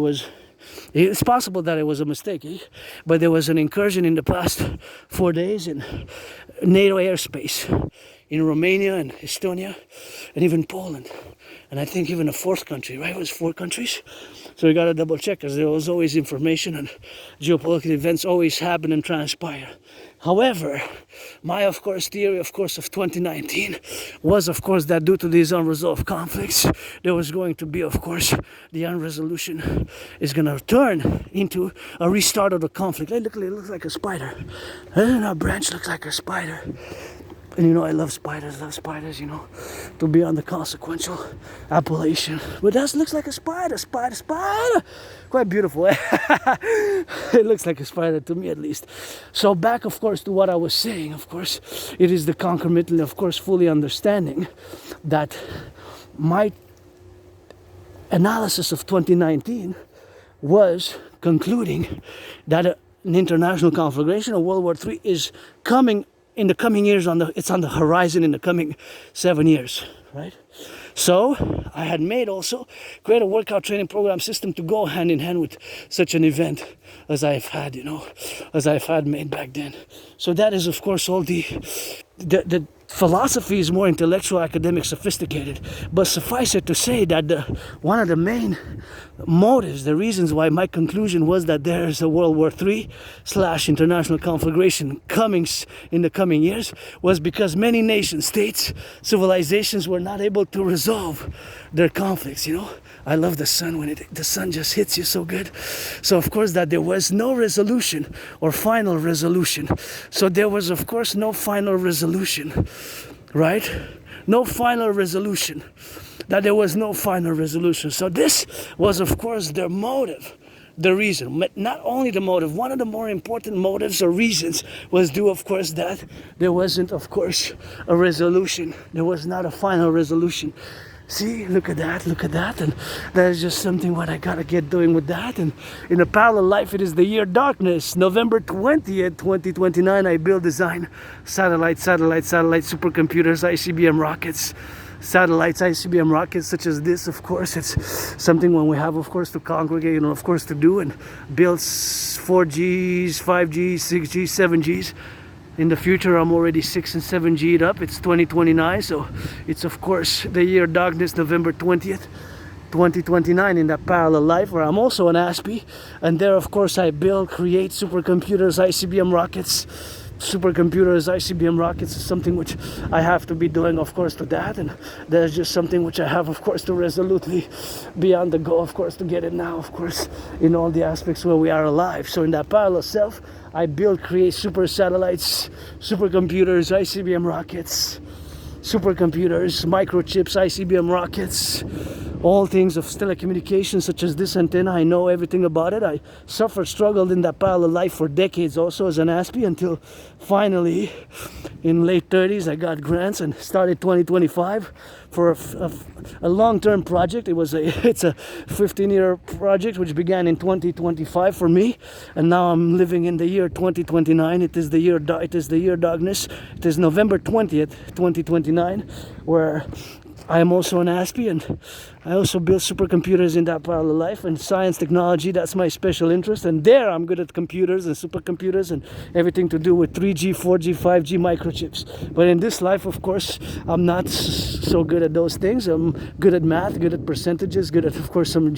it's possible that it was a mistake, but there was an incursion in the past 4 days in NATO airspace in Romania and Estonia and even Poland, and I think even a fourth country, right? It was 4 countries. So we got to double check, because there was always information, and geopolitical events always happen and transpire. However, my of course theory of course of 2019 was of course that due to these unresolved conflicts, there was going to be of course the unresolution is going to turn into a restart of the conflict. Hey, look, it looks like a spider. Our branch looks like a spider. And you know, I love spiders, you know, to be on the consequential appellation. But that looks like a spider. Quite beautiful. It looks like a spider to me, at least. So back, of course, to what I was saying, of course, it is the concomitant, of course, fully understanding that my analysis of 2019 was concluding that an international conflagration of World War III is coming in the coming years. It's on the horizon in the coming 7 years, right? So I had made also create a workout training program system to go hand in hand with such an event as I've had, you know, as I've had made back then. So that is, of course, all the philosophy is more intellectual, academic, sophisticated. But suffice it to say that one of the main motives, the reasons why my conclusion was that there is a World War III / international conflagration coming in the coming years was because many nation states, civilizations were not able to resolve their conflicts, you know. I love the sun when the sun just hits you so good. So of course that there was no resolution or final resolution. So there was of course no final resolution, right? No final resolution. That there was no final resolution. So this was of course their motive. The reason, but not only the motive, one of the more important motives or reasons was due, of course, that there wasn't, of course, a resolution. There was not a final resolution. See, look at that, and that is just something what I gotta get doing with that. And in a parallel life, it is the year darkness, November 20th, 2029, I build, design satellites, supercomputers, ICBM rockets, satellites, ICBM rockets such as this. Of course, it's something when we have, of course, to congregate, you know, of course, to do and build 4Gs, 5Gs, 6Gs, 7Gs. In the future, I'm already 6 and 7G'd up. It's 2029, so it's of course the year darkness, November 20th, 2029, in that parallel life where I'm also an ASPE, and there, of course, I build, create supercomputers, ICBM rockets. Supercomputers, ICBM rockets is something which I have to be doing, of course, to that, and there's just something which I have, of course, to resolutely be on the go, of course, to get it now, of course, in all the aspects where we are alive. So in that parallel self, I build, create super satellites, supercomputers, ICBM rockets, supercomputers, microchips, ICBM rockets, all things of telecommunications such as this antenna. I know everything about it. I struggled in that parallel life for decades also as an ASPE until finally in late 30s I got grants and started 2025 for a long-term project. It's a 15-year project which began in 2025 for me, and now I'm living in the year 2029. It is the year darkness. It is November 20th, 2029, where I am also an ASPE, and I also build supercomputers in that parallel life, and science, technology, that's my special interest. And there I'm good at computers and supercomputers and everything to do with 3G, 4G, 5G microchips. But in this life, of course, I'm not so good at those things. I'm good at math, good at percentages, good at, of course, some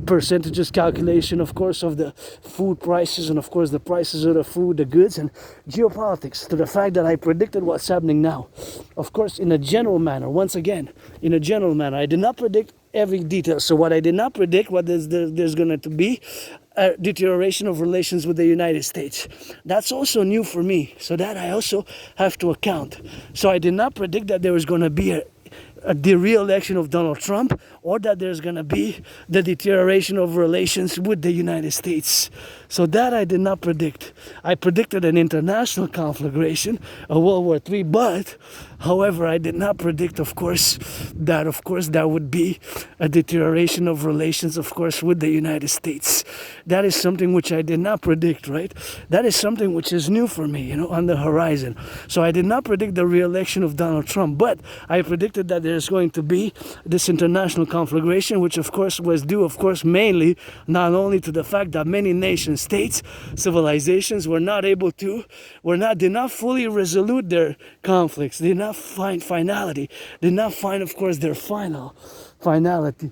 percentages calculation, of course, of the food prices and, of course, the prices of the food, the goods, and geopolitics, to the fact that I predicted what's happening now. Of course, in a general manner, once again, in a general manner. I did not predict every detail. So what I did not predict, there's going to be a deterioration of relations with the United States. That's also new for me. So that I also have to account. So I did not predict that there was going to be the re-election of Donald Trump, or that there's going to be the deterioration of relations with the United States. So that I did not predict. I predicted an international conflagration, a World War III, but however, I did not predict, of course, there would be a deterioration of relations, of course, with the United States. That is something which I did not predict, right? That is something which is new for me, on the horizon. So I did not predict the re-election of Donald Trump, but I predicted that there's going to be this international conflagration, which of course was due, of course, mainly not only to the fact that many nation states, civilizations did not fully resolute their conflicts, did not find finality, did not find, of course, their finality,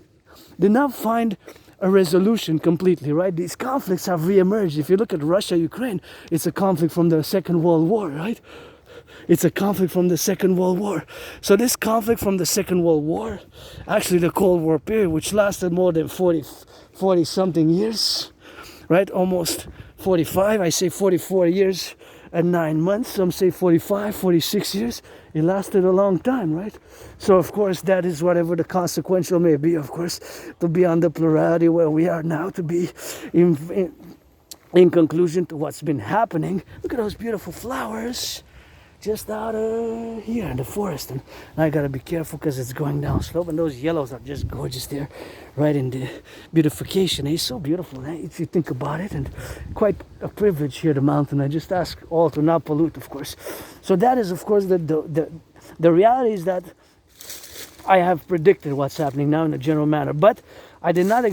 did not find a resolution completely, right? These conflicts have re-emerged. If you look at Russia, Ukraine, it's a conflict from the Second World War, right? It's a conflict from the Second World War. So this conflict from the Second World War, actually the Cold War period, which lasted more than 40 something years, right? Almost 45, I say 44 years and 9 months, some say 45, 46 years. It lasted a long time, right? So of course that is whatever the consequential may be, of course, to be on the plurality where we are now, to be in conclusion to what's been happening. Look at those beautiful flowers just out of here in the forest, and I gotta be careful because it's going down slope, and those yellows are just gorgeous there, right in the beautification. It's so beautiful, eh? If you think about it, and quite a privilege here, the mountain. I just ask all to not pollute, of course. So that is, of course, the reality is that I have predicted what's happening now in a general manner, but I did not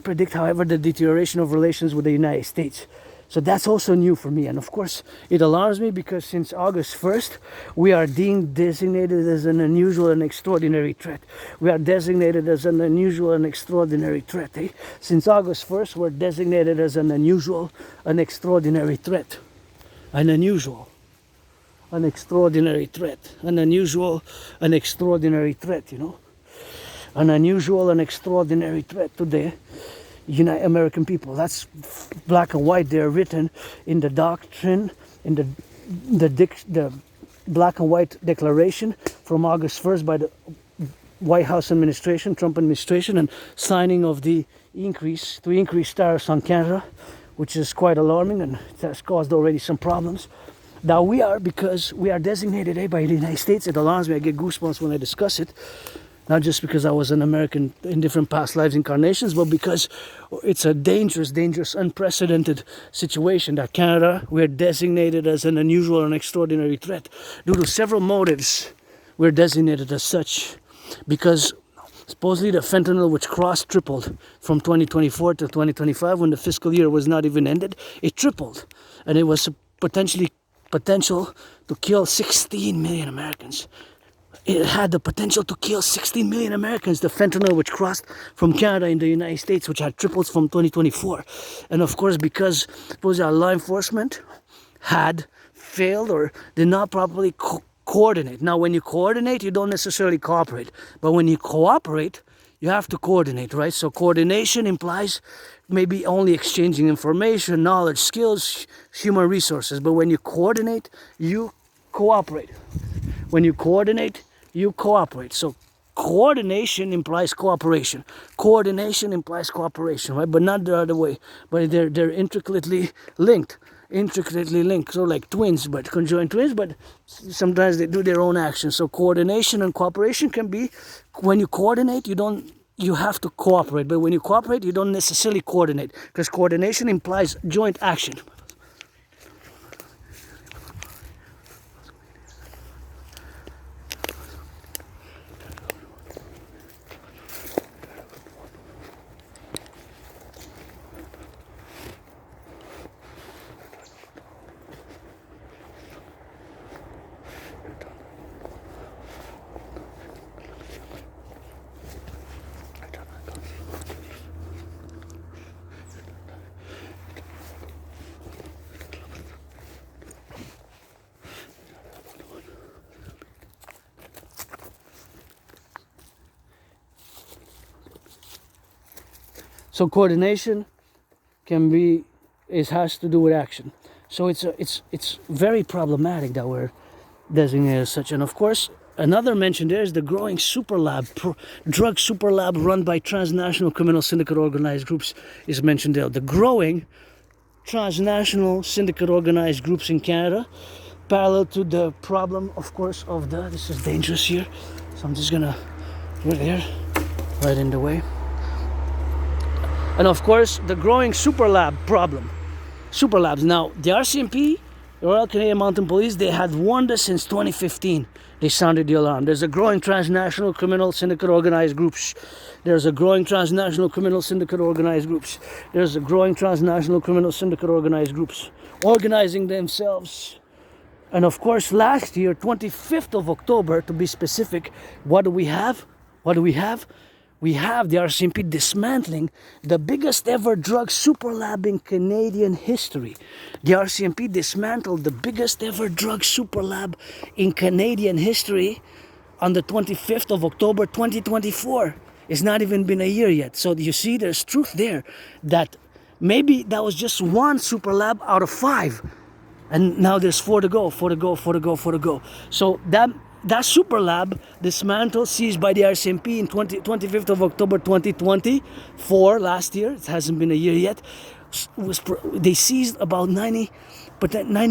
predict, however, the deterioration of relations with the United States. So that's also new for me. And of course, it alarms me because since August 1st, we are designated as an unusual and extraordinary threat. We are designated as an unusual and extraordinary threat. Eh? Since August 1st, we're designated as an unusual and extraordinary threat. An unusual, an extraordinary threat. An unusual, an extraordinary threat, you know. An unusual and extraordinary threat to the American people. That's black and white. They're written in the doctrine, in the black and white declaration from August 1st by the White House administration, Trump administration, and signing of the increase tariffs on Canada, which is quite alarming and has caused already some problems. Now because we are designated by the United States, it alarms me. I get goosebumps when I discuss it. Not just because I was an American in different past lives incarnations, but because it's a dangerous, unprecedented situation that Canada, we're designated as an unusual and extraordinary threat. Due to several motives, we're designated as such. Because supposedly the fentanyl, which tripled from 2024 to 2025, when the fiscal year was not even ended, it tripled. And it was potential to kill 16 million Americans. It had the potential to kill 16 million Americans, the fentanyl which crossed from Canada in the United States, which had tripled from 2024. And of course, because our law enforcement had failed or did not properly coordinate. Now, when you coordinate, you don't necessarily cooperate. But when you cooperate, you have to coordinate, right? So coordination implies maybe only exchanging information, knowledge, skills, human resources. But when you coordinate, you cooperate. When you coordinate, you cooperate. So coordination implies cooperation. Coordination implies cooperation, right? But not the other way. But they're intricately linked. So like twins, but conjoined twins, but sometimes they do their own actions. So coordination and cooperation can be, when you coordinate, you have to cooperate. But when you cooperate, you don't necessarily coordinate, because coordination implies joint action. So coordination has to do with action. So it's very problematic that we're designated as such. And of course, another mention there is the growing drug super lab run by transnational criminal syndicate organized groups is mentioned there. The growing transnational syndicate organized groups in Canada, parallel to the problem, of course, this is dangerous here. So I'm just gonna put it there, right in the way. And of course, the growing super lab problem. Super labs. Now, the RCMP, the Royal Canadian Mounted Police, they had warned us since 2015. They sounded the alarm. There's a growing transnational criminal syndicate organized groups. There's a growing transnational criminal syndicate organized groups. There's a growing transnational criminal syndicate organized groups organizing themselves. And of course, last year, 25th of October, to be specific, what do we have? We have the RCMP dismantling the biggest ever drug super lab in Canadian history. The RCMP dismantled the biggest ever drug super lab in Canadian history on the 25th of October 2024. It's not even been a year yet. So you see, there's truth there that maybe that was just one super lab out of 5. And now there's 4 to go. So that super lab dismantled, seized by the RCMP in 25th of October 2024, last year, it hasn't been a year yet, they seized about 90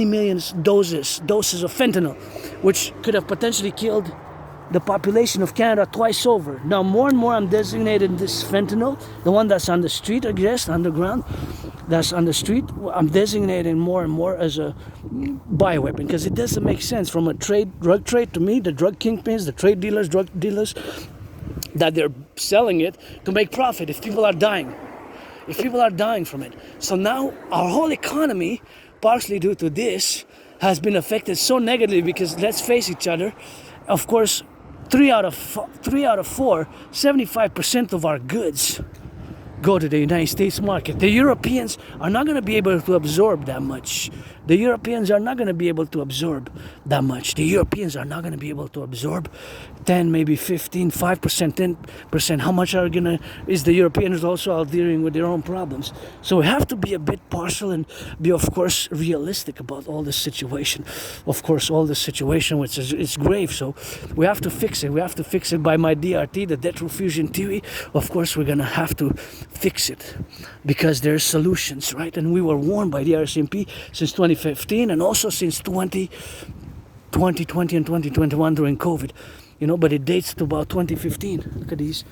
million doses of fentanyl, which could have potentially killed the population of Canada twice over. Now more and more I'm designating this fentanyl, the one that's on the street, I guess, underground, that's on the street, I'm designating more and more as a bioweapon, because it doesn't make sense from a drug trade to me, the drug kingpins, the drug dealers, that they're selling it to make profit if people are dying from it. So now our whole economy, partially due to this, has been affected so negatively, because let's face each other, of course, 3 out of 4, 75% of our goods go to the United States market. The Europeans are not going to be able to absorb that much. The Europeans are not going to be able to absorb that much. The Europeans are not going to be able to absorb 10, maybe 15, 5%, 10%. How much is the Europeans also out dealing with their own problems? So we have to be a bit partial and be, of course, realistic about all this situation. Of course, all this situation, which is grave. So we have to fix it. We have to fix it by my DRT, the debt refusion theory. Of course, we're going to have to fix it because there's solutions, right? And we were warned by the RCMP since 2015 and also since 2020 and 2021 during COVID, but it dates to about 2015. Look at these.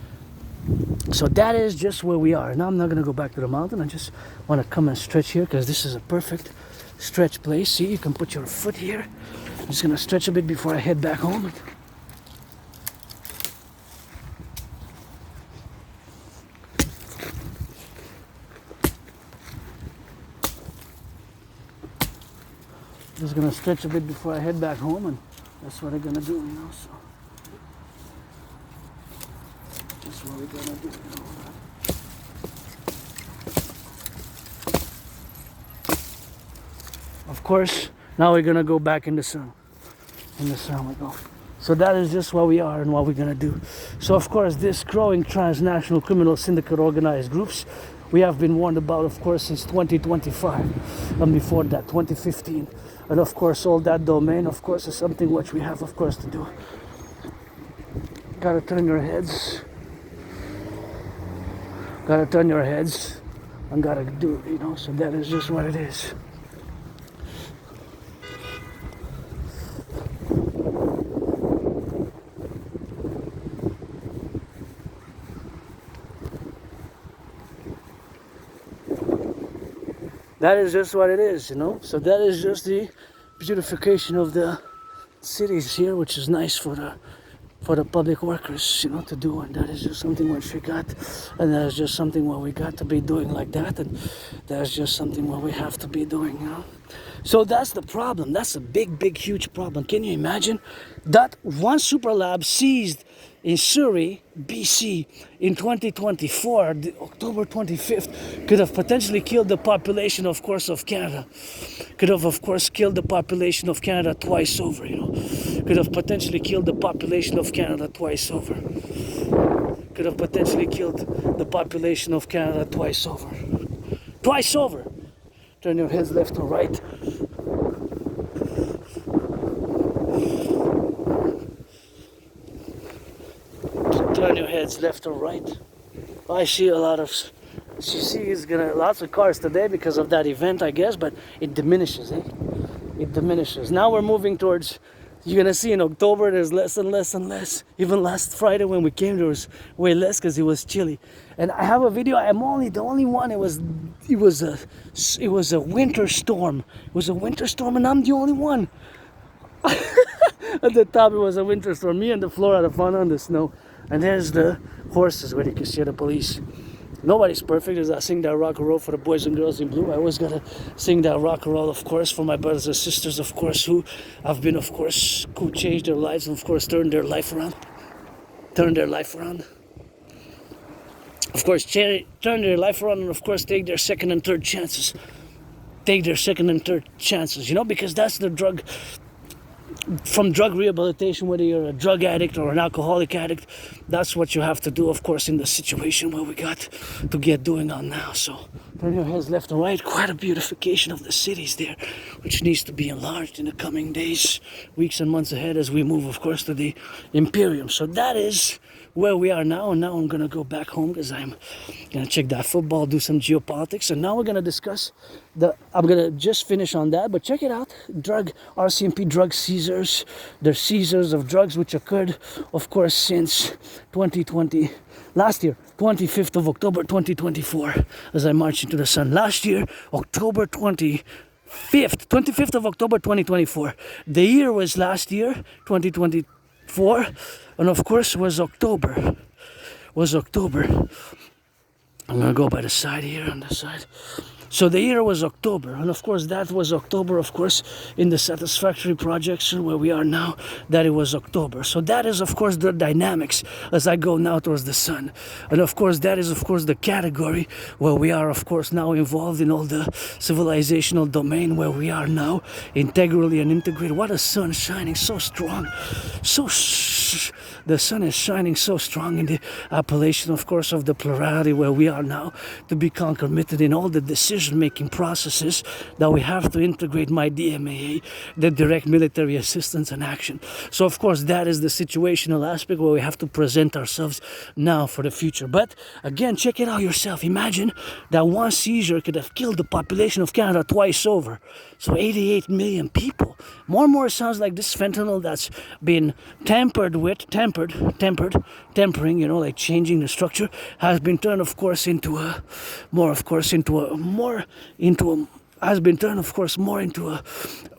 So that is just where we are. Now I'm not going to go back to the mountain. I just want to come and stretch here because this is a perfect stretch place. See, you can put your foot here. I'm just going to stretch a bit before I head back home. Just gonna stretch a bit before I head back home, and that's what I'm gonna do, so that's what we're gonna do, Of course, now we're gonna go back in the sun. In the sun we go. So that is just what we are and what we're gonna do. So of course, this growing transnational criminal syndicate organized groups, we have been warned about, of course, since 2025, and before that, 2015. And of course, all that domain, of course, is something which we have, of course, to do. Gotta turn your heads. Gotta turn your heads and gotta do it, so that is just what it is. That is just what it is, So that is just the beautification of the cities here, which is nice for the public workers, to do. And that is just something which we got. And that is just something what we got to be doing like that. And that's just something what we have to be doing, So that's the problem. That's a big, big, huge problem. Can you imagine that one super lab seized in Surrey, BC, in 2024, October 25th, could have potentially killed the population, of course, of Canada. Could have, of course, killed the population of Canada twice over, Could have potentially killed the population of Canada twice over. Could have potentially killed the population of Canada twice over. Twice over! Turn your heads left or right. Turn your heads left or right. I see a lot of, lots of cars today because of that event, I guess, but it diminishes, It diminishes. Now we're moving towards, you're gonna see in October there's less and less and less. Even last Friday when we came there was way less because it was chilly. And I have a video, I'm only the only one, it was a winter storm. It was a winter storm and I'm the only one. At the top it was a winter storm. Me and the floor had a fun on the snow. And there's the horses where you can see the police. Nobody's perfect. As I sing that rock and roll for the boys and girls in blue, I always gotta sing that rock and roll, of course, for my brothers and sisters, of course, who have been, of course, who changed their lives and, of course, turned their life around. Of course, turn their life around and, of course, take their second and third chances. Because that's the drug from drug rehabilitation, whether you're a drug addict or an alcoholic addict, that's what you have to do, of course, in the situation where we got to get doing on now. So turn your heads left and right. Quite a beautification of the cities there, which needs to be enlarged in the coming days, weeks and months ahead as we move, of course, to the Imperial. So that is where we are now, and now I'm gonna go back home because I'm gonna check that football, do some geopolitics, and now we're gonna discuss I'm gonna just finish on that, but check it out. RCMP drug seizures. They're seizures of drugs which occurred, of course, since 2020, last year, 25th of October 2024, as I march into the sun. Last year, October 25th of October 2024. The year was last year, 2024, and of course was October. I'm gonna go by the side here, on the side. So the year was October, and of course that was October, of course, in the satisfactory projection where we are now, that it was October. So that is, of course, the dynamics as I go now towards the sun. And of course, that is, of course, the category where we are, of course, now involved in all the civilizational domain where we are now, integrally and integrated. What a sun shining so strong, the sun is shining so strong in the appellation, of course, of the plurality where we are now, to be concomitant in all the decision-making processes that we have to integrate my DMAA, the direct military assistance and action. So, of course, that is the situational aspect where we have to present ourselves now for the future. But, again, check it out yourself. Imagine that one seizure could have killed the population of Canada twice over. So 88 million people. More and more it sounds like this fentanyl that's been tempering, like changing the structure, has been turned, of course, into a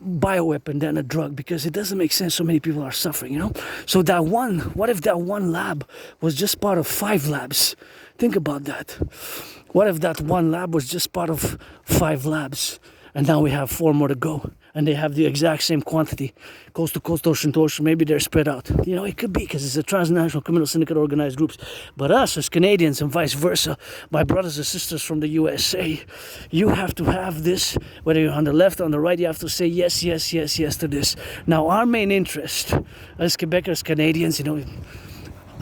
bioweapon than a drug, because it doesn't make sense so many people are suffering, So what if that one lab was just part of 5 labs? Think about that. What if that one lab was just part of 5 labs? And now we have 4 more to go. And they have the exact same quantity, coast to coast, ocean to ocean. Maybe they're spread out. It could be because it's a transnational criminal syndicate organized groups. But us as Canadians and vice versa, my brothers and sisters from the USA, you have to have this, whether you're on the left or on the right, you have to say yes, yes, yes, yes to this. Now, our main interest as Quebecers, Canadians,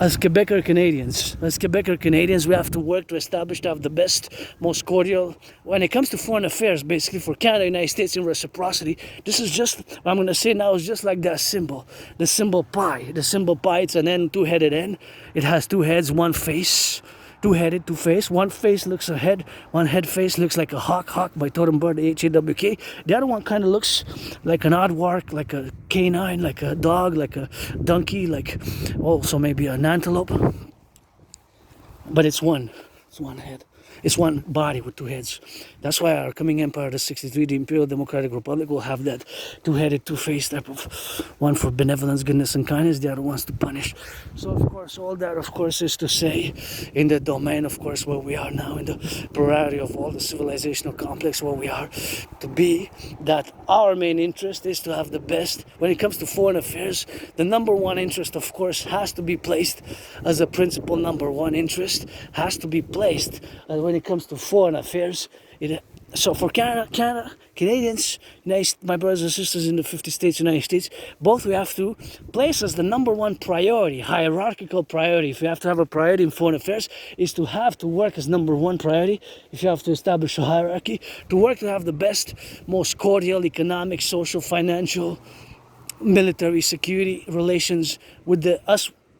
As Quebecer Canadians, we have to work to establish, to have the best, most cordial, when it comes to foreign affairs, basically for Canada, United States, in reciprocity. This is just, what I'm going to say now is just like that symbol, the symbol pi. The symbol pi, it's an N, 2-headed N. It has 2 heads, 1 face. 2-headed, 2 face. One face looks a head. One head face looks like a hawk by totem bird, HAWK. The other one kind of looks like an aardvark, like a canine, like a dog, like a donkey, like also maybe an antelope. But it's one head. It's one body with 2 heads. That's why our coming empire, the 63, the Imperial Democratic Republic, will have that 2-headed, 2-faced type of, one for benevolence, goodness, and kindness, the other one's to punish. So, of course, all that, of course, is to say, in the domain, of course, where we are now, in the plurality of all the civilizational complex where we are, to be, that our main interest is to have the best. When it comes to foreign affairs, the number one interest, of course, has to be placed as a principal number one interest, has to be placed when it comes to foreign affairs. So for Canadians, my brothers and sisters in the 50 states, United States, both we have to place as the number one priority, hierarchical priority. If you have to have a priority in foreign affairs, is to have to work as number one priority. If you have to establish a hierarchy, to work to have the best, most cordial economic, social, financial, military, security relations with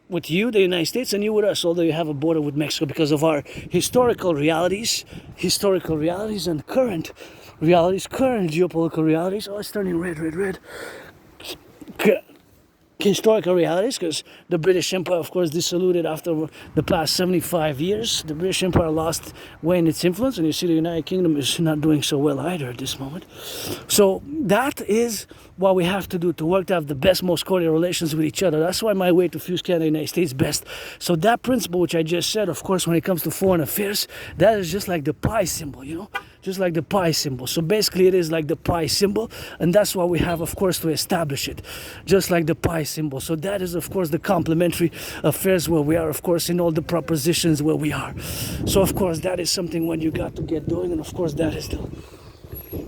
with you, the United States, and you with us, although you have a border with Mexico, because of our historical realities and current geopolitical realities. Oh, it's turning red. Historical realities, because the British Empire, of course, dissoluted after the past 75 years. The British Empire lost way in its influence, and you see the United Kingdom is not doing so well either at this moment. So that is what we have to do, to work to have the best, most cordial relations with each other. That's why my way to fuse Canada and the United States best. So that principle, which I just said, of course, when it comes to foreign affairs, that is just like the pi symbol, just like the pi symbol. So basically it is like the pi symbol, and that's why we have, of course, to establish it, just like the pi symbol. So that is, of course, the complementary affairs where we are, of course, in all the propositions where we are. So, of course, that is something when you got to get doing, and of course that is the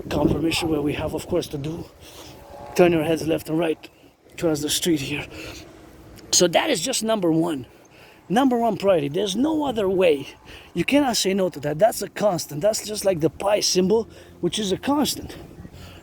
confirmation where we have, of course, to do. Turn your heads left and right. across the street here. So that is just number one priority. There's no other way. You cannot say no to that. That's a constant. That's just like the pi symbol, which is a constant.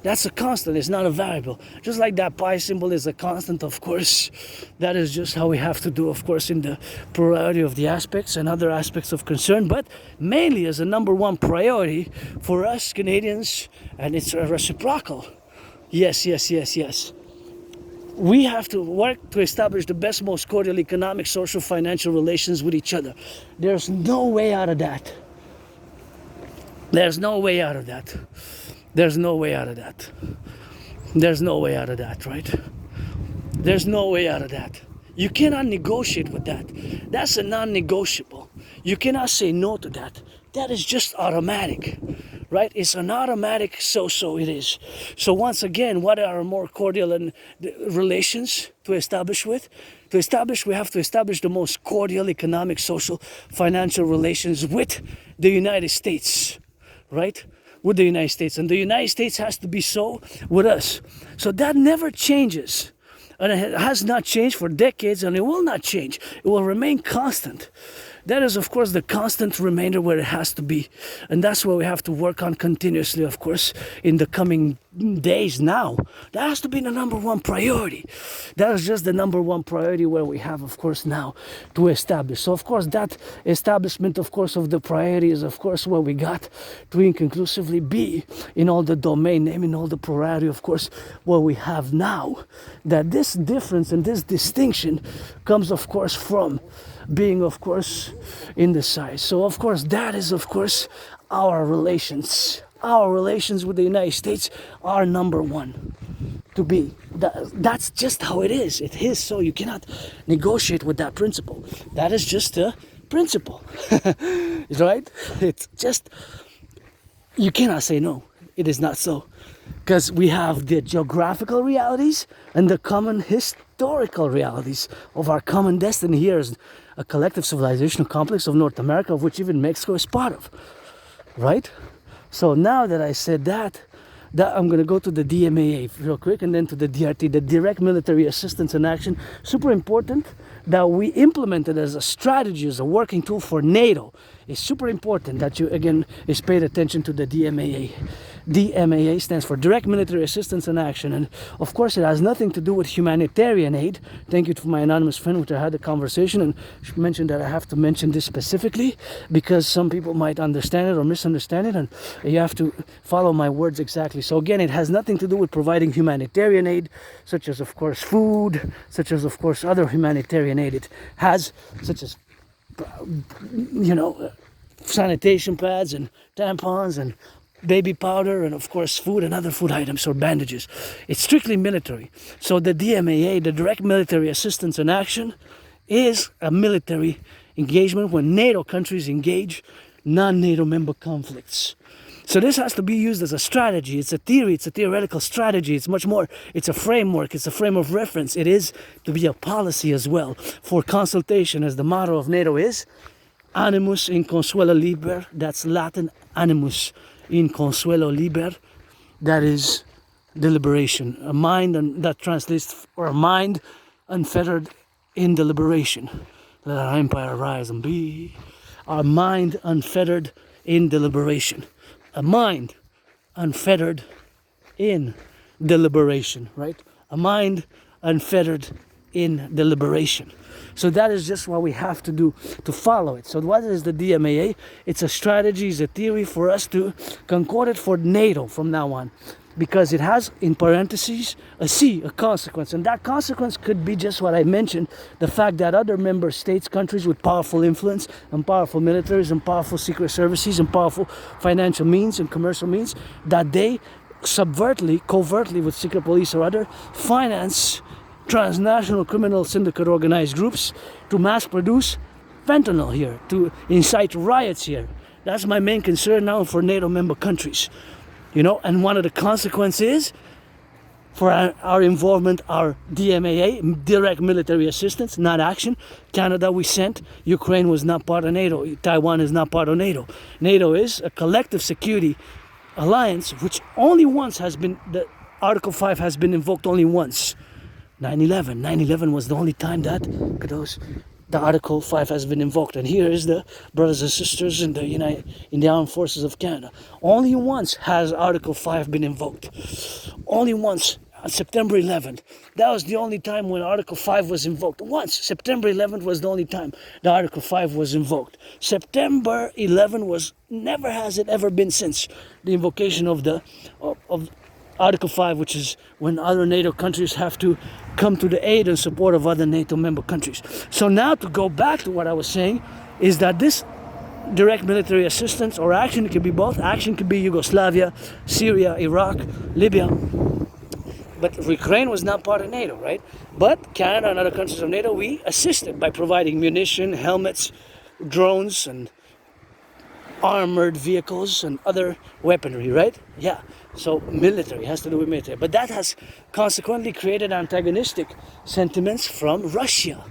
That's a constant, it's not a variable. Just like that pi symbol is a constant, of course, that is just how we have to do, of course, in the plurality of the aspects and other aspects of concern, but mainly as a number one priority for us Canadians, and it's a reciprocal. Yes. We have to work to establish the best, most cordial economic, social, financial relations with each other. There's no way out of that. There's no way out of that. There's no way out of that. There's no way out of that, right? There's no way out of that. You cannot negotiate with that. That's a non-negotiable. You cannot say no to that. That is just automatic, right? It's an automatic, so it is. So once again, what are more cordial and relations to establish with? To establish, we have to establish the most cordial economic, social, financial relations with the United States, right? With the United States, and the United States has to be so with us. So that never changes, and it has not changed for decades, and it will not change. It will remain constant. That is, of course, the constant remainder where it has to be, and that's what we have to work on continuously, of course, in the coming days now. That has to be the number one priority. That is just the number one priority where we have, of course, now to establish. So, of course, that establishment, of course, of the priority is, of course, where we got to inconclusively be in all the domain name, in all the plurality, of course, what we have now. That this difference and this distinction comes, of course, from being, of course, in the size. So, of course, that is, of course, our relations. Our relations with the United States are number one to be. That's just how it is. It is so. You cannot negotiate with that principle. That is just a principle, right? It's just, you cannot say no. It is not so. Because we have the geographical realities and the common historical realities of our common destiny here as a collective civilizational complex of North America, of which even Mexico is part of, right? So now that I said that I'm going to go to the DMAA real quick, and then to the DRT, the Direct Military Assistance in Action. Super important that we implement it as a strategy, as a working tool for NATO. It's super important that you, again, is paid attention to the DMAA. DMAA stands for Direct Military Assistance in Action, and of course it has nothing to do with humanitarian aid. Thank you to my anonymous friend, which I had the conversation, and she mentioned that I have to mention this specifically because some people might understand it or misunderstand it, and you have to follow my words exactly. So again, it has nothing to do with providing humanitarian aid, such as, of course, food, such as, of course, other humanitarian aid. It has, such as, sanitation pads and tampons and baby powder, and of course food and other food items or bandages. It's strictly military. So the DMAA, the Direct Military Assistance in Action, is a military engagement when NATO countries engage non-NATO member conflicts. So this has to be used as a strategy. It's a theory, it's a theoretical strategy. It's much more, it's a framework, it's a frame of reference. It is to be a policy as well for consultation, as the motto of NATO is, Animus in consuelo liber. That's Latin, animus in consuelo liber. That is deliberation. A mind, and that translates for a mind unfettered in deliberation. Let our empire rise and be. Our mind unfettered in deliberation. A mind unfettered in deliberation, right? A mind unfettered in deliberation. So that is just what we have to do to follow it. So what is the DMAA? It's a strategy, it's a theory for us to concord it for NATO from now on. Because it has, in parentheses, a consequence. And that consequence could be just what I mentioned, the fact that other member states, countries with powerful influence and powerful militaries and powerful secret services and powerful financial means and commercial means, that they subvertly, covertly with secret police or other, finance transnational criminal syndicate organized groups to mass produce fentanyl here, to incite riots here. That's my main concern now for NATO member countries. And one of the consequences for our involvement, our DMAA, direct military assistance, not action. Canada we sent, Ukraine was not part of NATO, Taiwan is not part of NATO. NATO is a collective security alliance which only once has been, the Article 5 has been invoked only once. 9/11. 9/11 was the only time that the Article 5 has been invoked. And here is the brothers and sisters in the Armed Forces of Canada. Only once has Article 5 been invoked. Only once, on September 11th. That was the only time when Article 5 was invoked. Once, September 11th was the only time the Article 5 was invoked. September 11 was, never has it ever been since the invocation of Article 5, which is when other NATO countries have to come to the aid and support of other NATO member countries. So now to go back to what I was saying, is that this direct military assistance or action, it can be both. Action could be Yugoslavia, Syria, Iraq, Libya. But Ukraine was not part of NATO, right? But Canada and other countries of NATO, we assisted by providing munition, helmets, drones, and armored vehicles and other weaponry, right? Yeah. So military has to do with military. But that has consequently created antagonistic sentiments from Russia.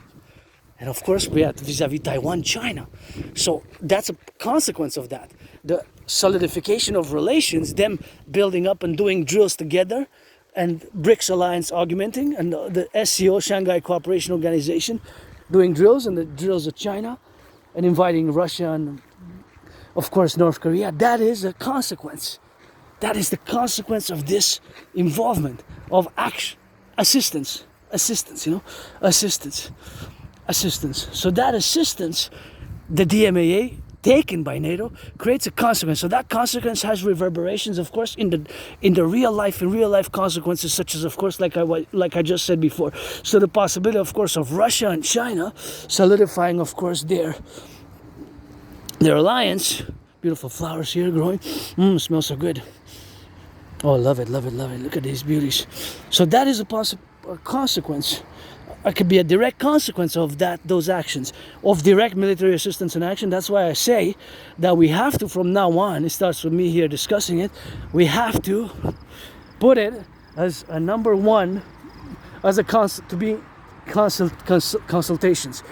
And of course, we had vis-a-vis Taiwan, China. So that's a consequence of that. The solidification of relations, them building up and doing drills together, and BRICS Alliance augmenting, and the SCO, Shanghai Cooperation Organization, doing drills, and the drills of China, and inviting Russia and, of course, North Korea. That is a consequence. That is the consequence of this involvement of action, assistance. So that assistance, the DMAA, taken by NATO, creates a consequence. So that consequence has reverberations, of course, in the real life, consequences, such as, of course, like I just said before. So the possibility, of course, of Russia and China solidifying, of course, their alliance. Beautiful flowers here growing. Smells so good. Oh, love it. Look at these beauties. So that is a consequence. It could be a direct consequence of those actions, of direct military assistance and action. That's why I say that we have to, from now on, it starts with me here discussing it, we have to put it as a number one, as consultations.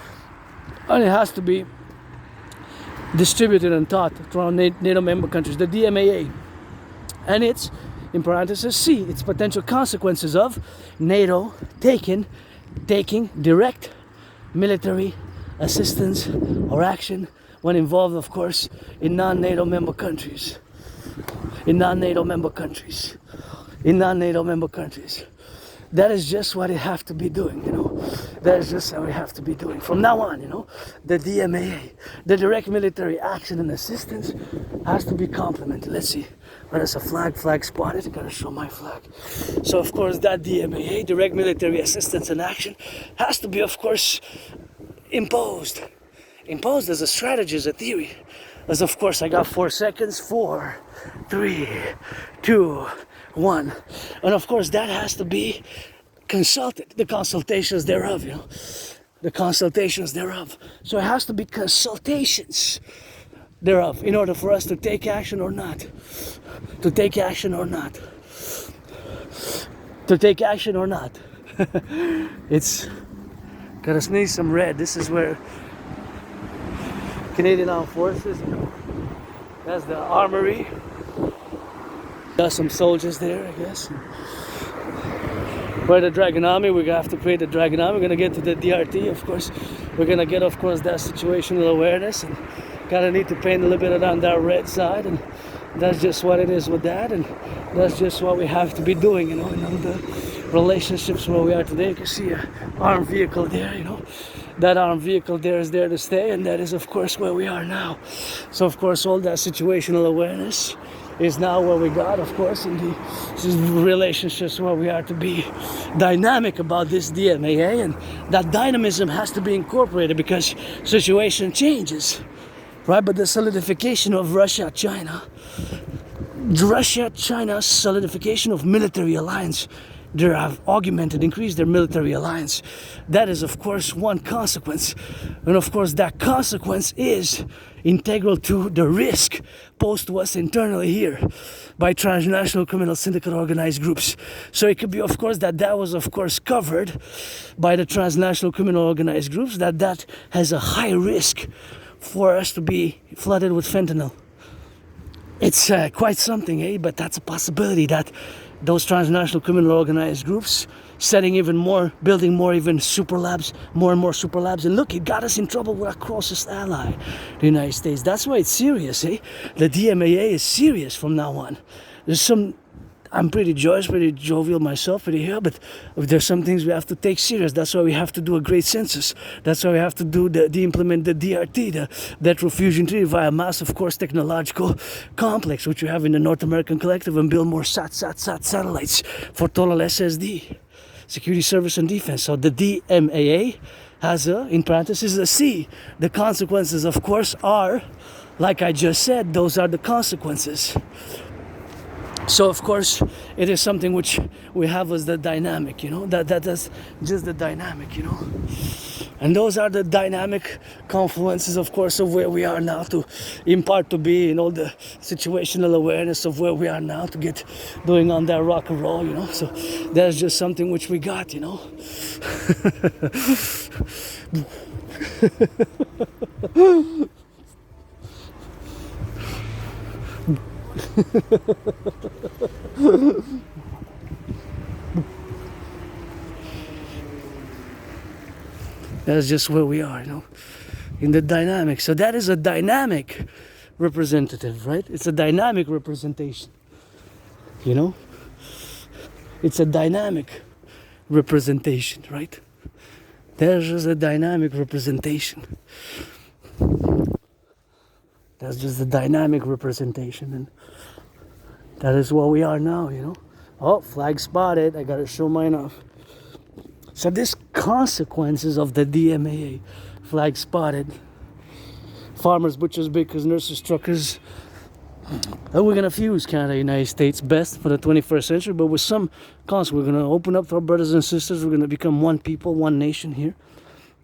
And it has to be distributed and taught around NATO member countries, the DMAA. And it's, in parentheses, C, its potential consequences of NATO taking direct military assistance or action when involved, of course, in non-NATO member countries. That is just what it have to be doing, That is just how we have to be doing. From now on, the DMAA, the direct military action and assistance, has to be complemented. Let's see. There's a flag spotted. Gotta show my flag. So, of course, that DMAA, direct military assistance and action, has to be, of course, imposed. Imposed as a strategy, as a theory. As, of course, I got 4 seconds. 4, 3, 2, 1. And, of course, that has to be consulted. The consultations thereof, The consultations thereof. So it has to be consultations thereof in order for us to take action or not. It's gotta sneeze some red. This is where Canadian Armed Forces, that's the armory. Got some soldiers there, I guess. We're the Dragon Army. We're gonna have to create the Dragon Army. We're gonna get to the DRT, of course. We're gonna get, of course, that situational awareness, and gotta need to paint a little bit on that red side, and that's just what it is with that, and that's just what we have to be doing, in the relationships where we are today. You can see an armed vehicle there, That armed vehicle there is there to stay, and that is, of course, where we are now. So, of course, all that situational awareness is now where we got, of course, in the relationships where we are to be dynamic about this DMAA, and that dynamism has to be incorporated because situation changes, right? But the solidification of Russia-China solidification of military alliance, they have increased their military alliance. That is, of course, one consequence. And of course, that consequence is integral to the risk posed to us internally here by transnational criminal syndicate organized groups. So it could be, of course, that was, of course, covered by the transnational criminal organized groups, that has a high risk for us to be flooded with fentanyl. It's quite something, but that's a possibility that those transnational criminal organized groups, setting even more, building more even super labs, more and more super labs. And look, it got us in trouble with our closest ally, the United States. That's why it's serious, eh? The DMAA is serious from now on. There's some, I'm pretty joyous, pretty jovial myself, pretty here, but there's some things we have to take serious. That's why we have to do a great census. That's why we have to do implement the DRT, the Debt Refusion Treaty, via massive, of course, technological complex, which we have in the North American Collective, and build more SAT satellites for total SSD, security, service, and defense. So the DMAA has a, in parentheses, a C. The consequences, of course, are, like I just said, those are the consequences. So of course it is something which we have as the dynamic, you know, that's just the dynamic, you know. And those are the dynamic confluences, of course, of where we are now, to in part to be, you know, the situational awareness of where we are now, to get doing on that rock and roll, you know. So that's just something which we got, you know. That's just where we are, you know, in the dynamic. So that is a dynamic representative, right? It's a dynamic representation, you know. It's a dynamic representation, right? There's just a dynamic representation. That's just the dynamic representation, and that is what we are now, you know. Oh, flag spotted. I gotta show mine off. So this consequences of the DMAA, flag spotted. Farmers, butchers, bakers, nurses, truckers. And we're gonna fuse Canada, United States best for the 21st century, but with some consequences. We're gonna open up to our brothers and sisters. We're gonna become one people, one nation here,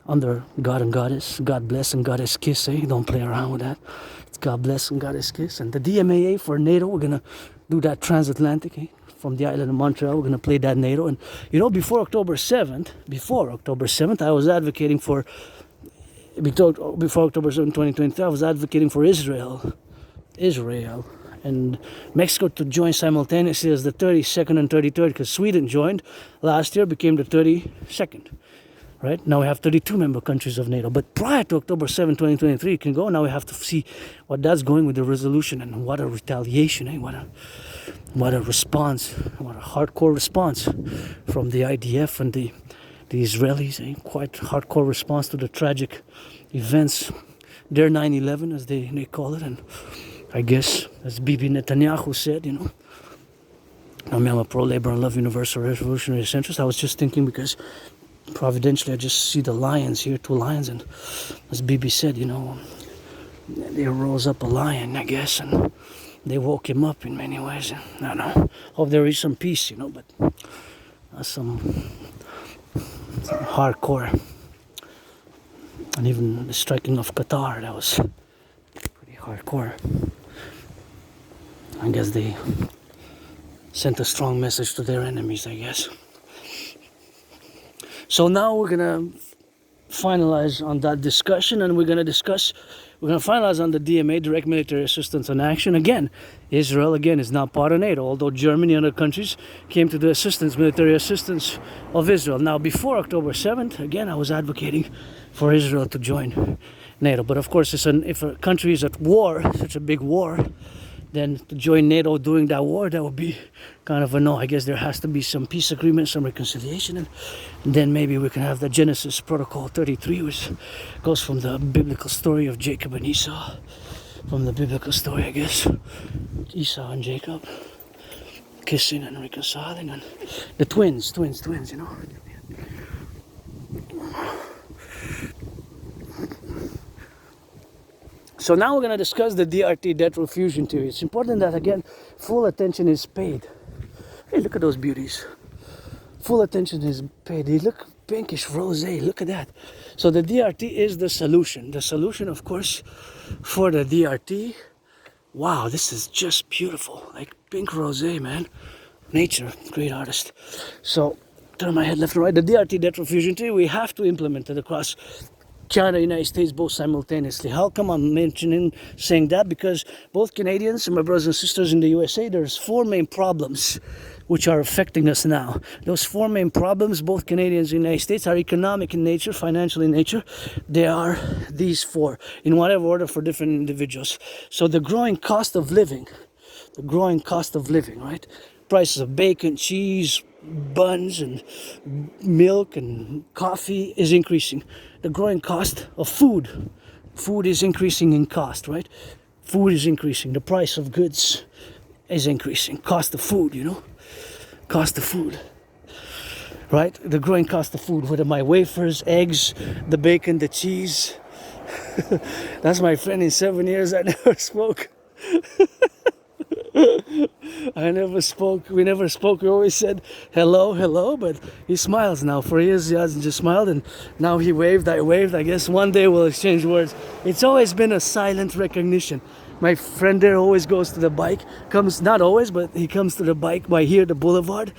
under God and Goddess, God bless and Goddess kiss, eh? Don't play around with that. It's God bless and Goddess kiss. And the DMAA for NATO, we're gonna do that transatlantic, eh? From the island of Montreal, we're gonna play that NATO. And you know, before October 7th, I was advocating for, before October 7th, 2023, I was advocating for Israel, and Mexico to join simultaneously as the 32nd and 33rd, because Sweden joined last year, became the 32nd. Right? Now we have 32 member countries of NATO. But prior to October 7, 2023, it can go. Now we have to see what that's going with the resolution, and what a retaliation, eh? What a response, what a hardcore response from the IDF and the Israelis, eh? Quite hardcore response to the tragic events, their 9/11 as they call it. And I guess, as Bibi Netanyahu said, you know, I mean, I'm a pro-labor and love universal revolutionary centrist. I was just thinking, because providentially I just see the lions here, 2 lions, and as Bibi said, you know, they rose up a lion, I guess, and they woke him up in many ways. And I don't know, hope there is some peace, you know, but some hardcore. And even the striking of Qatar, that was pretty hardcore. I guess they sent a strong message to their enemies, I guess. So now we're gonna finalize on that discussion, and we're gonna finalize on the DMA, direct military assistance and action. Again, Israel again is not part of NATO, although Germany and other countries came to the assistance, military assistance of Israel. Now, before October 7th, again, I was advocating for Israel to join NATO. But of course, if a country is at war, such a big war, then to join NATO during that war, that would be kind of a no. I guess there has to be some peace agreement, some reconciliation, and then maybe we can have the Genesis Protocol 33, which goes from the biblical story of Jacob and Esau, from the biblical story, I guess, Esau and Jacob kissing and reconciling, and the twins, you know. So now we're going to discuss the DRT, debt refusion theory. It's important that, again, full attention is paid. Hey, look at those beauties. Full attention is paid. They look pinkish rosé. Look at that. So the DRT is the solution. The solution, of course, for the DRT. Wow, this is just beautiful. Like pink rosé, man. Nature, great artist. So turn my head left and right. The DRT, debt refusion theory, we have to implement it across Canada and United States both simultaneously. How come I'm saying that? Because both Canadians and my brothers and sisters in the USA, there's 4 main problems which are affecting us now. Those 4 main problems, both Canadians and the United States, are economic in nature, financial in nature. They are these 4, in whatever order for different individuals. So the growing cost of living, right? Prices of bacon, cheese, buns and milk and coffee is increasing. The growing cost of food is increasing in cost, right? Food is increasing. The price of goods is increasing. Cost of food, cost of food, right? The growing cost of food, whether my wafers, eggs, the bacon, the cheese. That's my friend. In 7 years I never spoke. We never spoke. We always said hello, but he smiles now. For years he hasn't just smiled, and now he waved, I waved. I guess one day we'll exchange words. It's always been a silent recognition. My friend there always goes to the bike, not always, but he comes to the bike by here, the boulevard.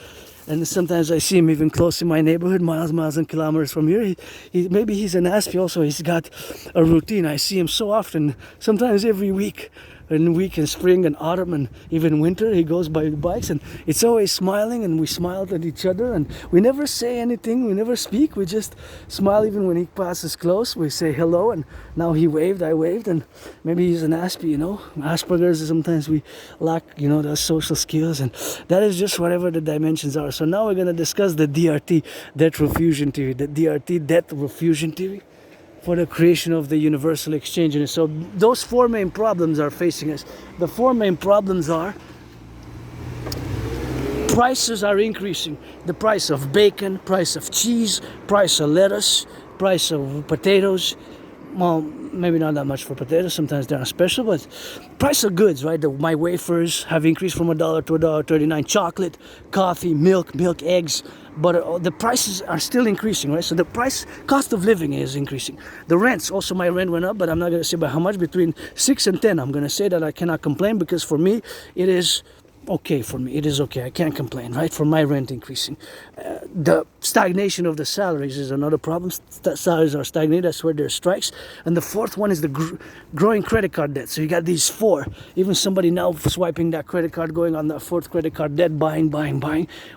And sometimes I see him even close in my neighborhood, miles and kilometers from here. Maybe he's an Aspie also. He's got a routine. I see him so often, sometimes every week. In spring and autumn and even winter, he goes by bikes, and it's always smiling, and we smile at each other, and we never say anything, we never speak, we just smile. Even when he passes close, we say hello, and now he waved, I waved, and maybe he's an Aspie, Asperger's. Sometimes we lack, the social skills, and that is just whatever the dimensions are. So now we're going to discuss the DRT, debt refusion theory, for the creation of the universal exchange. And so those 4 main problems are facing us. The 4 main problems are: prices are increasing. The price of bacon, price of cheese, price of lettuce, price of potatoes. Well, maybe not that much for potatoes. Sometimes they're special, but price of goods, right? My wafers have increased from $1 to $1.39. Chocolate, coffee, milk, eggs, butter. The prices are still increasing, right? So the cost of living is increasing. The rents, also my rent went up, but I'm not going to say by how much. Between 6 and 10. I'm going to say that I cannot complain, because for me it is okay. It is okay. I can't complain, right? For my rent increasing. The stagnation of the salaries is another problem. Salaries are stagnated. That's where there's strikes. And the 4th one is the growing credit card debt. So you got these 4. Even somebody now swiping that credit card, going on that 4th credit card debt, buying.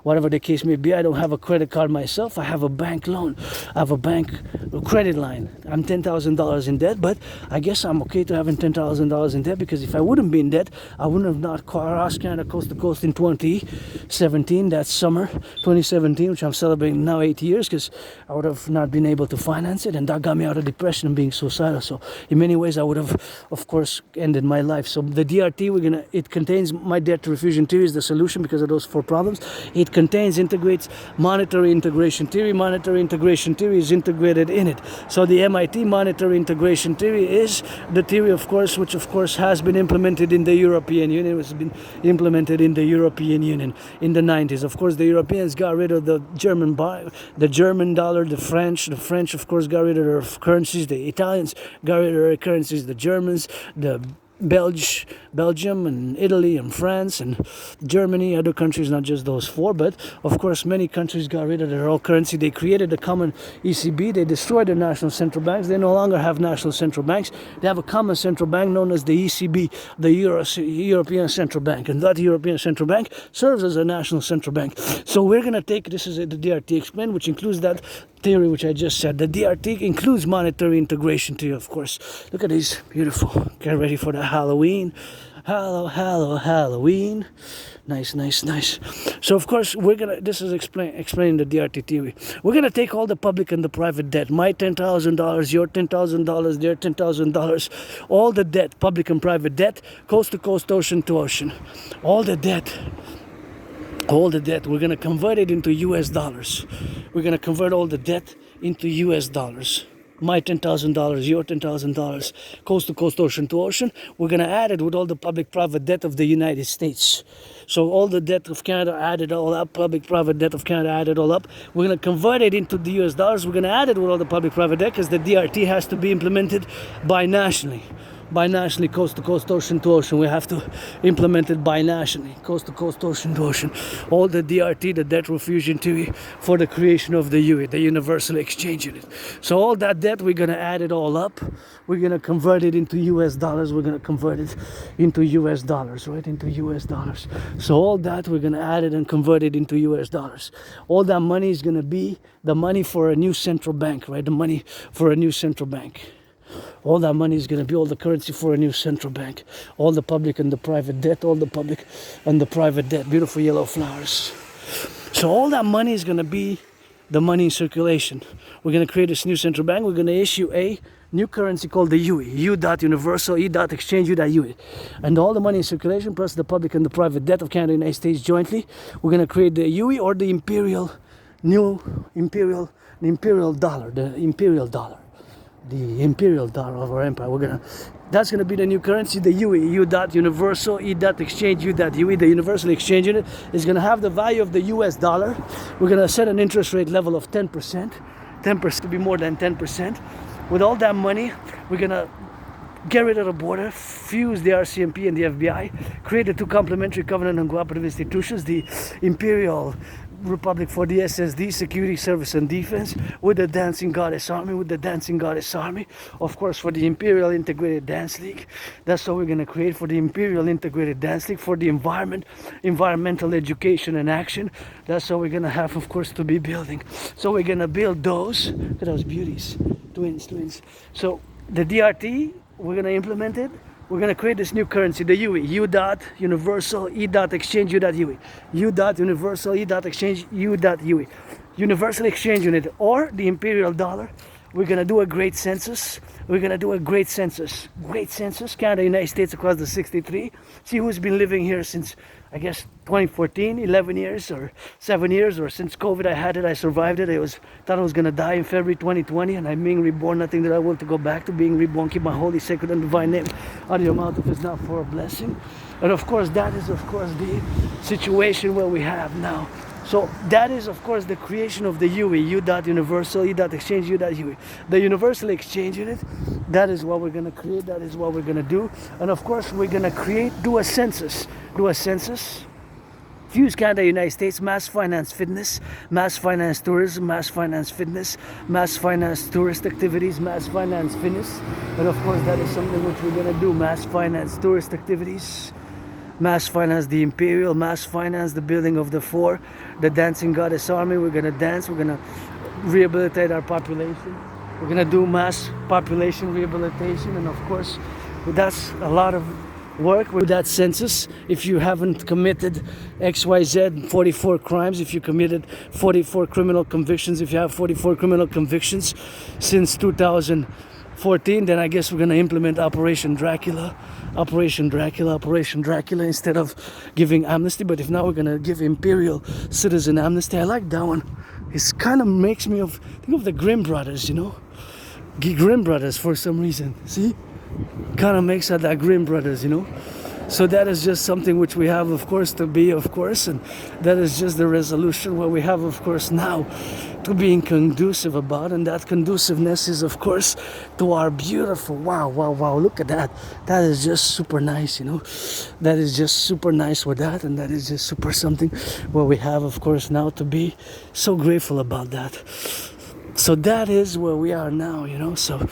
Whatever the case may be. I don't have a credit card myself. I have a bank loan. I have a bank credit line. I'm $10,000 in debt, but I guess I'm okay to having $10,000 in debt, because if I wouldn't be in debt, I wouldn't have not crossed Canada coast to coast in 2017, that summer, 2017, which I'm celebrating now 8 years, because I would have not been able to finance it, and that got me out of depression and being suicidal. So in many ways I would have, of course, ended my life. So the DRT, it contains my debt refusion theory is the solution because of those 4 problems. It integrates monetary integration theory. Monetary integration theory is integrated in it. So the MIT monetary integration theory is the theory, of course, which of course has been implemented in the European Union. It has been implemented in the European Union in the 90s. Of course, the Europeans got rid of the German dollar, the French of course got rid of their currencies, the Italians got rid of their currencies, the Germans, the Belgium and Italy and France and Germany, other countries, not just those 4, but of course many countries got rid of their old currency. They created a common ECB. They destroyed their national central banks. They no longer have national central banks. They have a common central bank known as the ECB, the European Central Bank, and that European Central Bank serves as a national central bank. So we're going to take, this is the DRT explained, which includes that theory which I just said. The DRT includes monetary integration theory, of course. Look at these, beautiful. Get ready for the Halloween. Halloween. Nice. So of course this is explaining the DRT theory. We're gonna take all the public and the private debt. My $10,000, your $10,000, their $10,000, all the debt, public and private debt, coast to coast, ocean to ocean. All the debt, we're going to convert it into US dollars. We're going to convert all the debt into US dollars. My $10,000, your $10,000, coast to coast, ocean to ocean. We're going to add it with all the public-private debt of the United States. So all the debt of Canada added all up, public-private debt of Canada added all up. We're going to convert it into the US dollars. We're going to add it with all the public-private debt, because the DRT has to be implemented binationally, coast to coast, ocean to ocean. We have to implement it binationally, coast to coast, ocean to ocean. All the DRT, the debt refusion theory, for the creation of the UE, the Universal Exchange Unit. So all that debt, we're gonna add it all up. We're gonna convert it into US dollars. We're gonna convert it into US dollars, right? Into US dollars. So all that, we're gonna add it and convert it into US dollars. All that money is gonna be the money for a new central bank, right? The money for a new central bank. All that money is going to be all the currency for a new central bank. All the public and the private debt, all the public and the private debt. Beautiful yellow flowers. So all that money is going to be the money in circulation. We're going to create this new central bank. We're going to issue a new currency called the UE. U.Universal, E.Exchange, U.UE. And all the money in circulation plus the public and the private debt of Canada and the United States jointly, we're going to create the UE or the Imperial, the Imperial dollar, the Imperial dollar. The Imperial dollar of our empire. That's gonna be the new currency, the UE, U.Universal, E.Exchange, U.UE. The Universal Exchange Unit is gonna have the value of the US dollar. We're gonna set an interest rate level of 10%. 10% to be more than 10%. With all that money, we're gonna get rid of the border, fuse the RCMP and the FBI, create the two complementary covenant and cooperative institutions, the Imperial Republic for the SSD, Security Service and Defense, with the Dancing Goddess Army, of course for the Imperial Integrated Dance League. That's what we're going to create for the Imperial Integrated Dance League, for the environmental education and action. That's what we're going to have, of course, to be building. So we're going to build those. Look at those beauties, twins. So the DRT, we're going to implement it. We're going to create this new currency, the UE, U.Universal, E.Exchange, U.UE. U.Universal, E.Exchange, U.UE. Universal Exchange Unit, or the Imperial dollar. We're going to do a great census. Canada, United States across the 63. See who's been living here since, I guess, 2014, 11 years or 7 years, or since COVID I had it, I survived it. Thought I was going to die in February 2020, and I'm being reborn. Nothing that I will to go back to being reborn. Keep my holy, sacred, and divine name out of your mouth if it's not for a blessing. And of course, that is, of course, the situation where we have now. So that is, of course, the creation of the UE, U.Universal, E.Exchange, U.UE. The Universal Exchange Unit, that is what we're going to create, that is what we're going to do. And of course, we're going to do a census, fuse Canada, United States, mass finance fitness, mass finance tourism, mass finance fitness, mass finance tourist activities, mass finance fitness. And of course, that is something which we're going to do, mass finance tourist activities, mass finance the Imperial, mass finance the building of the four, the Dancing Goddess Army. We're going to dance, we're going to rehabilitate our population. We're going to do mass population rehabilitation. And of course, that's a lot of work with that census. If you haven't committed XYZ 44 crimes, if you committed 44 criminal convictions, if you have 44 criminal convictions since 2014, then I guess we're going to implement Operation Dracula instead of giving amnesty. But if not, we're going to give Imperial citizen amnesty. I like that one. It kind of makes me think of the Grimm brothers, Grimm brothers for some reason. See? Kind of makes that Grimm brothers, So that is just something which we have, of course, to be, of course, and that is just the resolution where we have, of course, now to being conducive about, and that conduciveness is, of course, to our beautiful, wow, look at that. That is just super nice, That is just super nice with that, and that is just super something where we have, of course, now to be so grateful about that. So that is where we are now, so...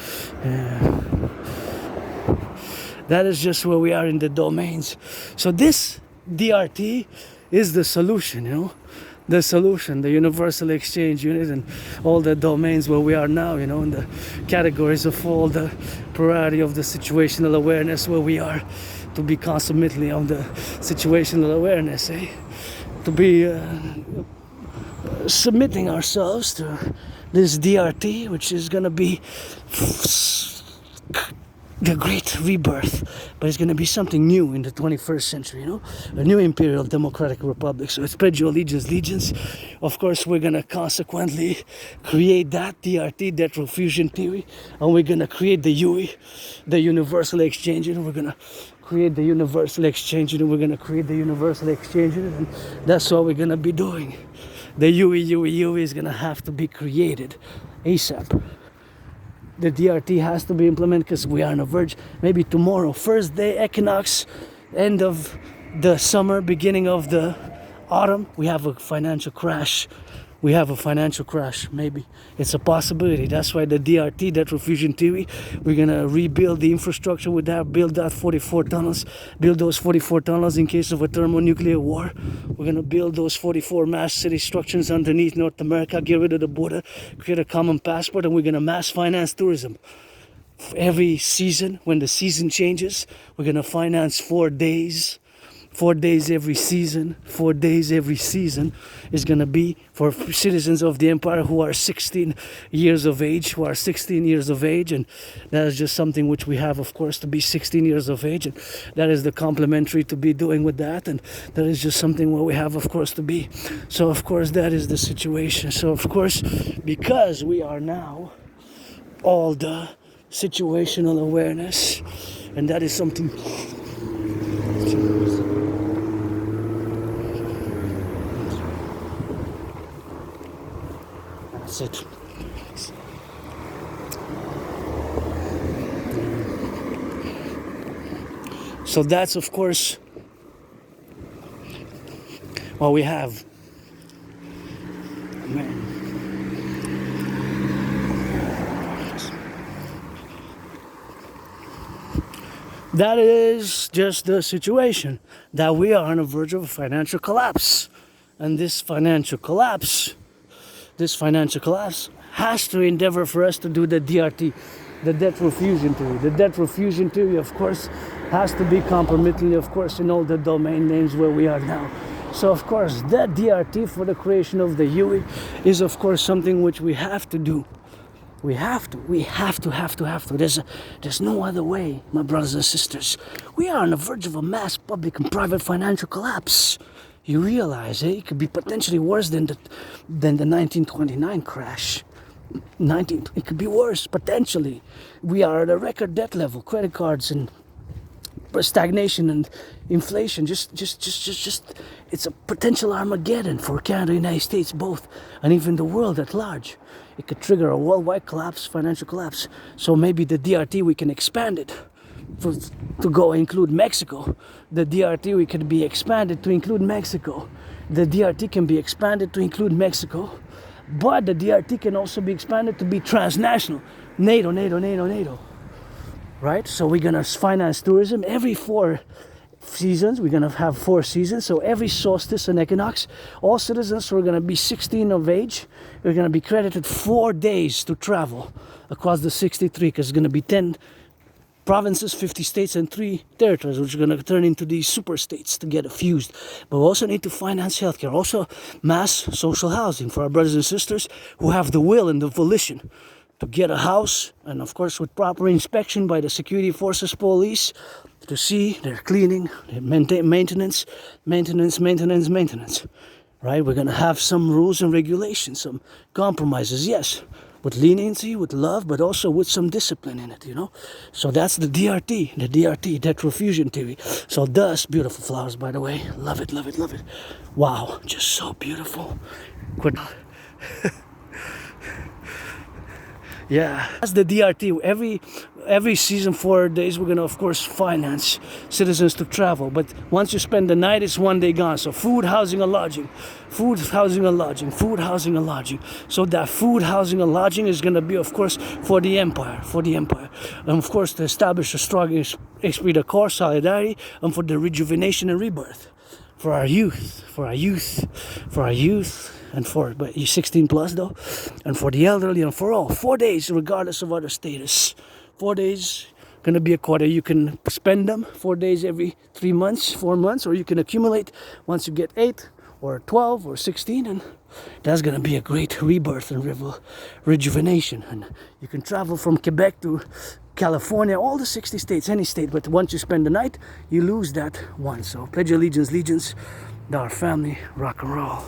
that is just where we are in the domains. So this DRT is the solution, the solution, the Universal Exchange Unit, and all the domains where we are now, in the categories of all the priority of the situational awareness where we are, to be consummately on the situational awareness, to be submitting ourselves to this DRT, which is going to be the great rebirth, but it's going to be something new in the 21st century, a new Imperial Democratic Republic. So it's pledge your allegiance. Of course, we're going to consequently create that DRT, debt refusion theory, and we're going to create the UE, the Universal Exchange Unit. We're going to create the Universal Exchange Unit. We're going to create the Universal Exchange Unit, and that's what we're going to be doing. The UE is going to have to be created ASAP. the DRT has to be implemented because we are on the verge. Maybe tomorrow, first day equinox, end of the summer, beginning of the autumn, we have a financial crash. Maybe it's a possibility. That's why the DRT, debt refusion theory, we're gonna rebuild the infrastructure with that, build those 44 tunnels in case of a thermonuclear war. We're gonna build those 44 mass city structures underneath North America, get rid of the border, create a common passport, and we're gonna mass finance tourism. Every season, when the season changes, we're gonna finance 4 days. 4 days every season. 4 days every season is going to be for citizens of the empire who are 16 years of age. And that is just something which we have, of course, to be 16 years of age. And that is the complementary to be doing with that. And that is just something where we have, of course, to be. So, of course, that is the situation. So, of course, because we are now all the situational awareness, and that is something. That's it. So that's, of course, what we have. Amen. That is just the situation, that we are on the verge of a financial collapse. And this financial collapse has to endeavor for us to do the DRT, the debt refusion theory. The debt refusion theory, of course, has to be compromittingly, of course, in all the domain names where we are now. So, of course, that DRT for the creation of the UE is, of course, something which we have to do. We have to. There's no other way, my brothers and sisters. We are on the verge of a mass public and private financial collapse. You realize, it could be potentially worse than the 1929 crash. It could be worse, potentially. We are at a record debt level, credit cards and stagnation and inflation. Just it's a potential Armageddon for Canada, United States, both, and even the world at large. It could trigger a worldwide collapse, financial collapse. So maybe the DRT, we can expand it to go include Mexico. The DRT, we could be expanded to include Mexico. The DRT can be expanded to include Mexico. But the DRT can also be expanded to be transnational. NATO. Right? So we're going to finance tourism every 4 seasons. We're going to have 4 seasons. So every solstice and equinox, all citizens who are going to be 16 of age, are going to be credited 4 days to travel across the 63, because it's going to be 10 provinces, 50 states, and 3 territories, which are going to turn into these super states to get fused. But we also need to finance healthcare, also mass social housing for our brothers and sisters who have the will and the volition to get a house, and of course with proper inspection by the security forces, police, to see their cleaning, their maintenance. Right? We're going to have some rules and regulations, some compromises, yes, with leniency, with love, but also with some discipline in it, So that's the DRT, debt refusion theory. So thus, beautiful flowers, by the way. Love it. Wow, just so beautiful. Yeah, that's the DRT. Every season, 4 days, we're going to, of course, finance citizens to travel. But once you spend the night, it's 1 day gone. So food, housing, and lodging. So that food, housing, and lodging is going to be, of course, for the empire. And, of course, to establish a strong esprit de corps, solidarity, and for the rejuvenation and rebirth. For our youth, and for 16 plus though, and for the elderly, and for all. 4 days, regardless of other status. 4 days, gonna be a quarter. You can spend them 4 days every 3 months, 4 months, or you can accumulate once you get 8 or 12 or 16, and that's gonna be a great rebirth and rejuvenation. And you can travel from Quebec to California, all the 60 states, any state, but once you spend the night, you lose that one. So pledge allegiance, our family, rock and roll.